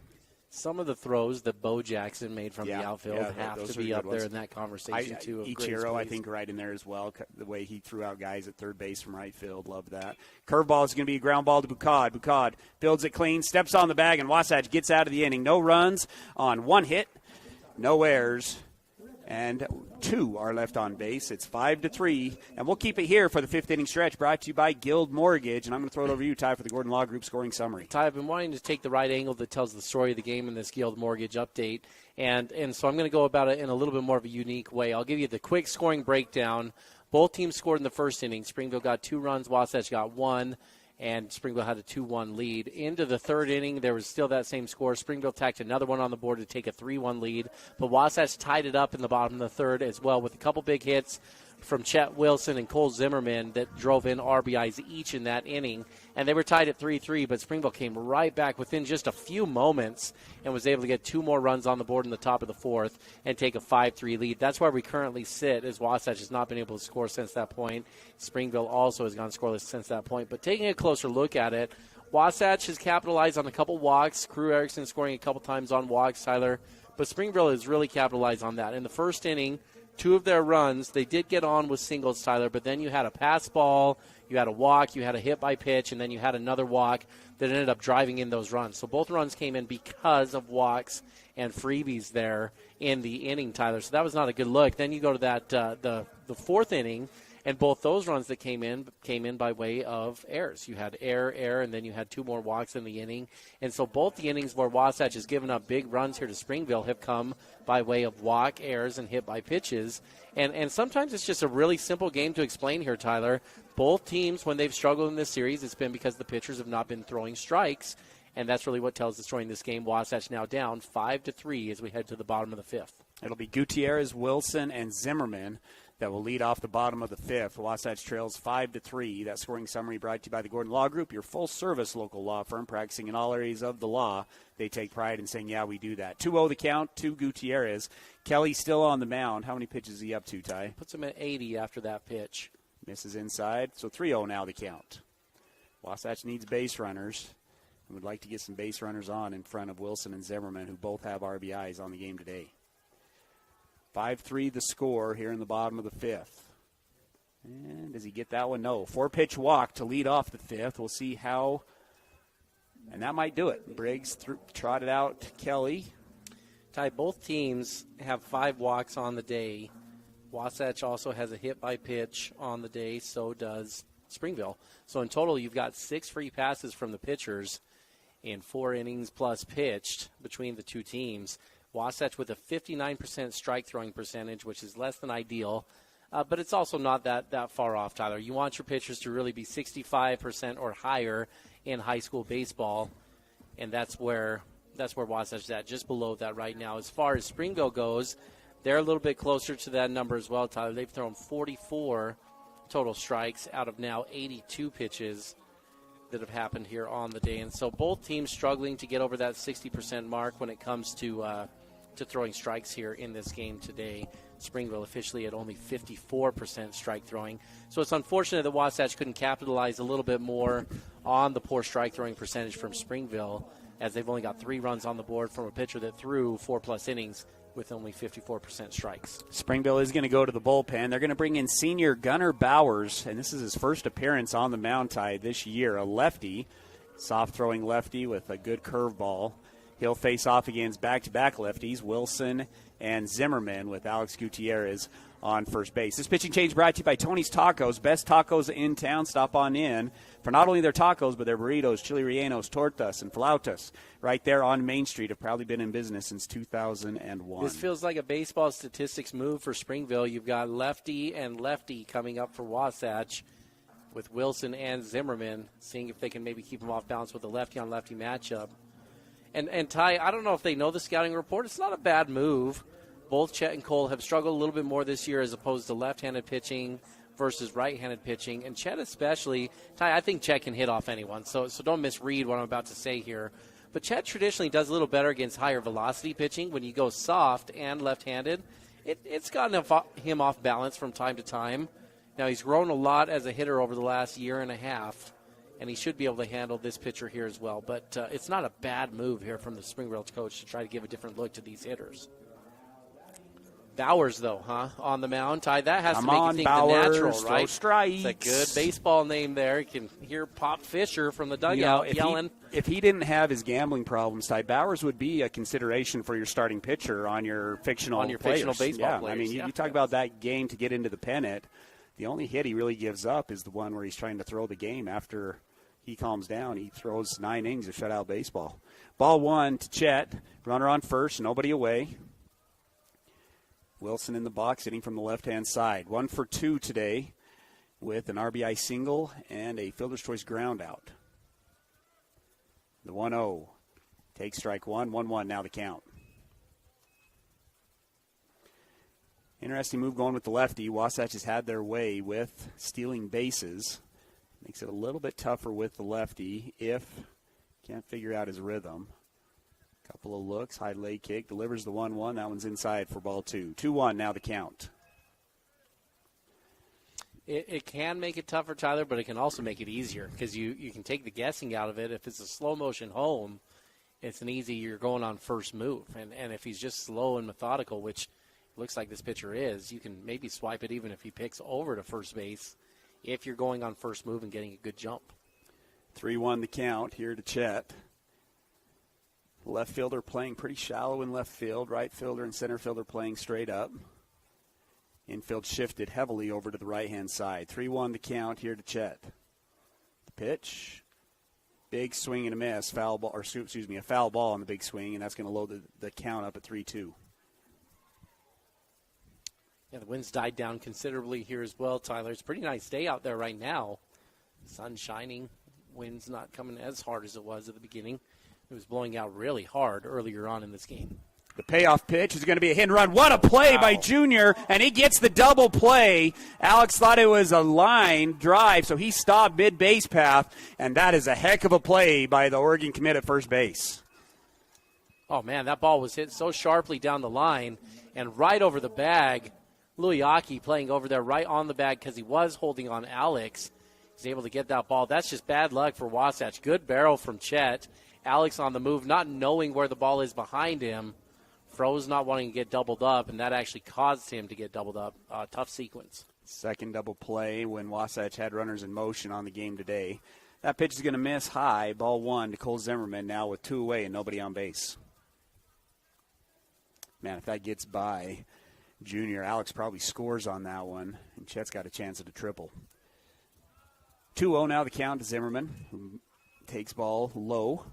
Some of the throws that Bo Jackson made from the outfield have to be up there in that conversation, too. Ichiro, I think, right in there as well. The way he threw out guys at third base from right field, love that. Curveball is going to be a ground ball to Bucad. Bucad builds it clean, steps on the bag, and Wasatch gets out of the inning. No runs on 1 hit, no errors, and 2 are left on base. It's 5-3, and we'll keep it here for the 5th inning stretch, brought to you by Guild Mortgage. And I'm going to throw it over to you, Ty, for the Gordon Law Group scoring summary. Ty, I've been wanting to take the right angle that tells the story of the game in this Guild Mortgage update, and so I'm going to go about it in a little bit more of a unique way. I'll give you the quick scoring breakdown. Both teams scored in the first inning. Springville got 2 runs, Wasatch got 1. And Springville had a 2-1 lead. Into the third inning, there was still that same score. Springville tacked another one on the board to take a 3-1 lead. But Wasatch tied it up in the bottom of the third as well with a couple big hits from Chet Wilson and Cole Zimmerman that drove in RBIs each in that inning. And they were tied at 3-3, but Springville came right back within just a few moments and was able to get 2 more runs on the board in the top of the fourth and take a 5-3 lead. That's where we currently sit, as Wasatch has not been able to score since that point. Springville also has gone scoreless since that point. But taking a closer look at it, Wasatch has capitalized on a couple walks. Crew Erickson scoring a couple times on walks, Tyler. But Springville has really capitalized on that. In the first inning, 2 of their runs, they did get on with singles, Tyler, but then you had a pass ball, you had a walk, you had a hit by pitch, and then you had another walk that ended up driving in those runs. So both runs came in because of walks and freebies there in the inning, Tyler. So that was not a good look. Then you go to that the fourth inning, and both those runs that came in by way of errors. You had error, and then you had 2 more walks in the inning. And so both the innings where Wasatch has given up big runs here to Springville have come by way of walk, errors, and hit by pitches. And sometimes it's just a really simple game to explain here, Tyler. Both teams, when they've struggled in this series, it's been because the pitchers have not been throwing strikes. And that's really what tells the story in this game. Wasatch now down 5-3 as we head to the bottom of the 5th. It'll be Gutierrez, Wilson, and Zimmerman that will lead off the bottom of the 5th. Wasatch trails 5-3. That scoring summary brought to you by the Gordon Law Group, your full-service local law firm practicing in all areas of the law. They take pride in saying, yeah, we do that. 2-0 the count to Gutierrez. Kelly still on the mound. How many pitches is he up to, Ty? Puts him at 80 after that pitch. Misses inside. So 3-0 now the count. Wasatch needs base runners and would like to get some base runners on in front of Wilson and Zimmerman, who both have RBIs on the game today. 5-3 the score here in the bottom of the fifth. And does he get that one? No. 4-pitch walk to lead off the fifth. We'll see how, and that might do it. Briggs trotted out Kelly. Ty, both teams have 5 walks on the day. Wasatch also has a hit by pitch on the day, so does Springville. So in total, you've got 6 free passes from the pitchers in 4 innings plus pitched between the two teams. Wasatch with a 59% strike throwing percentage, which is less than ideal, but it's also not that far off, Tyler. You want your pitchers to really be 65% or higher in high school baseball, and that's where Wasatch is at, just below that right now. As far as Springville goes, they're a little bit closer to that number as well, Tyler. They've thrown 44 total strikes out of now 82 pitches that have happened here on the day. And so both teams struggling to get over that 60% mark when it comes to throwing strikes here in this game today. Springville officially at only 54% strike throwing. So it's unfortunate that Wasatch couldn't capitalize a little bit more on the poor strike throwing percentage from Springville, as they've only got 3 runs on the board from a pitcher that threw 4+ innings with only 54% strikes. Springville is going to go to the bullpen. They're going to bring in senior Gunnar Bowers, and this is his first appearance on the mound tie this year. A lefty, soft-throwing lefty with a good curveball. He'll face off against back-to-back lefties, Wilson and Zimmerman, with Alex Gutierrez on first base. This pitching change brought to you by Tony's Tacos, best tacos in town. Stop on in for not only their tacos, but their burritos, chili rellenos, tortas, and flautas right there on Main Street. Have probably been in business since 2001. This feels like a baseball statistics move for Springville. You've got lefty and lefty coming up for Wasatch with Wilson and Zimmerman, seeing if they can maybe keep them off balance with a lefty-on-lefty matchup. And Ty, I don't know if they know the scouting report. It's not a bad move. Both Chet and Cole have struggled a little bit more this year as opposed to left-handed pitching versus right-handed pitching. And Chet especially, Ty, I think Chet can hit off anyone, so don't misread what I'm about to say here. But Chet traditionally does a little better against higher velocity pitching. When you go soft and left-handed, it's gotten him off balance from time to time. Now, he's grown a lot as a hitter over the last year and a half, and he should be able to handle this pitcher here as well. But it's not a bad move here from the Springville coach to try to give a different look to these hitters. Bowers, though, on the mound. Ty, that has to make you think Bowers, the natural, right? Strikes. It's a good baseball name there. You can hear Pop Fisher from the dugout yelling. If he didn't have his gambling problems, Ty, Bowers would be a consideration for your starting pitcher on your fictional fictional baseball players. I mean, you talk about that game to get into the pennant. The only hit he really gives up is the one where he's trying to throw the game after he calms down. He throws 9 innings of shutout baseball. Ball 1 to Chet. Runner on first, nobody away. Wilson in the box, hitting from the left-hand side. 1 for 2 today with an RBI single and a fielder's choice ground out. The 1-0 takes strike 1. 1-1 now the count. Interesting move going with the lefty. Wasatch has had their way with stealing bases. Makes it a little bit tougher with the lefty if can't figure out his rhythm. Couple of looks, high leg kick, delivers the 1-1. That one's inside for ball 2. 2-1 now the count. It can make it tougher, Tyler, but it can also make it easier because you can take the guessing out of it. If it's a slow motion home, it's an easy, you're going on first move. And if he's just slow and methodical, which looks like this pitcher is, you can maybe swipe it even if he picks over to first base if you're going on first move and getting a good jump. 3-1 the count here to Chet. Left fielder playing pretty shallow in left field. Right fielder and center fielder playing straight up. Infield shifted heavily over to the right-hand side. 3-1 the count here to Chet. The pitch. Big swing and a miss. Foul ball, or excuse me, a foul ball on the big swing, and that's going to load the count up at 3-2. Yeah, the wind's died down considerably here as well, Tyler. It's a pretty nice day out there right now. Sun shining. Wind's not coming as hard as it was at the beginning. It was blowing out really hard earlier on in this game. The payoff pitch is going to be a hit and run. What a play by Junior, and he gets the double play. Alex thought it was a line drive, so he stopped mid-base path, and that is a heck of a play by the Oregon commit at first base. Oh, man, that ball was hit so sharply down the line and right over the bag. Luyaki playing over there right on the bag because he was holding on Alex. He's able to get that ball. That's just bad luck for Wasatch. Good barrel from Chet. Alex on the move, not knowing where the ball is behind him, froze not wanting to get doubled up, and that actually caused him to get doubled up. Tough sequence. Second double play when Wasatch had runners in motion on the game today. That pitch is going to miss high. Ball 1 to Cole Zimmerman now with 2 away and nobody on base. Man, if that gets by Junior, Alex probably scores on that one, and Chet's got a chance at a triple. 2-0 now the count to Zimmerman, who takes ball low.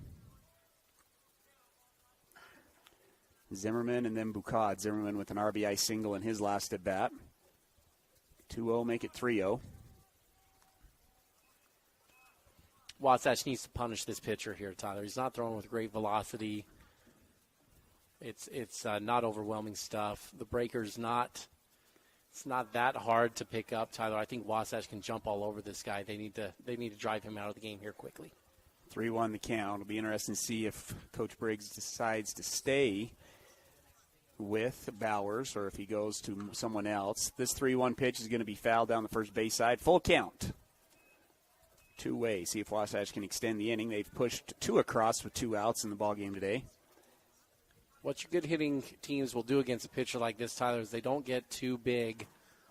Zimmerman and then Bucad. Zimmerman with an RBI single in his last at bat. 2-0, make it 3-0. Wasatch needs to punish this pitcher here, Tyler. He's not throwing with great velocity. It's not overwhelming stuff. The breaker's it's not that hard to pick up, Tyler. I think Wasatch can jump all over this guy. They need to drive him out of the game here quickly. 3-1 the count. It'll be interesting to see if Coach Briggs decides to stay with Bowers or if he goes to someone else. This 3-1 pitch is going to be fouled down the first base side. Full count. 2-way. See if Wasatch can extend the inning. They've pushed 2 across with 2 outs in the ballgame today. What your good hitting teams will do against a pitcher like this, Tyler, is they don't get too big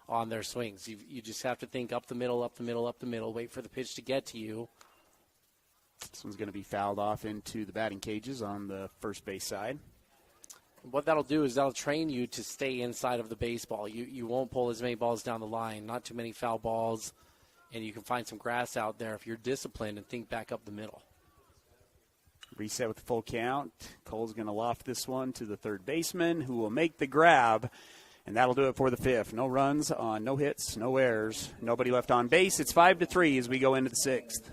on their swings. You just have to think up the middle, up the middle, up the middle, wait for the pitch to get to you. This one's going to be fouled off into the batting cages on the first base side. What that'll do is that'll train you to stay inside of the baseball. You won't pull as many balls down the line, not too many foul balls, and you can find some grass out there if you're disciplined and think back up the middle. Reset with the full count. Cole's going to loft this one to the third baseman, who will make the grab, and that'll do it for the 5th. No runs on no hits, no errors, nobody left on base. It's 5-3 as we go into the 6th.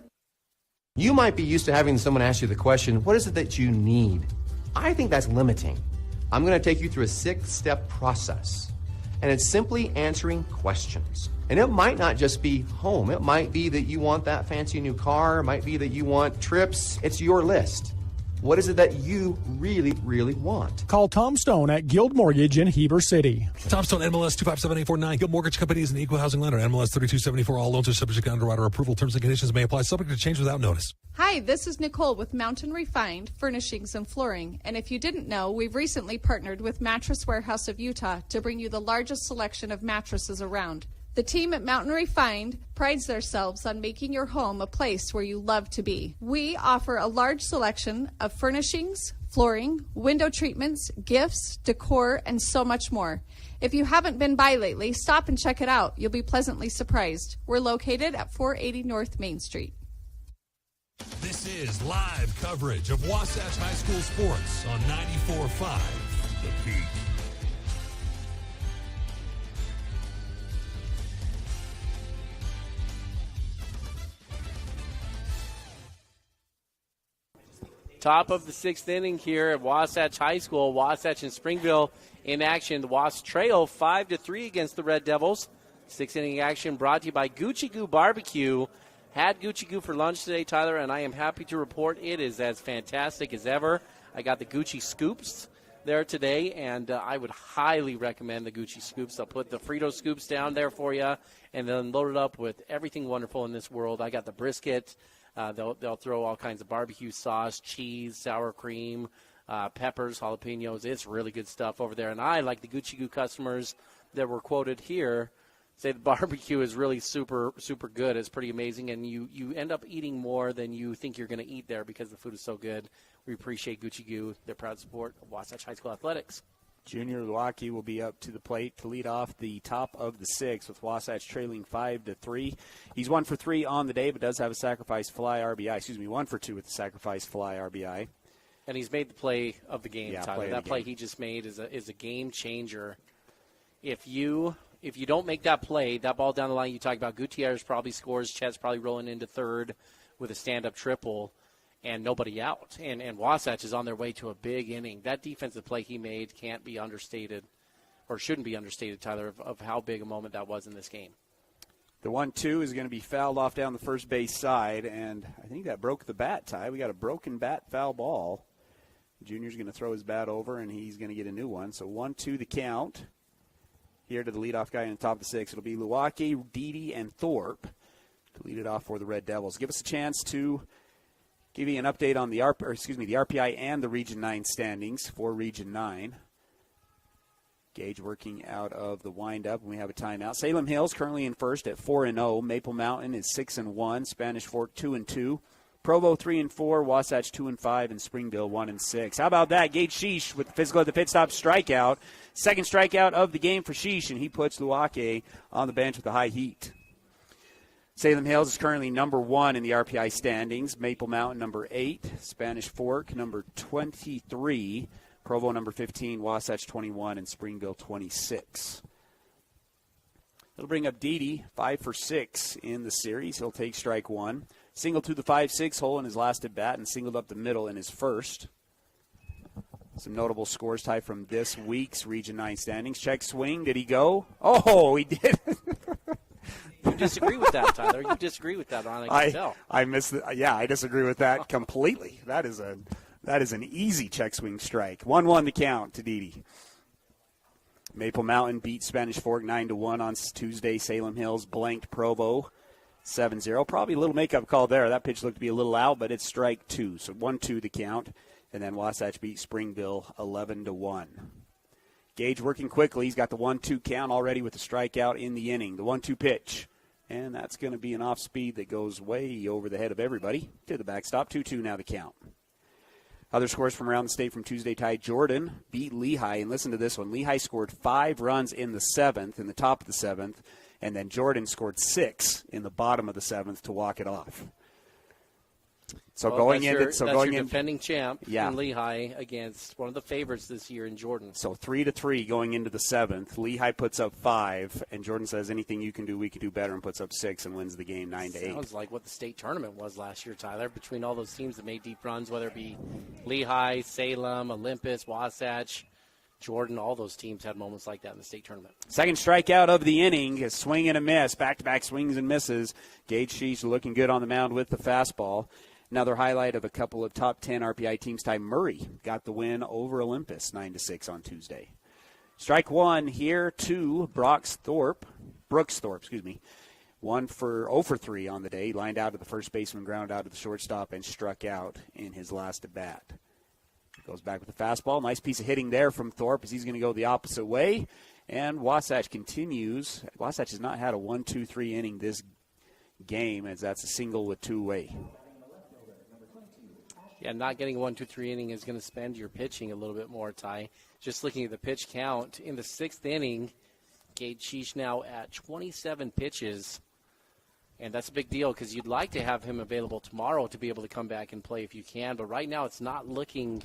You might be used to having someone ask you the question, what is it that you need? I think that's limiting. I'm going to take you through a 6-step process, and it's simply answering questions. And it might not just be home. It might be that you want that fancy new car. It might be that you want trips. It's your list. What is it that you really, really want? Call Tom Stone at Guild Mortgage in Heber City. Tom Stone, MLS 257849. Guild Mortgage Company is an equal housing lender. MLS 3274. All loans are subject to underwriter approval. Terms and conditions may apply. Subject to change without notice. Hi, this is Nicole with Mountain Refined Furnishings and Flooring. And if you didn't know, we've recently partnered with Mattress Warehouse of Utah to bring you the largest selection of mattresses around. The team at Mountain Refined prides themselves on making your home a place where you love to be. We offer a large selection of furnishings, flooring, window treatments, gifts, decor, and so much more. If you haven't been by lately, stop and check it out. You'll be pleasantly surprised. We're located at 480 North Main Street. This is live coverage of Wasatch High School sports on 94.5 The Peak. Top of the 6th inning here at Wasatch High School. Wasatch and Springville in action. The Wasps trail 5-3 against the Red Devils. 6th inning action brought to you by Gucci Goo Barbecue. Had Gucci Goo for lunch today, Tyler, and I am happy to report it is as fantastic as ever. I got the Gucci Scoops there today, and I would highly recommend the Gucci Scoops. I'll put the Frito Scoops down there for you and then load it up with everything wonderful in this world. I got the brisket. They'll throw all kinds of barbecue sauce, cheese, sour cream, peppers, jalapenos. It's really good stuff over there. And I, like the Gucci Goo customers that were quoted here, say the barbecue is really super, super good. It's pretty amazing. And you end up eating more than you think you're going to eat there because the food is so good. We appreciate Gucci Goo. They're proud support of Wasatch High School Athletics. Junior Luwaki will be up to the plate to lead off the top of the 6th with Wasatch trailing 5-3. He's 1 for 3 on the day, but does have a sacrifice fly RBI. 1 for 2 with the sacrifice fly RBI. And he's made the play of the game, Tyler. That play game. he just made is a game changer. If you don't make that play, that ball down the line you talk about, Gutierrez probably scores. Chet's probably rolling into third with a stand-up triple. And nobody out. And Wasatch is on their way to a big inning. That defensive play he made can't be understated, or shouldn't be understated, Tyler, of how big a moment that was in this game. The 1-2 is going to be fouled off down the first base side, and I think that broke the bat, Ty. We got a broken bat foul ball. Junior's going to throw his bat over, and he's going to get a new one. So 1-2 the count. Here to the leadoff guy in the top of the 6th. It'll be Luwaki, Deedy, and Thorpe to lead it off for the Red Devils. Give us a chance to give you an update on the RPI and the Region 9 standings for Region 9. Gage working out of the windup, and we have a timeout. Salem Hills currently in first at 4-0. Maple Mountain is 6-1. Spanish Fork 2-2. Provo 3-4. Wasatch 2-5, and Springville 1-6. How about that? Gage Sheesh with the physical at the pit stop strikeout. Second strikeout of the game for Sheesh, and he puts Luake on the bench with a high heat. Salem Hills is currently number 1 in the RPI standings. Maple Mountain number 8. Spanish Fork number 23. Provo number 15, Wasatch 21, and Springville 26. It'll bring up Dede, 5 for 6 in the series. He'll take strike one. Singled to the 5-6 hole in his last at bat and singled up the middle in his first. Some notable scores tie from this week's Region 9 standings. Check swing. Did he go? Oh, he did. You disagree with that, Tyler. You disagree with that, I can tell. I disagree with that completely. That is an easy check swing strike. 1-1 the count to Dede. Maple Mountain beat Spanish Fork 9-1 on Tuesday. Salem Hills blanked Provo 7-0. Probably a little makeup call there. That pitch looked to be a little out, but it's strike 2. So 1-2 the count. And then Wasatch beat Springville 11-1. Gage working quickly. He's got the 1-2 count already with the strikeout in the inning. The 1-2 pitch. And that's going to be an off speed that goes way over the head of everybody to the backstop. 2-2 now the count. Other scores from around the state from Tuesday: Ty Jordan beat Lehigh, and listen to this one. Lehigh scored 5 runs in the 7th, in the top of the 7th, and then Jordan scored 6 in the bottom of the 7th to walk it off. So going into defending champ in Lehigh against one of the favorites this year in Jordan. So 3-3 going into the 7th. Lehigh puts up 5, and Jordan says anything you can do, we can do better, and puts up 6 and wins the game 9-8. Sounds like what the state tournament was last year, Tyler, between all those teams that made deep runs, whether it be Lehigh, Salem, Olympus, Wasatch, Jordan. All those teams had moments like that in the state tournament. Second strikeout of the inning, a swing and a miss, back-to-back swings and misses. Gage Sheesh looking good on the mound with the fastball. Another highlight of a couple of top 10 RPI teams. Ty Murray got the win over Olympus 9-6 on Tuesday. Strike one here to Brooks Thorpe. 1 for 0 for 3 on the day. Lined out to the first baseman, ground out to the shortstop, and struck out in his last at bat. Goes back with the fastball. Nice piece of hitting there from Thorpe as he's going to go the opposite way. And Wasatch continues. Wasatch has not had a 1-2-3 inning this game, as that's a single with 2-away. Yeah, not getting a 1-2-3 inning is going to spend your pitching a little bit more, Ty. Just looking at the pitch count in the 6th inning, Gage Sheesh now at 27 pitches. And that's a big deal because you'd like to have him available tomorrow to be able to come back and play if you can. But right now it's not looking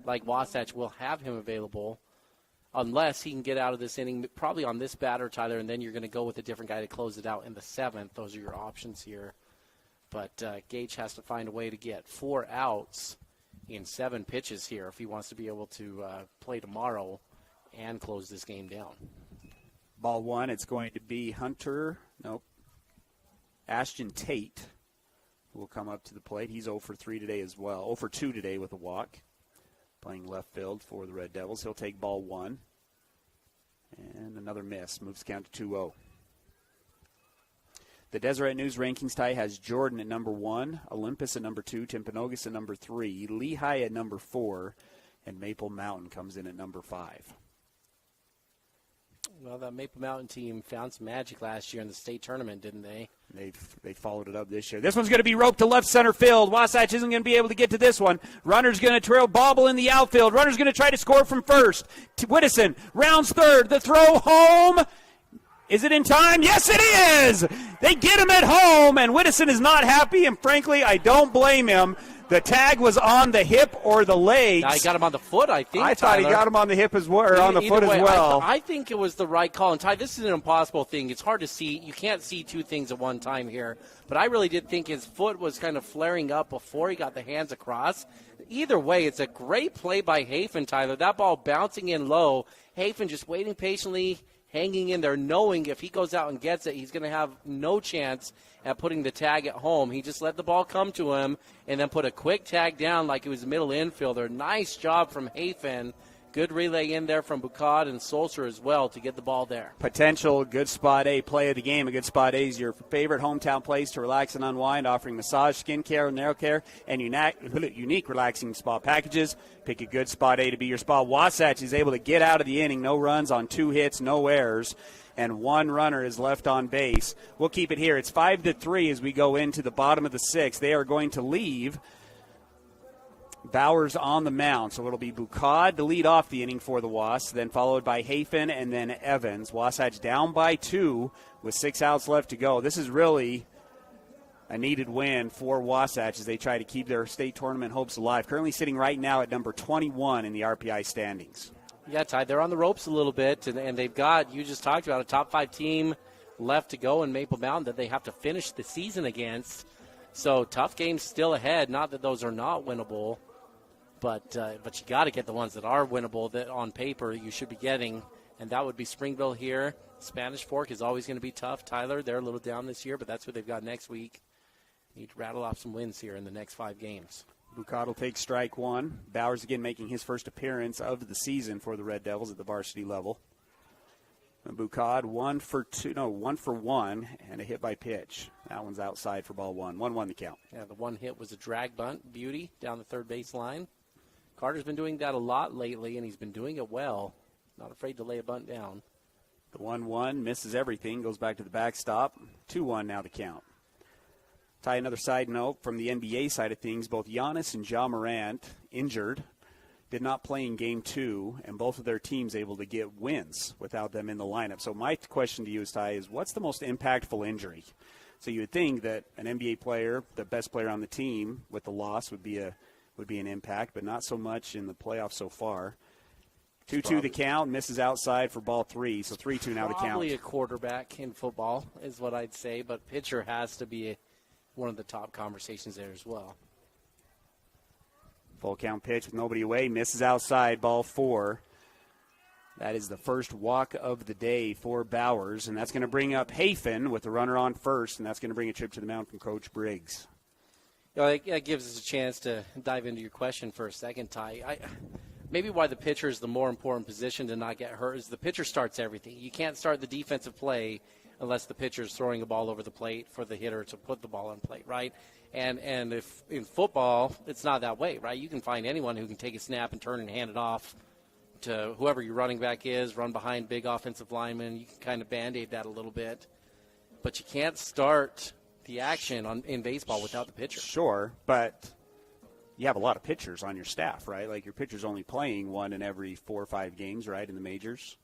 like Wasatch will have him available unless he can get out of this inning, probably on this batter, Tyler, and then you're going to go with a different guy to close it out in the 7th. Those are your options here. But Gage has to find a way to get 4 outs in 7 pitches here if he wants to be able to play tomorrow and close this game down. Ball one, it's going to be Ashton Tate will come up to the plate. He's 0 for 3 today as well. 0 for 2 today with a walk. Playing left field for the Red Devils. He'll take ball one. And another miss. Moves the count to 2-0. The Deseret News rankings tie has Jordan at number 1, Olympus at number 2, Timpanogos at number 3, Lehigh at number 4, and Maple Mountain comes in at number 5. Well, that Maple Mountain team found some magic last year in the state tournament, didn't they? They followed it up this year. This one's going to be roped to left center field. Wasatch isn't going to be able to get to this one. Runner's going to trail bobble in the outfield. Runner's going to try to score from first. Whittison rounds third. The throw home. Is it in time? Yes, it is! They get him at home, and Whittison is not happy, and frankly, I don't blame him. The tag was on the hip or the legs. I got him on the foot, I think. I thought he got him on the hip as well, or on the foot as well. I think it was the right call. And Ty, this is an impossible thing. It's hard to see. You can't see two things at one time here. But I really did think his foot was kind of flaring up before he got the hands across. Either way, it's a great play by Hafen, Tyler. That ball bouncing in low. Hafen just waiting patiently, hanging in there, knowing if he goes out and gets it, he's going to have no chance at putting the tag at home. He just let the ball come to him and then put a quick tag down like it was a middle infielder. Nice job from Hafen Good relay in there from Bucad and Sulzer as well to get the ball there. Potential good spot A play of the game. A good spot A is your favorite hometown place to relax and unwind, offering massage, skin care, nail care, and unique relaxing spa packages. Pick a good spot A to be your spa. Wasatch is able to get out of the inning. No runs on 2 hits, no errors, and 1 runner is left on base. We'll keep it here. It's 5-3 as we go into the bottom of the 6th. They are going to leave Bowers on the mound, so it'll be Bucad to lead off the inning for the Wasps, then followed by Hafen and then Evans. Wasatch down by 2 with 6 outs left to go. This is really a needed win for Wasatch as they try to keep their state tournament hopes alive. Currently sitting right now at number 21 in the RBI standings. Yeah, Ty, they're on the ropes a little bit, and they've got, you just talked about, a top 5 team left to go in Maple Mountain that they have to finish the season against. So tough games still ahead. Not that those are not winnable. But you got to get the ones that are winnable that on paper you should be getting, and that would be Springville here. Spanish Fork is always going to be tough. Tyler, they're a little down this year, but that's what they've got next week. Need to rattle off some wins here in the next 5 games. Bucad will take strike 1. Bowers again making his first appearance of the season for the Red Devils at the varsity level. And Bucad 1 for 1, and a hit by pitch. That one's outside for ball 1. 1-1 the count. Yeah, the 1 hit was a drag bunt, beauty, down the third base line. Carter's been doing that a lot lately, and he's been doing it well. Not afraid to lay a bunt down. The 1-1 misses everything, goes back to the backstop. 2-1 now the count. Ty, another side note from the NBA side of things, both Giannis and Ja Morant injured, did not play in Game 2, and both of their teams able to get wins without them in the lineup. So my question to you, Ty, is what's the most impactful injury? So you would think that an NBA player, the best player on the team, with the loss would be an impact, but not so much in the playoffs so far. 2-2 the count, misses outside for ball 3, so 3-2 now the count. Probably a quarterback in football is what I'd say, but pitcher has to be one of the top conversations there as well. Full count pitch with nobody away, misses outside, ball 4. That is the first walk of the day for Bowers, and that's going to bring up Hafen with the runner on first, and that's going to bring a trip to the mound from Coach Briggs. You know, that gives us a chance to dive into your question for a second, Ty. Maybe why the pitcher is the more important position to not get hurt is the pitcher starts everything. You can't start the defensive play unless the pitcher is throwing a ball over the plate for the hitter to put the ball on plate, right? And if in football, it's not that way, right? You can find anyone who can take a snap and turn and hand it off to whoever your running back is, run behind big offensive linemen. You can kind of Band-Aid that a little bit. But you can't start the action in baseball without the pitcher. Sure, but you have a lot of pitchers on your staff, right? Like your pitcher's only playing 1 in every 4 or 5 games, right, in the majors.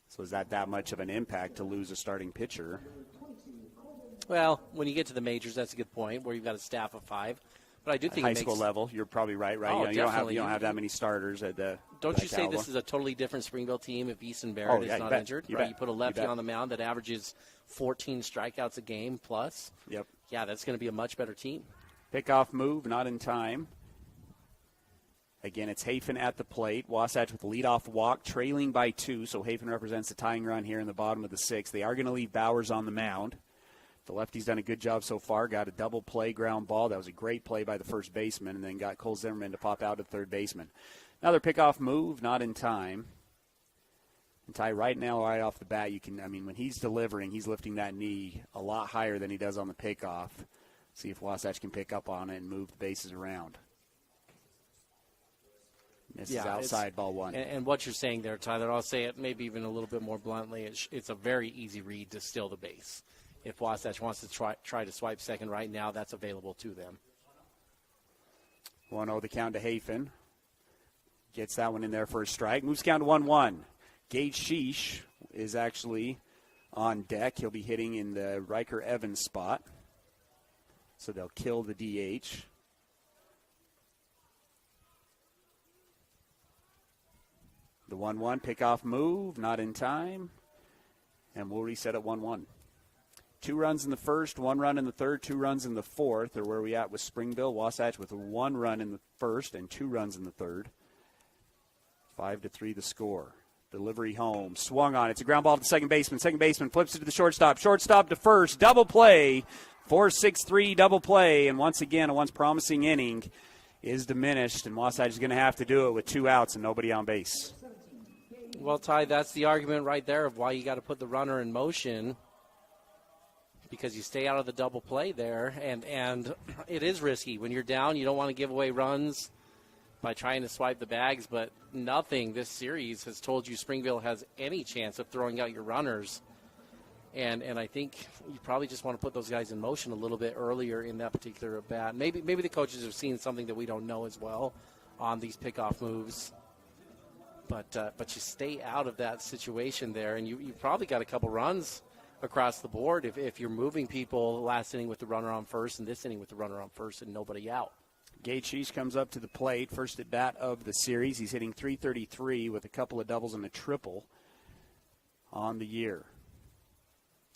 So is that much of an impact to lose a starting pitcher? Well, when you get to the majors, that's a good point, where you've got a staff of 5. But I do think high school level, you're probably right. Oh, you don't have that many starters at the. Don't you say this is a totally different Springville team if Easton Barrett is not injured? You right, bet. You put a lefty on the mound that averages 14 strikeouts a game plus. Yep. Yeah, that's going to be a much better team. Pickoff move, not in time. Again, it's Hafen at the plate. Wasatch with the leadoff walk, trailing by 2. So Hafen represents the tying run here in the bottom of the 6th. They are going to leave Bowers on the mound. The lefty's done a good job so far. Got a double play ground ball. That was a great play by the first baseman, and then got Cole Zimmerman to pop out at third baseman. Another pickoff move, not in time. And Ty, right now, right off the bat, when he's delivering, he's lifting that knee a lot higher than he does on the pickoff. See if Wasatch can pick up on it and move the bases around. Misses outside, ball 1. And what you're saying there, Tyler, I'll say it maybe even a little bit more bluntly. It's a very easy read to steal the base. If Wasatch wants to try to swipe second right now, that's available to them. 1-0 the count to Hafen. Gets that one in there for a strike. Moves count to 1-1. Gage Sciess is actually on deck. He'll be hitting in the Riker-Evans spot. So they'll kill the DH. The 1-1 pickoff move, not in time. And we'll reset at 1-1. 2 runs in the first, 1 run in the third, 2 runs in the fourth. Or where we at with Springville. Wasatch with 1 run in the first and 2 runs in the third. 5-3 the score. Delivery home. Swung on. It's a ground ball to the second baseman. Second baseman flips it to the shortstop. Shortstop to first. Double play. 4-6-3 double play. And once again, a once promising inning is diminished, and Wasatch is going to have to do it with 2 outs and nobody on base. Well, Ty, that's the argument right there of why you got to put the runner in motion, because you stay out of the double play there, and it is risky. When you're down, you don't want to give away runs by trying to swipe the bags, but nothing this series has told you Springville has any chance of throwing out your runners. And I think you probably just want to put those guys in motion a little bit earlier in that particular at bat. Maybe the coaches have seen something that we don't know as well on these pickoff moves. But you stay out of that situation there, and you probably got a couple runs across the board if you're moving people last inning with the runner on first and this inning with the runner on first and nobody out. Gage Sciess comes up to the plate, first at bat of the series. He's hitting .333 with a couple of doubles and a triple on the year.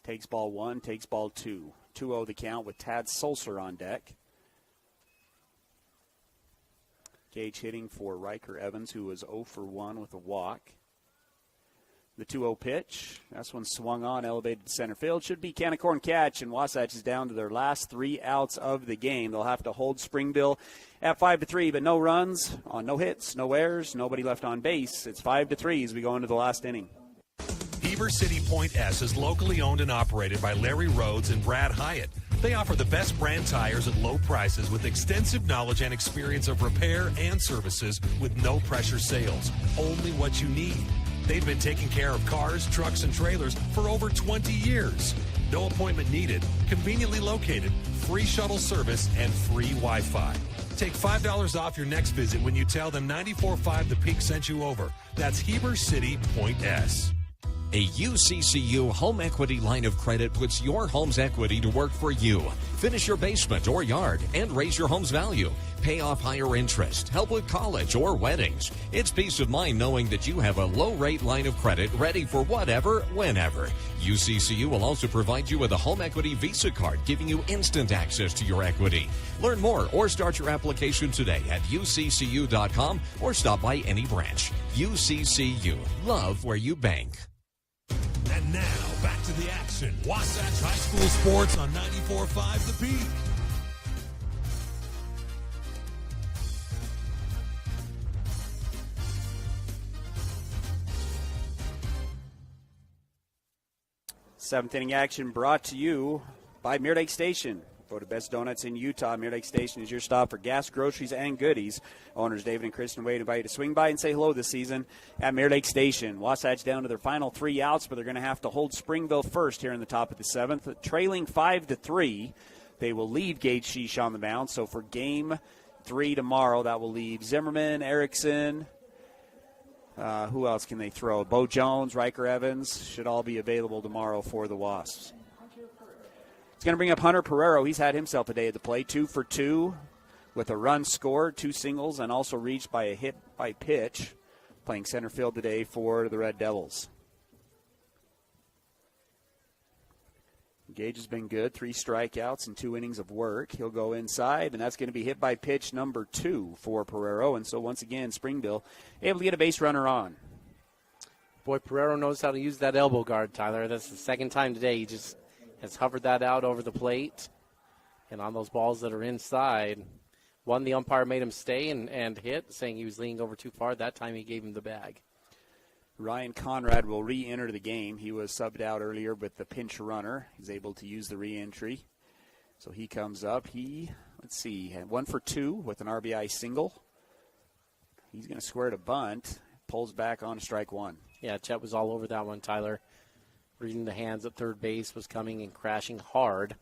Takes ball 1, takes ball 2. 2-0 the count with Tad Sulcer on deck. Gage hitting for Riker Evans, who was 0 for 1 with a walk. The 2-0 pitch. That's one swung on, elevated to center field. Should be can of corn catch, and Wasatch is down to their last 3 outs of the game. They'll have to hold Springville at 5-3, but no runs, on no hits, no errors, nobody left on base. It's 5-3 as we go into the last inning. Heber City Point S is locally owned and operated by Larry Rhodes and Brad Hyatt. They offer the best brand tires at low prices with extensive knowledge and experience of repair and services with no-pressure sales. Only what you need. They've been taking care of cars, trucks, and trailers for over 20 years. No appointment needed, conveniently located, free shuttle service, and free Wi-Fi. Take $5 off your next visit when you tell them 94.5 The Peak sent you over. That's Heber City Point S. A UCCU home equity line of credit puts your home's equity to work for you. Finish your basement or yard and raise your home's value. Pay off higher interest, help with college or weddings. It's peace of mind knowing that you have a low-rate line of credit ready for whatever, whenever. UCCU will also provide you with a home equity Visa card, giving you instant access to your equity. Learn more or start your application today at uccu.com or stop by any branch. UCCU. Love where you bank. And now, back to the action. Wasatch High School Sports on 94.5 The Peak. Seventh inning action brought to you by Mirror Lake Station. Voted best donuts in Utah. Mirror Lake Station is your stop for gas, groceries, and goodies. Owners David and Kristen Wade invite you to swing by and say hello this season at Mirror Lake Station. Wasatch down to their final 3 outs, but they're going to have to hold Springville first here in the top of the 7th. Trailing 5-3, they will leave Gage Sciess on the mound. So for Game 3 tomorrow, that will leave Zimmerman, Erickson. Who else can they throw? Bo Jones, Riker Evans should all be available tomorrow for the Wasps. It's going to bring up Hunter Pereiro. He's had himself a day at the plate, 2 for 2 with a run scored, 2 singles, and also reached by a hit by pitch, playing center field today for the Red Devils. Gage has been good, 3 strikeouts and 2 innings of work. He'll go inside, and that's going to be hit by pitch number 2 for Pereiro. And so once again, Springville able to get a base runner on. Boy, Pereiro knows how to use that elbow guard, Tyler. That's the second time today he just has hovered that out over the plate. And on those balls that are inside, one, the umpire made him stay and hit, saying he was leaning over too far. That time he gave him the bag. Ryan Conrad will re-enter the game. He was subbed out earlier with the pinch runner. He's able to use the re-entry. So he comes up. Let's see, had 1 for 2 with an RBI single. He's going to square to bunt. Pulls back on strike 1. Yeah, Chet was all over that one, Tyler. Reading the hands at third base, was coming and crashing hard.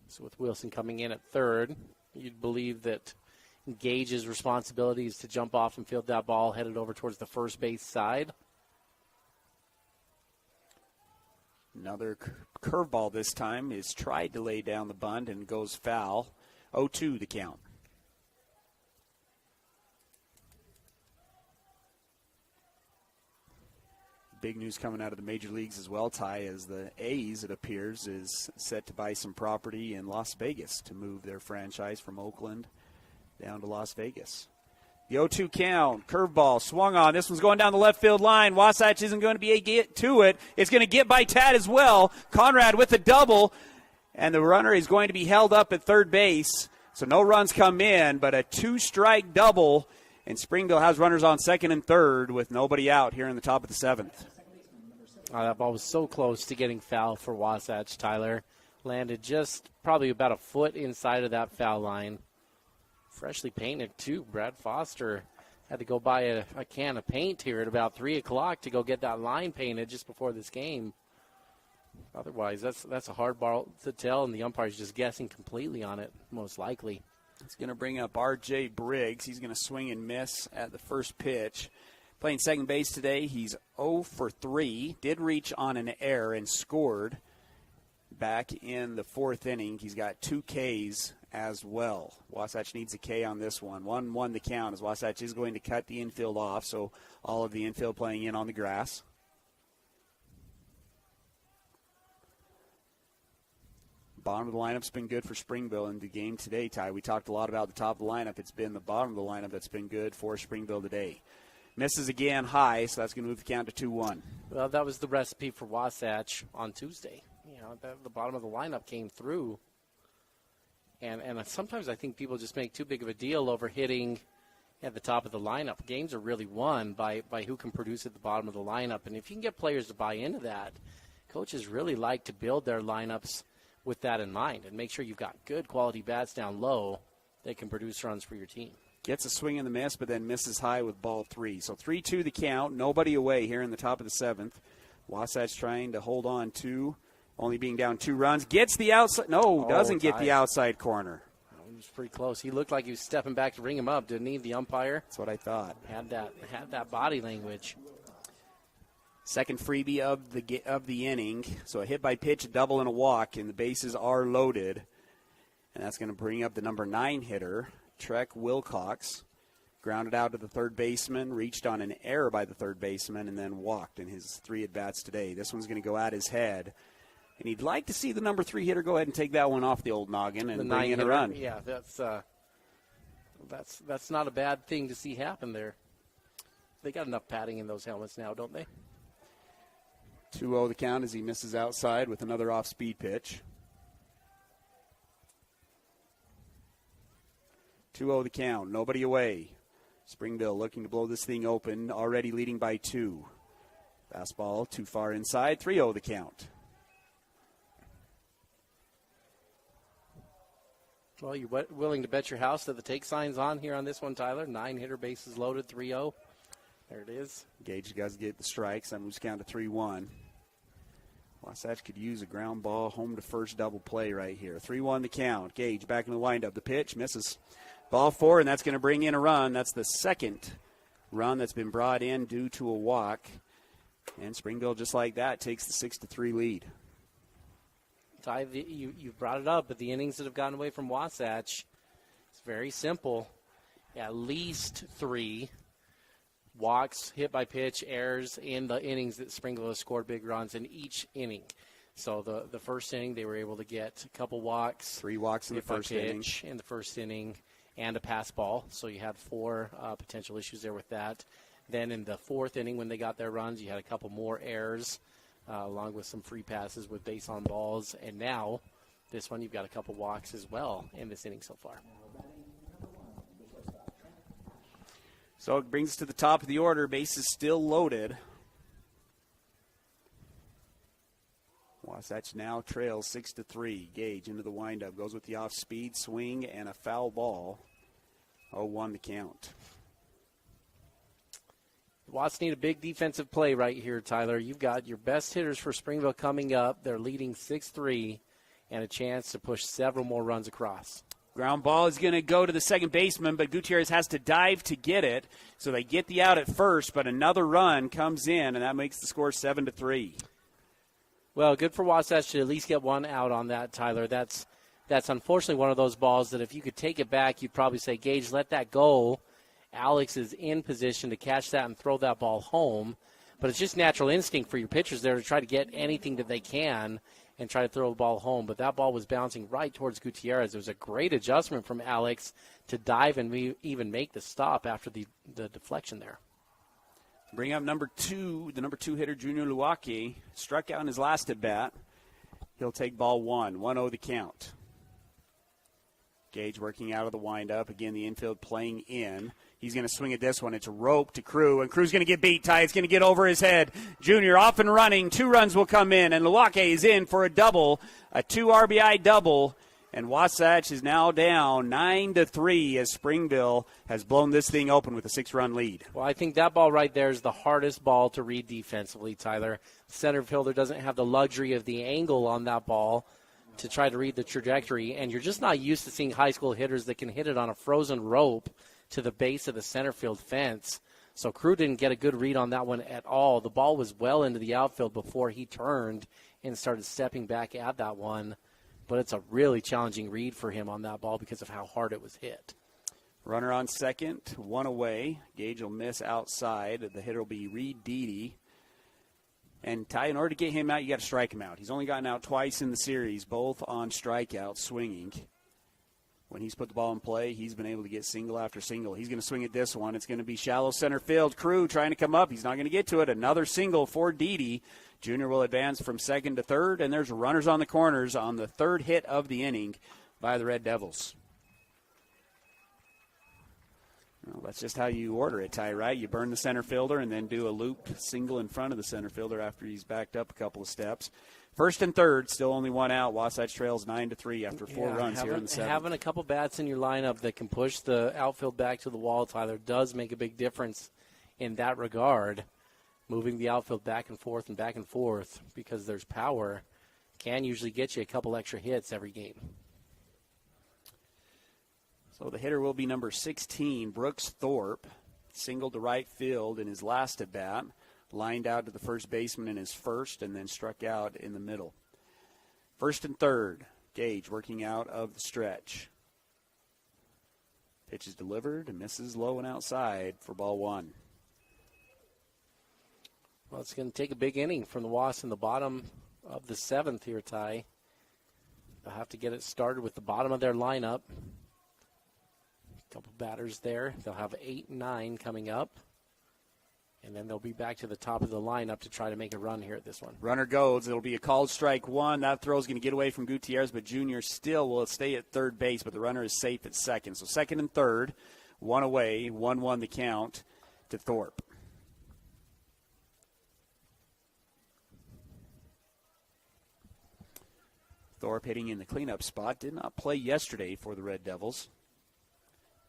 So with Wilson coming in at third, you'd believe that Gage's responsibility is to jump off and field that ball headed over towards the first base side. Another curveball this time is tried to lay down the bunt and goes foul. 0-2 the count. Big news coming out of the major leagues as well, Ty, as the A's, it appears, is set to buy some property in Las Vegas to move their franchise from Oakland down to Las Vegas. The 0-2 count, curveball, swung on. This one's going down the left field line. Wasatch isn't going to be able to get to it. It's going to get by Tad as well. Conrad with a double, and the runner is going to be held up at third base So no runs come in, but a 2-strike double, and Springville has runners on second and third with nobody out here in the top of the 7th. That ball was so close to getting foul for Wasatch, Tyler. Landed just probably about a foot inside of that foul line. Freshly painted, too. Brad Foster had to go buy a can of paint here at about 3 o'clock to go get that line painted just before this game. Otherwise, that's a hard ball to tell, and the umpire's just guessing completely on it, most likely. It's going to bring up R.J. Briggs. He's going to swing and miss at the first pitch. Playing second base today, he's 0 for 3. Did reach on an error and scored back in the 4th inning. He's got 2 Ks as well. Wasatch needs a K on this one. 1-1 the count as Wasatch is going to cut the infield off, so all of the infield playing in on the grass. Bottom of the lineup's been good for Springville in the game today, Ty. We talked a lot about the top of the lineup. It's been the bottom of the lineup that's been good for Springville today. Misses again high, so that's going to move the count to 2-1. Well, that was the recipe for Wasatch on Tuesday. You know, the bottom of the lineup came through. And sometimes I think people just make too big of a deal over hitting at the top of the lineup. Games are really won by who can produce at the bottom of the lineup. And if you can get players to buy into that, coaches really like to build their lineups with that in mind and make sure you've got good quality bats down low that can produce runs for your team. Gets a swing and the miss, but then misses high with ball 3. So 3-2 the count. Nobody away here in the top of the 7th. Wasatch trying to hold on to, only being down 2 runs. Gets the outside. No, doesn't get the outside corner. He was pretty close. He looked like he was stepping back to ring him up, didn't he, the umpire? That's what I thought. Had that body language. Second freebie of the inning. So a hit by pitch, a double, and a walk, and the bases are loaded. And that's going to bring up the number 9 hitter, Chet Wilson. Grounded out to the third baseman, reached on an error by the third baseman, and then walked in his 3 at-bats today. This one's going to go at his head. And he'd like to see the number 3 hitter go ahead and take that one off the old noggin and bring in a run. Yeah, that's not a bad thing to see happen there. They got enough padding in those helmets now, don't they? 2-0 the count as he misses outside with another off-speed pitch. 2-0 the count. Nobody away. Springville looking to blow this thing open, already leading by 2. Fastball too far inside. 3-0 the count. Well, you're willing to bet your house that the take sign's on here on this one, Tyler. 9 hitter, bases loaded, 3-0. There it is. Gage does get the strikes. That moves count to 3-1. Wasatch could use a ground ball, home to first double play right here. 3-1 the count. Gage back in the windup. The pitch misses. Ball 4, and that's going to bring in a run. That's the second run that's been brought in due to a walk. And Springville, just like that, takes the 6-3 lead. Ty, you brought it up, but the innings that have gotten away from Wasatch, it's very simple. At least 3 walks, hit by pitch, errors in the innings that Springville has scored big runs in each inning. So the first inning, they were able to get a couple walks. 3 walks in the first inning. In the first inning, and a pass ball. So you had 4 potential issues there with that. Then in the 4th inning, when they got their runs, you had a couple more errors, along with some free passes with base on balls. And now, this one, you've got a couple walks as well in this inning so far. So it brings us to the top of the order. Bases still loaded. Wasatch now trails 6-3. Gage into the windup. Goes with the off-speed swing and a foul ball. 0-1 the count. Wasps need a big defensive play right here, Tyler. You've got your best hitters for Springville coming up. They're leading 6-3 and a chance to push several more runs across. Ground ball is going to go to the second baseman, but Gutierrez has to dive to get it. So they get the out at first, but another run comes in, and that makes the score 7-3. Well, good for Wasatch to at least get one out on that, Tyler. That's unfortunately one of those balls that if you could take it back, you'd probably say, Gage, let that go. Alex is in position to catch that and throw that ball home. But it's just natural instinct for your pitchers there to try to get anything that they can and try to throw the ball home. But that ball was bouncing right towards Gutierrez. It was a great adjustment from Alex to dive and even make the stop after the deflection there. Bring up number 2, the number 2 hitter, Junior Luwake. Struck out in his last at-bat. He'll take ball 1. 1-0 the count. Gage working out of the windup. Again, the infield playing in. He's going to swing at this one. It's a rope to Crew, and Crew's going to get beat. Ty, it's going to get over his head. Junior off and running. 2 runs will come in, and Luake is in for a double, a 2 RBI double. And Wasatch is now down 9-3 as Springville has blown this thing open with a 6-run lead. Well, I think that ball right there is the hardest ball to read defensively, Tyler. Center fielder doesn't have the luxury of the angle on that ball to try to read the trajectory, and you're just not used to seeing high school hitters that can hit it on a frozen rope to the base of the center field fence. So Crew didn't get a good read on that one at all. The ball was well into the outfield before he turned and started stepping back at that one. But it's a really challenging read for him on that ball because of how hard it was hit. Runner on second, 1 away. Gage will miss outside. The hitter will be Reed Deedy. And Ty, in order to get him out, you got to strike him out. He's only gotten out twice in the series, both on strikeouts, swinging. When he's put the ball in play, he's been able to get single after single. He's going to swing at this one. It's going to be shallow center field. Crew trying to come up. He's not going to get to it. Another single for Deedy. Junior will advance from second to third, and there's runners on the corners on the 3rd hit of the inning by the Red Devils. Well, that's just how you order it, Ty, right? You burn the center fielder and then do a looped single in front of the center fielder after he's backed up a couple of steps. First and third, still only 1 out. Wasatch trails 9-3 after 4 runs here in the 7th. Having a couple bats in your lineup that can push the outfield back to the wall, Tyler, does make a big difference in that regard. Moving the outfield back and forth because there's power can usually get you a couple extra hits every game. So the hitter will be number 16, Brooks Thorpe. Singled to right field in his last at-bat. Lined out to the first baseman in his first and then struck out in the middle. First and third, Gage working out of the stretch. Pitch is delivered and misses low and outside for ball 1. Well, it's going to take a big inning from the Wasps in the bottom of the 7th here, Ty. They'll have to get it started with the bottom of their lineup. A couple batters there. They'll have 8 and 9 coming up. And then they'll be back to the top of the lineup to try to make a run here at this one. Runner goes. It'll be a called strike 1. That throw is going to get away from Gutierrez, but Junior still will stay at third base, but the runner is safe at second. So second and third, 1 away, 1-1 the count to Thorpe. Thorpe hitting in the cleanup spot. Did not play yesterday for the Red Devils.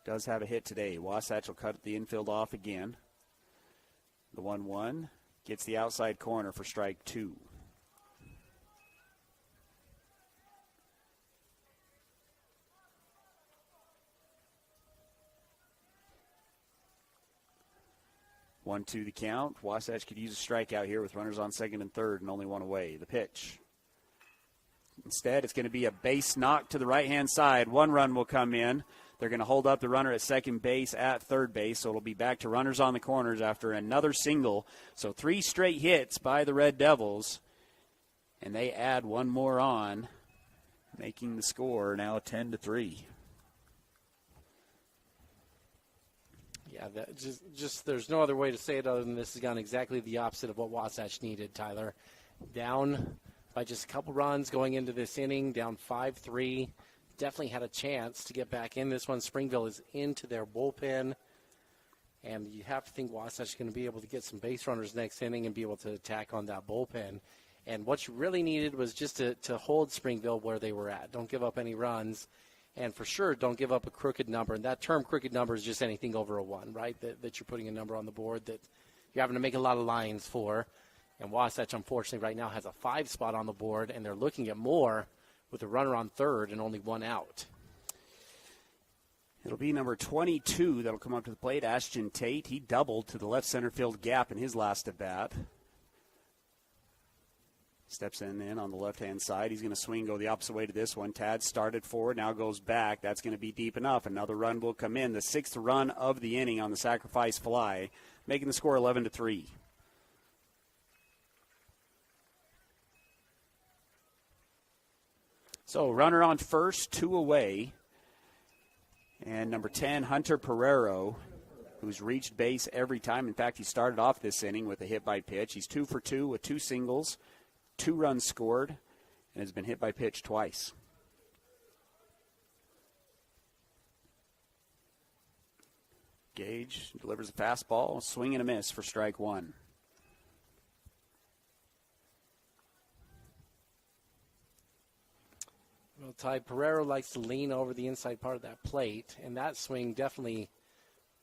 Does have a hit today. Wasatch will cut the infield off again. The 1-1 gets the outside corner for strike 2. One, 2 the count. Wasatch could use a strikeout here with runners on second and third and only 1 away. The pitch. Instead, it's going to be a base knock to the right-hand side. 1 run will come in. They're going to hold up the runner at second base at third base, so it'll be back to runners on the corners after another single. So 3 straight hits by the Red Devils, and they add 1 more on, making the score now 10-3. Yeah, just there's no other way to say it other than this has gone exactly the opposite of what Wasatch needed, Tyler. Down by just a couple runs going into this inning, down 5-3. Definitely had a chance to get back in this one. Springville is into their bullpen, and you have to think Wasatch is going to be able to get some base runners next inning and be able to attack on that bullpen. And what you really needed was just to hold Springville where they were at. Don't give up any runs, and for sure don't give up a crooked number. And that term crooked number is just anything over a 1, right, that you're putting a number on the board that you're having to make a lot of lines for. And Wasatch, unfortunately, right now has a 5 spot on the board, and they're looking at more with a runner on third and only 1 out. It'll be number 22 that'll come up to the plate, Ashton Tate. He doubled to the left center field gap in his last at-bat. Steps in on the left-hand side. He's going to swing, go the opposite way to this one. Tad started forward, now goes back. That's going to be deep enough. Another run will come in. The 6th run of the inning on the sacrifice fly, making the score 11-3. So runner on first, 2 away. And number 10, Hunter Pereiro, who's reached base every time. In fact, he started off this inning with a hit by pitch. He's 2 for 2 with 2 singles, 2 runs scored, and has been hit by pitch twice. Gage delivers a fastball, swing and a miss for strike one. Well, Ty Pereira likes to lean over the inside part of that plate, and that swing definitely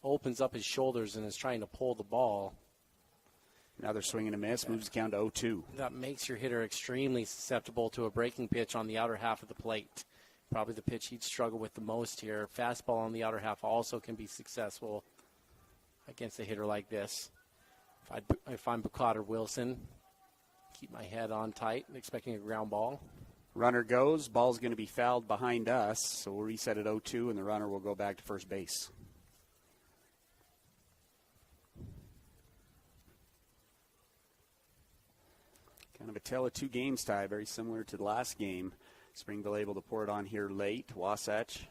opens up his shoulders and is trying to pull the ball. Another swing and a miss, moves the count to 0-2. That makes your hitter extremely susceptible to a breaking pitch on the outer half of the plate. Probably the pitch he'd struggle with the most here. Fastball on the outer half also can be successful against a hitter like this. If I'm Bucad or Wilson, keep my head on tight, expecting a ground ball. Runner goes. Ball's going to be fouled behind us, so we'll reset at 0-2, and the runner will go back to first base. Kind of a tale of two games tie, very similar to the last game. Springville able to pour it on here late. Wasatch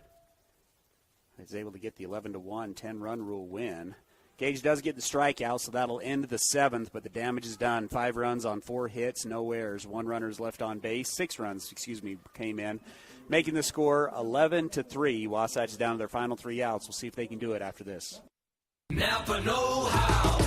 is able to get the 11-1, 10-run rule win. Gage does get the strikeout, so that'll end the seventh, but the damage is done. 5 runs on 4 hits, no errors. 1 runner is left on base. 6 runs, came in, making the score 11-3. Wasatch is down to their final 3 outs. We'll see if they can do it after this. Napa know-how.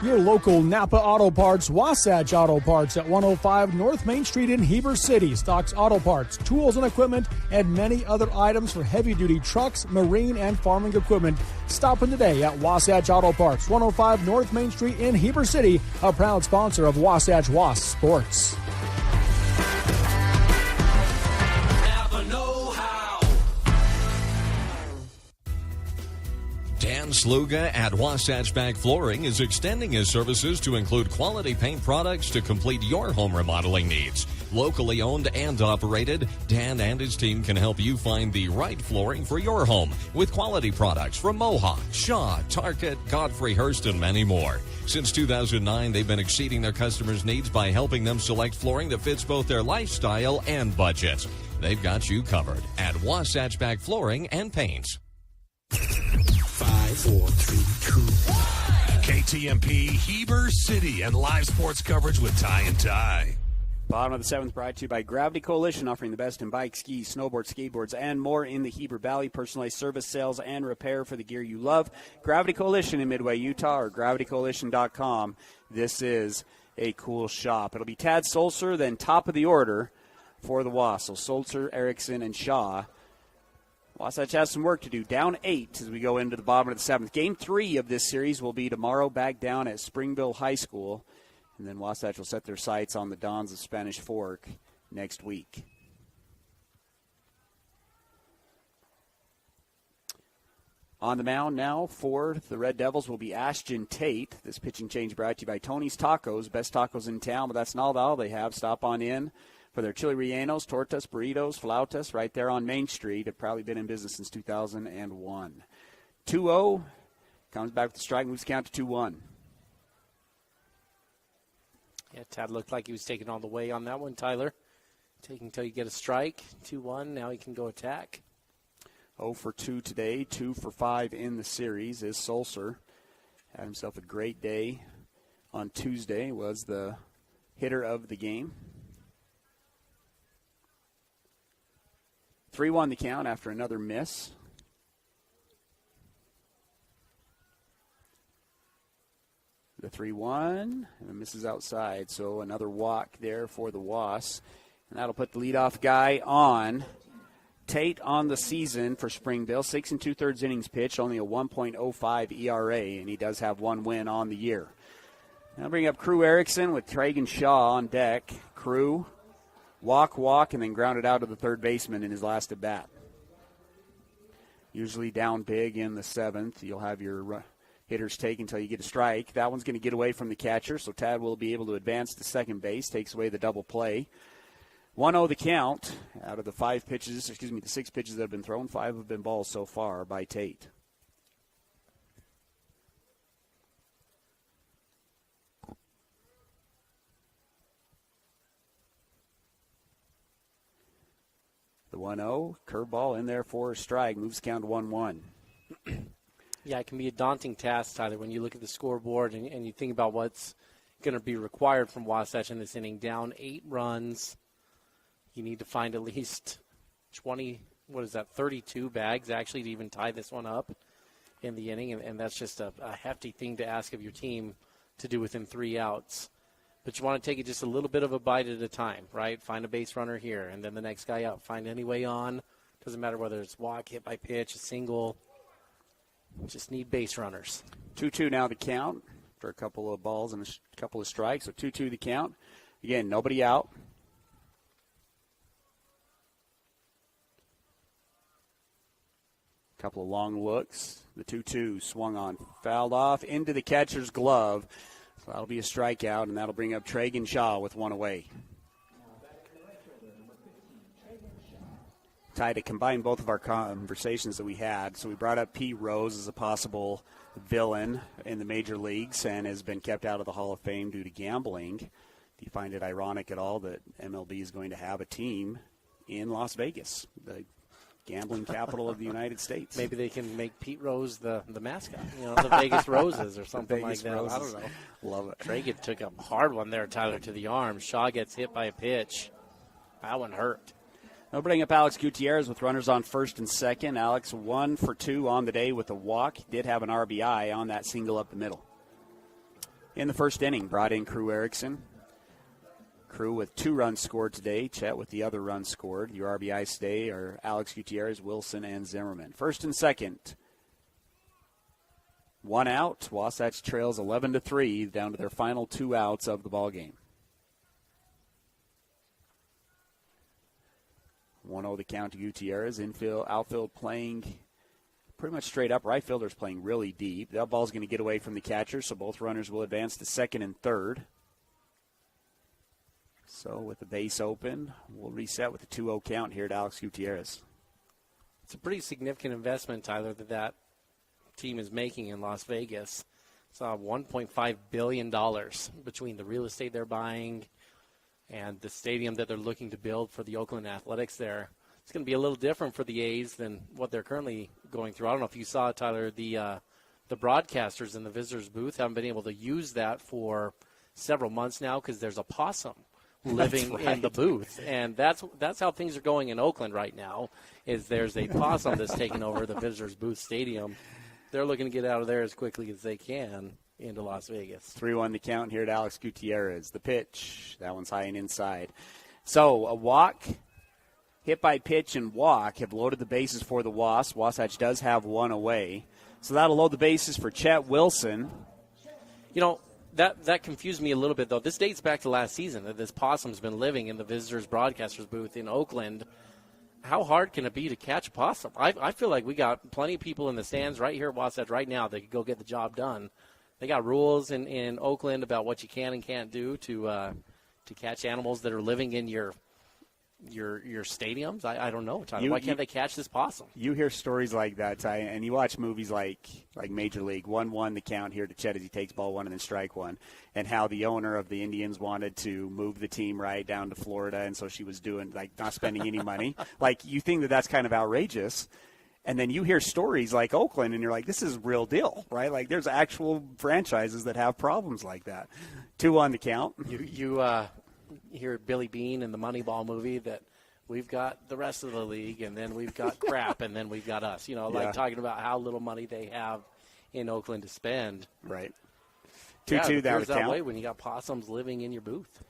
Your local Napa Auto Parts, Wasatch Auto Parts at 105 North Main Street in Heber City stocks auto parts, tools and equipment, and many other items for heavy-duty trucks, marine, and farming equipment. Stop in today at Wasatch Auto Parts, 105 North Main Street in Heber City, a proud sponsor of Wasatch Wasps Sports. Dan Sluga at Wasatch Bag Flooring is extending his services to include quality paint products to complete your home remodeling needs. Locally owned and operated, Dan and his team can help you find the right flooring for your home with quality products from Mohawk, Shaw, Target, Godfrey Hurst, and many more. Since 2009, they've been exceeding their customers' needs by helping them select flooring that fits both their lifestyle and budget. They've got you covered at Wasatch Bag Flooring and Paints. 5, 4, 3, 2, 1. KTMP Heber City and live sports coverage with Ty and Ty. Bottom of the seventh brought to you by Gravity Coalition, offering the best in bikes, skis, snowboards, skateboards, and more in the Heber Valley. Personalized service, sales, and repair for the gear you love. Gravity Coalition in Midway, Utah, or gravitycoalition.com. This is a cool shop. It'll be Tad Sulzer, then top of the order for the Wasps. So Sulzer, Erickson, and Shaw. Wasatch has some work to do. Down 8 as we go into the bottom of the seventh. Game 3 of this series will be tomorrow back down at Springville High School. And then Wasatch will set their sights on the Dons of Spanish Fork next week. On the mound now for the Red Devils will be Ashton Tate. This pitching change brought to you by Tony's Tacos. Best tacos in town, but that's not all they have. Stop on in for their chili rellenos, tortas, burritos, flautas, right there on Main Street. Have probably been in business since 2001. 2-0, comes back with the strike, moves the count to 2-1. Yeah, Tad looked like he was taking all the way on that one, Tyler. Taking until you get a strike. 2-1, now he can go attack. 0 for 2 today, 2 for 5 in the series is Sulzer. Had himself a great day on Tuesday, was the hitter of the game. 3-1 the count after another miss. The 3-1, and the miss is outside, so another walk there for the Wasps. And that'll put the leadoff guy on. Tate on the season for Springville, 6 2/3 innings pitched, only a 1.05 ERA, and he does have 1 win on the year. Now bring up Crew Erickson with Craig and Shaw on deck. Crew, walk, and then grounded out to the third baseman in his last at bat. Usually down big in the seventh. You'll have your hitters take until you get a strike. That one's going to get away from the catcher, so Tad will be able to advance to second base, takes away the double play. 1-0 the count. Out of the 6 pitches that have been thrown, 5 have been balls so far by Tate. The 1-0, curveball in there for a strike, moves count to 1-1. Yeah, it can be a daunting task, Tyler, when you look at the scoreboard and you think about what's going to be required from Wasatch in this inning. Down 8 runs. You need to find at least 20 what is that, 32 bags actually to even tie this one up in the inning, and that's just a hefty thing to ask of your team to do within 3 outs. But you want to take it just a little bit of a bite at a time, right? Find a base runner here, and then the next guy out. Find any way on. Doesn't matter whether it's walk, hit by pitch, a single. Just need base runners. 2-2 now the count for a couple of balls and a couple of strikes. So 2-2 the count. Again, nobody out. Couple of long looks. The 2-2 swung on, fouled off into the catcher's glove. So that'll be a strikeout, and that'll bring up Tragan Shaw with one away. Ty, to combine both of our conversations that we had, so we brought up Pete Rose as a possible villain in the major leagues and has been kept out of the Hall of Fame due to gambling. Do you find it ironic at all that MLB is going to have a team in Las Vegas, the gambling capital of the United States? Maybe they can make Pete Rose the mascot, the Vegas Roses or something like that. Roses. I don't know. Love it. Tragan took a hard one there, Tyler, to the arm. Shaw gets hit by a pitch. That one hurt. I'll bring up Alex Gutierrez with runners on first and second. Alex 1 for 2 on the day with a walk. Did have an RBI on that single up the middle. In the first inning, brought in Crew Erickson. Crew with 2 runs scored today. Chet with the other run scored. Your RBIs today are Alex Gutierrez, Wilson, and Zimmerman. First and second. 1 out. Wasatch trails 11-3 down to their final 2 outs of the ball game. 1-0 the count to Gutierrez. Outfield playing pretty much straight up. Right fielder's playing really deep. That ball's going to get away from the catcher, so both runners will advance to second and third. So with the base open, we'll reset with a 2-0 count here to Alex Gutierrez. It's a pretty significant investment, Tyler, that team is making in Las Vegas. It's $1.5 billion between the real estate they're buying and the stadium that they're looking to build for the Oakland Athletics there. It's going to be a little different for the A's than what they're currently going through. I don't know if you saw, Tyler, the broadcasters in the visitors' booth haven't been able to use that for several months now because there's a possum living in the booth. And that's how things are going in Oakland right now, is there's a possum that's taking over the visitors' booth stadium. They're looking to get out of there as quickly as they can into Las Vegas. 3-1 the count here to Alex Gutierrez. The pitch, that one's high and inside. So a walk, hit by pitch and walk have loaded the bases for the Wasps. Wasatch does have 1 away. So that'll load the bases for Chet Wilson. That confused me a little bit, though. This dates back to last season, that this possum's been living in the visitors' broadcasters booth in Oakland. How hard can it be to catch a possum? I feel like we got plenty of people in the stands right here at Wasatch right now that could go get the job done. They got rules in Oakland about what you can and can't do to catch animals that are living in your stadiums. I don't know, Tyler. Why can't they catch this possum? You hear stories like that, Ty, and you watch movies like Major League. 1-1 the count here to Chet as he takes ball 1 and then strike 1, and how the owner of the Indians wanted to move the team right down to Florida, and so she was doing not spending any money. You think that's kind of outrageous. And then you hear stories like Oakland, and you're like, this is real deal, right? There's actual franchises that have problems like that. 2-1 the count. You hear Billy Bean in the Moneyball movie that we've got the rest of the league, and then we've got crap, and then we've got us. Talking about how little money they have in Oakland to spend. Right. 2-2 that count. way when you got possums living in your booth.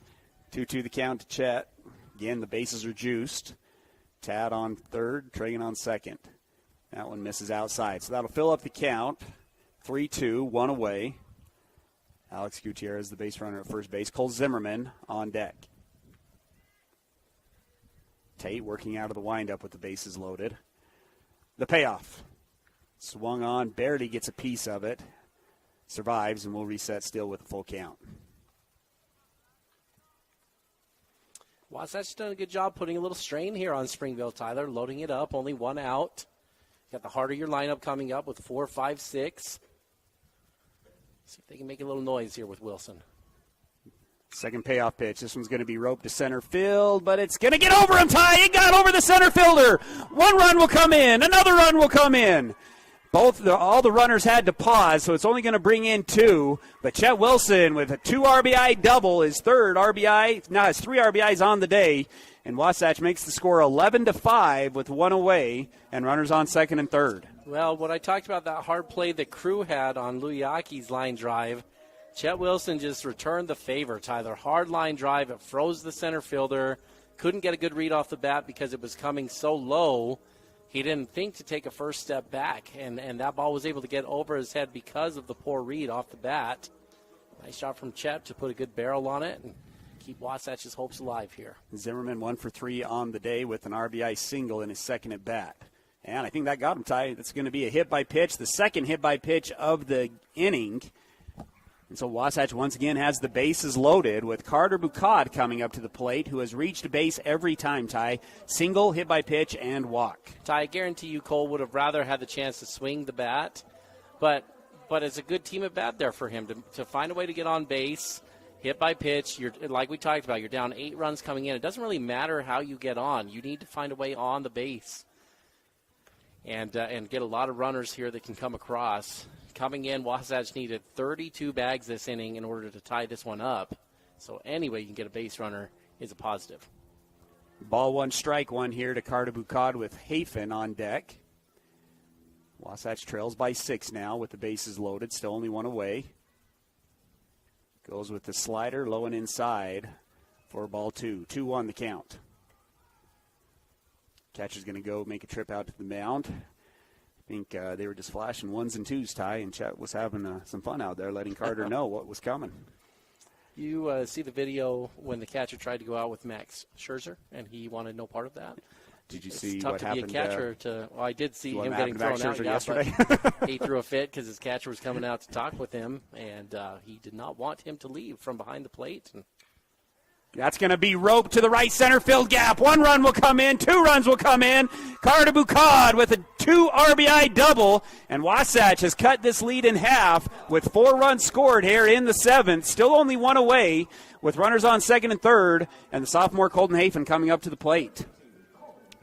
2-2 the count to Chet. Again, the bases are juiced. Tad on third, Tragan on second. That one misses outside. So that'll fill up the count. 3-2, 1 away. Alex Gutierrez, the base runner at first base. Cole Zimmerman on deck. Tate working out of the windup with the bases loaded. The payoff. Swung on, barely gets a piece of it. Survives, and we'll reset still with a full count. Wasatch's done a good job putting a little strain here on Springville, Tyler, loading it up, only 1 out. Got the heart of your lineup coming up with 4, 5, 6. See if they can make a little noise here with Wilson. Second payoff pitch. This one's going to be roped to center field, but it's going to get over him, Ty. It got over the center fielder. 1 run will come in. Another run will come in. All the runners had to pause, so it's only going to bring in 2. But Chet Wilson with a 2 RBI double, his 3rd RBI. Now has 3 RBIs on the day. And Wasatch makes the score 11-5 with one away and runners on second and third. Well, what I talked about, that hard play the crew had on Luyaki's line drive, Chet Wilson just returned the favor, Tyler. Hard line drive. It froze the center fielder. Couldn't get a good read off the bat because it was coming so low. He didn't think to take a first step back, and that ball was able to get over his head because of the poor read off the bat. Nice shot from Chet to put a good barrel on it and keep Wasatch's hopes alive here. Zimmerman 1 for 3 on the day with an RBI single in his second at bat. And I think that got him, Ty. That's going to be a hit by pitch, the second hit by pitch of the inning. And so Wasatch once again has the bases loaded with Carter Bucad coming up to the plate, who has reached base every time, Ty. Single, hit by pitch, and walk. Ty, I guarantee you Cole would have rather had the chance to swing the bat, but it's a good team at bat there for him to find a way to get on base, hit by pitch. You're, like we talked about, you're down 8 runs coming in. It doesn't really matter how you get on. You need to find a way on the base and get a lot of runners here that can come across. Coming in, Wasatch needed 32 bags this inning in order to tie this one up. So anyway, you can get a base runner is a positive. Ball 1, strike 1 here to Carter Bucad with Hafen on deck. Wasatch trails by 6 now with the bases loaded, still only one away. Goes with the slider, low and inside for ball 2. 2-1 the count. Catcher's going to go make a trip out to the mound. I think they were just flashing 1s and 2s, Ty, and Chet was having some fun out there, letting Carter know what was coming. You see the video when the catcher tried to go out with Max Scherzer, and he wanted no part of that? Did you see what happened? It's tough to be a catcher. Well, I did see him getting thrown out yesterday. But he threw a fit because his catcher was coming out to talk with him, and he did not want him to leave from behind the plate. And that's going to be roped to the right center field gap. 1 run will come in. 2 runs will come in. Carter Bucad with a 2 RBI double. And Wasatch has cut this lead in half with 4 runs scored here in the 7th. Still only 1 away with runners on second and third. And the sophomore Colton Hafen coming up to the plate.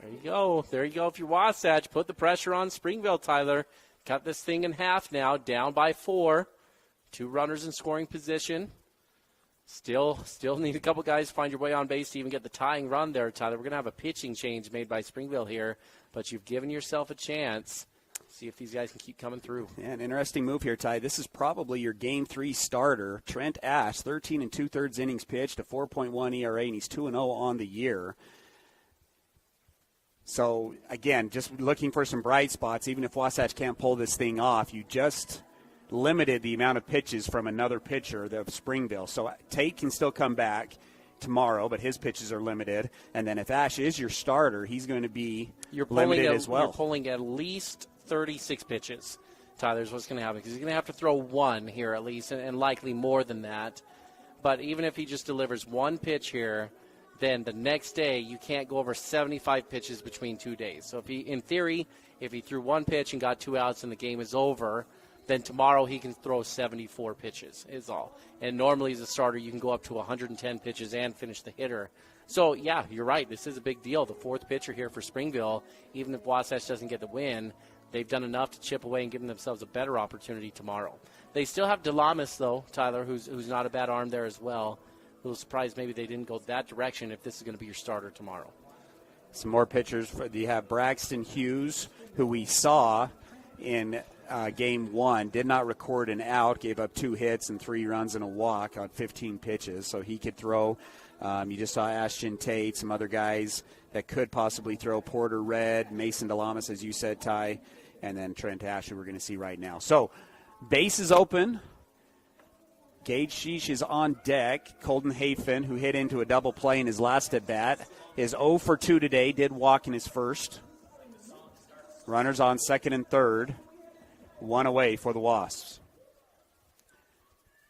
There you go. There you go. If you're Wasatch, put the pressure on Springville, Tyler. Cut this thing in half now. Down by 4. 2 runners in scoring position. Still need a couple guys to find your way on base to even get the tying run there, Tyler. We're going to have a pitching change made by Springville here, but you've given yourself a chance. See if these guys can keep coming through. Yeah, an interesting move here, Ty. This is probably your Game 3 starter. Trent Ash, 13 2/3 innings pitched, a 4.1 ERA, and he's 2-0 on the year. So, again, just looking for some bright spots. Even if Wasatch can't pull this thing off, you just limited the amount of pitches from another pitcher of Springville. So Tate can still come back tomorrow, but his pitches are limited. And then if Ash is your starter, he's going to be limited as well. You're pulling at least 36 pitches, Tyler, is what's going to happen. Because he's going to have to throw 1 here at least, and likely more than that. But even if he just delivers 1 pitch here, then the next day you can't go over 75 pitches between 2 days. So in theory, if he threw 1 pitch and got 2 outs and the game is over, then tomorrow he can throw 74 pitches is all. And normally as a starter you can go up to 110 pitches and finish the hitter. So, yeah, you're right. This is a big deal. The 4th pitcher here for Springville, even if Wasatch doesn't get the win, they've done enough to chip away and give themselves a better opportunity tomorrow. They still have DeLamas, though, Tyler, who's not a bad arm there as well. A little surprised maybe they didn't go that direction if this is going to be your starter tomorrow. Some more pitchers. You have Braxton Hughes, who we saw in Game 1, did not record an out, gave up 2 hits and 3 runs and a walk on 15 pitches, so he could throw. You just saw Ashton Tate, some other guys that could possibly throw. Porter Red, Mason DeLamas, as you said, Ty, and then Trent Ash, who we're going to see right now. So, base is open. Gage Sciess is on deck. Colton Hafen, who hit into a double play in his last at-bat, is 0 for 2 today, did walk in his first. Runners on second and third. 1 away for the Wasps.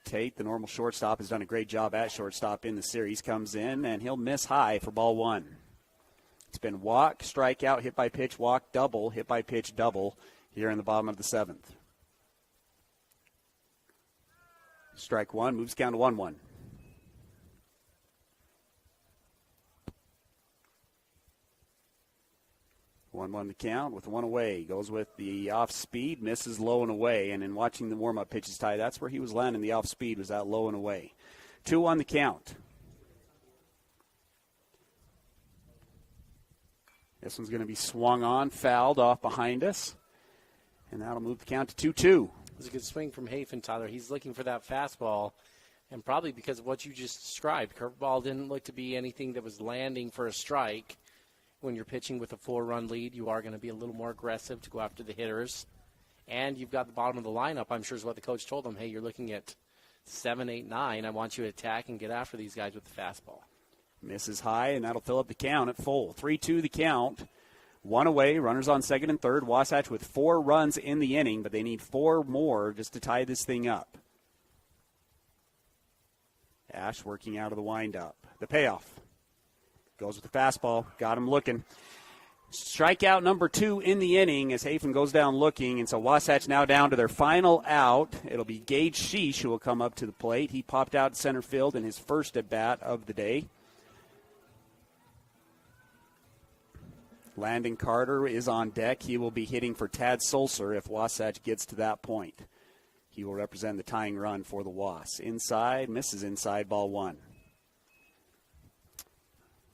Tate, the normal shortstop, has done a great job at shortstop in the series. Comes in, and he'll miss high for ball 1. It's been walk, strikeout, hit by pitch, walk, double, hit by pitch, double here in the bottom of the 7th. Strike 1, moves count to 1-1. 1-1 the count with 1 away. Goes with the off speed, misses low and away. And in watching the warm-up pitches, Ty, that's where he was landing the off speed, was that low and away. 2-1 the count. This one's going to be swung on, fouled off behind us, and that'll move the count to 2-2. It was a good swing from Hafen, Tyler. He's looking for that fastball, and probably because of what you just described, curveball didn't look to be anything that was landing for a strike. When you're pitching with a 4-run lead, you are going to be a little more aggressive to go after the hitters. And you've got the bottom of the lineup, I'm sure is what the coach told them. Hey, you're looking at 7, 8, 9. I want you to attack and get after these guys with the fastball. Misses high, and that'll fill up the count at full. 3-2 the count. 1 away, runners on second and third. Wasatch with 4 runs in the inning, but they need 4 more just to tie this thing up. Ash working out of the windup. The payoff. Goes with the fastball. Got him looking. Strikeout number 2 in the inning as Hafen goes down looking, and so Wasatch now down to their final out. It'll be Gage Sciess who will come up to the plate. He popped out center field in his first at-bat of the day. Landon Carter is on deck. He will be hitting for Tad Sulser if Wasatch gets to that point. He will represent the tying run for the Wasps. Inside, misses inside, ball 1.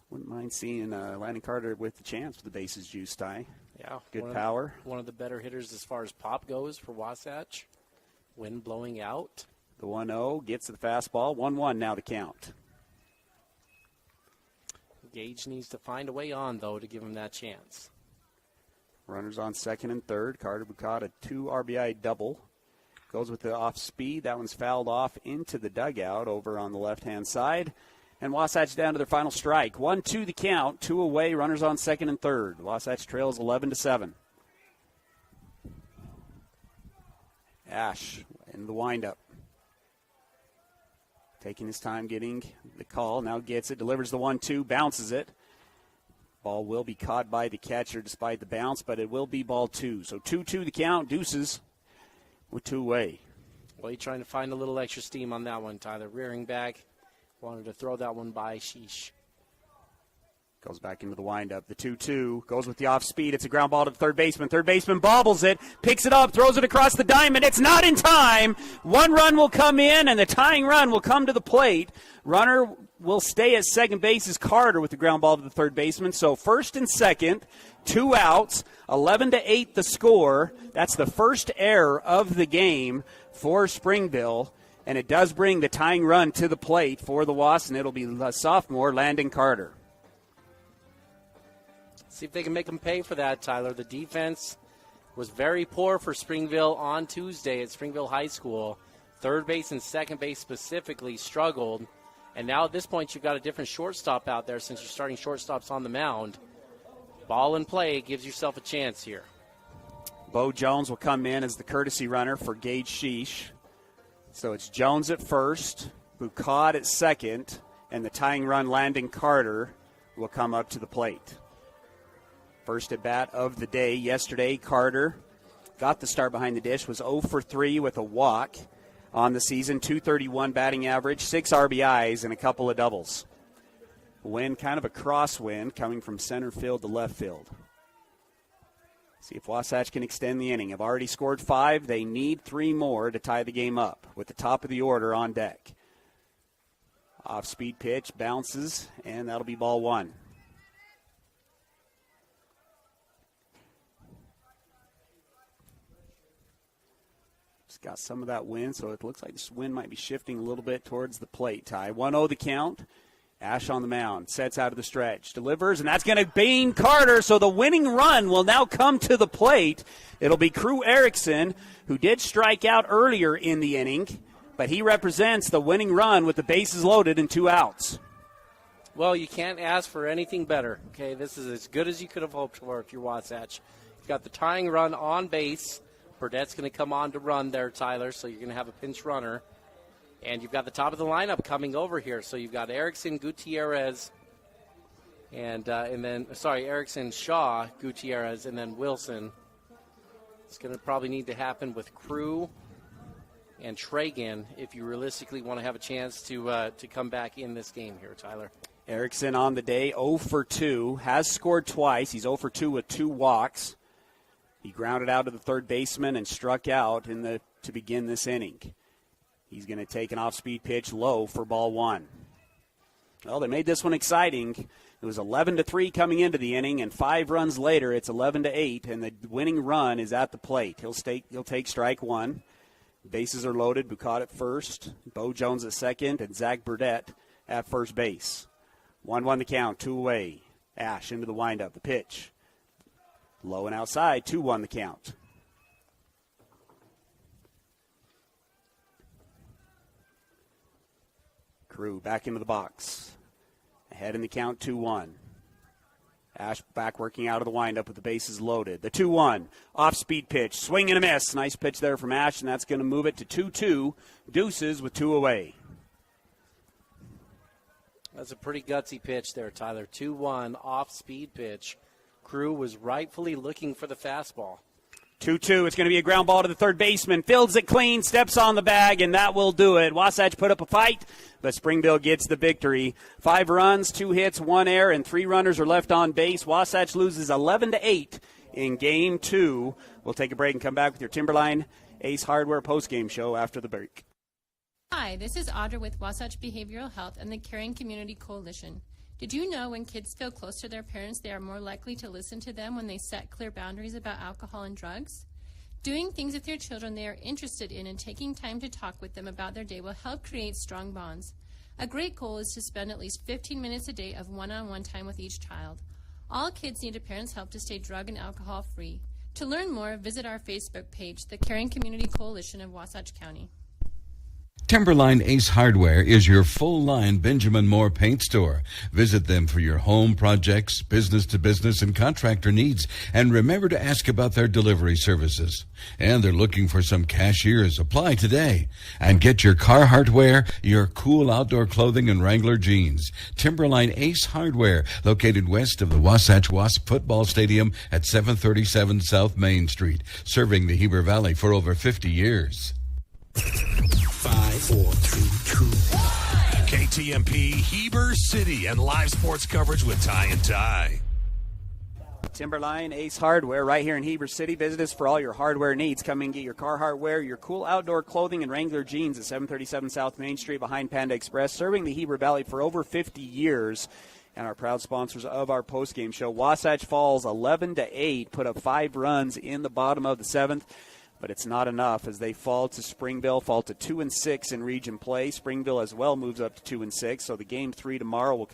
Wouldn't mind seeing Landon Carter with the chance with the bases juiced, Ty. Yeah. Good power. One of the better hitters as far as pop goes for Wasatch. Wind blowing out. The 1-0 gets the fastball. 1-1 now to count. Gage needs to find a way on, though, to give him that chance. Runners on second and third. Carter Bucad, a 2 RBI double. Goes with the off speed. That one's fouled off into the dugout over on the left-hand side. And Wasatch down to their final strike. 1-2 the count. 2 away. Runners on second and third. Wasatch trails 11-7. Ash in the windup. Taking his time getting the call. Now gets it. Delivers the 1-2. Bounces it. Ball will be caught by the catcher despite the bounce, but it will be ball 2. So 2-2 the count. Deuces with 2 away. Well, you're trying to find a little extra steam on that one, Tyler. Rearing back. Wanted to throw that one by Sheesh. Goes back into the windup. The 2-2 goes with the off speed. It's a ground ball to the third baseman. Third baseman bobbles it, picks it up, throws it across the diamond. It's not in time. 1 run will come in, and the tying run will come to the plate. Runner will stay at second base is Carter with the ground ball to the third baseman. So first and second, 2 outs, 11-8 the score. That's the first error of the game for Springville. And it does bring the tying run to the plate for the Wasps, and it'll be sophomore Landon Carter. See if they can make them pay for that, Tyler. The defense was very poor for Springville on Tuesday at Springville High School. Third base and second base specifically struggled. And now at this point, you've got a different shortstop out there since you're starting shortstops on the mound. Ball in play gives yourself a chance here. Bo Jones will come in as the courtesy runner for Gage Sciess. So it's Jones at first, Bucad at second, and the tying run Landon Carter will come up to the plate. First at bat of the day yesterday, Carter got the start behind the dish, was 0 for 3 with a walk on the season, 231 batting average, 6 RBIs, and a couple of doubles. Win, kind of a crosswind coming from center field to left field. See if Wasatch can extend the inning. Have already scored 5. They need 3 more to tie the game up with the top of the order on deck. Off-speed pitch, bounces, and that'll be ball 1. It's got some of that wind, so it looks like this wind might be shifting a little bit towards the plate. Tie 1-0 the count. Ash on the mound, sets out of the stretch, delivers, and that's going to bean Carter, so the winning run will now come to the plate. It'll be Crew Erickson, who did strike out earlier in the inning, but he represents the winning run with the bases loaded and 2 outs. Well, you can't ask for anything better. Okay, this is as good as you could have hoped for if you're Wasatch. You've got the tying run on base. Burdett's going to come on to run there, Tyler, so you're going to have a pinch runner. And you've got the top of the lineup coming over here. So you've got Erickson, Gutierrez, Erickson, Shaw, Gutierrez, and then Wilson. It's going to probably need to happen with Crew and Tragan if you realistically want to have a chance to come back in this game here, Tyler. Erickson on the day, 0 for 2, has scored twice. He's 0 for 2 with 2 walks. He grounded out to the third baseman and struck out to begin this inning. He's going to take an off-speed pitch low for ball 1. Well, they made this one exciting. It was 11-3 coming into the inning, and 5 runs later, it's 11-8, and the winning run is at the plate. He'll take strike one. Bases are loaded. Bucad at first, Bo Jones at second, and Zach Burdett at first base. 1-1 the count, 2 away. Ash into the windup, the pitch. Low and outside, 2-1 the count. Crew back into the box. Ahead in the count, 2-1. Ash back working out of the windup with the bases loaded. The 2-1, off-speed pitch, swing and a miss. Nice pitch there from Ash, and that's going to move it to 2-2. Deuces with 2 away. That's a pretty gutsy pitch there, Tyler. 2-1, off-speed pitch. Crew was rightfully looking for the fastball. 2-2. It's going to be a ground ball to the third baseman. Fields it clean, steps on the bag, and that will do it. Wasatch put up a fight, but Springville gets the victory. 5 runs, 2 hits, 1 error, and 3 runners are left on base. Wasatch loses 11-8 in Game 2. We'll take a break and come back with your Timberline Ace Hardware postgame show after the break. Hi, this is Audra with Wasatch Behavioral Health and the Caring Community Coalition. Did you know when kids feel close to their parents, they are more likely to listen to them when they set clear boundaries about alcohol and drugs? Doing things with your children they are interested in and taking time to talk with them about their day will help create strong bonds. A great goal is to spend at least 15 minutes a day of one-on-one time with each child. All kids need a parent's help to stay drug and alcohol free. To learn more, visit our Facebook page, the Caring Community Coalition of Wasatch County. Timberline Ace Hardware is your full-line Benjamin Moore paint store. Visit them for your home projects, business-to-business, and contractor needs. And remember to ask about their delivery services. And they're looking for some cashiers. Apply today. And get your Carhartt wear, your cool outdoor clothing, and Wrangler jeans. Timberline Ace Hardware, located west of the Wasatch Wasp football stadium at 737 South Main Street, serving the Heber Valley for over 50 years. 5, 4, 3, 2, 1. KTMP Heber City and live sports coverage with Ty and Ty. Timberline Ace Hardware right here in Heber City. Visit us for all your hardware needs. Come and get your Carhartt wear, your cool outdoor clothing, and Wrangler jeans at 737 South Main Street behind Panda Express, serving the Heber Valley for over 50 years. And our proud sponsors of our postgame show. Wasatch falls 11-8, put up 5 runs in the bottom of the 7th. But it's not enough as they fall to Springville, fall to 2-6 in region play. Springville as well moves up to 2-6. So the Game 3 tomorrow will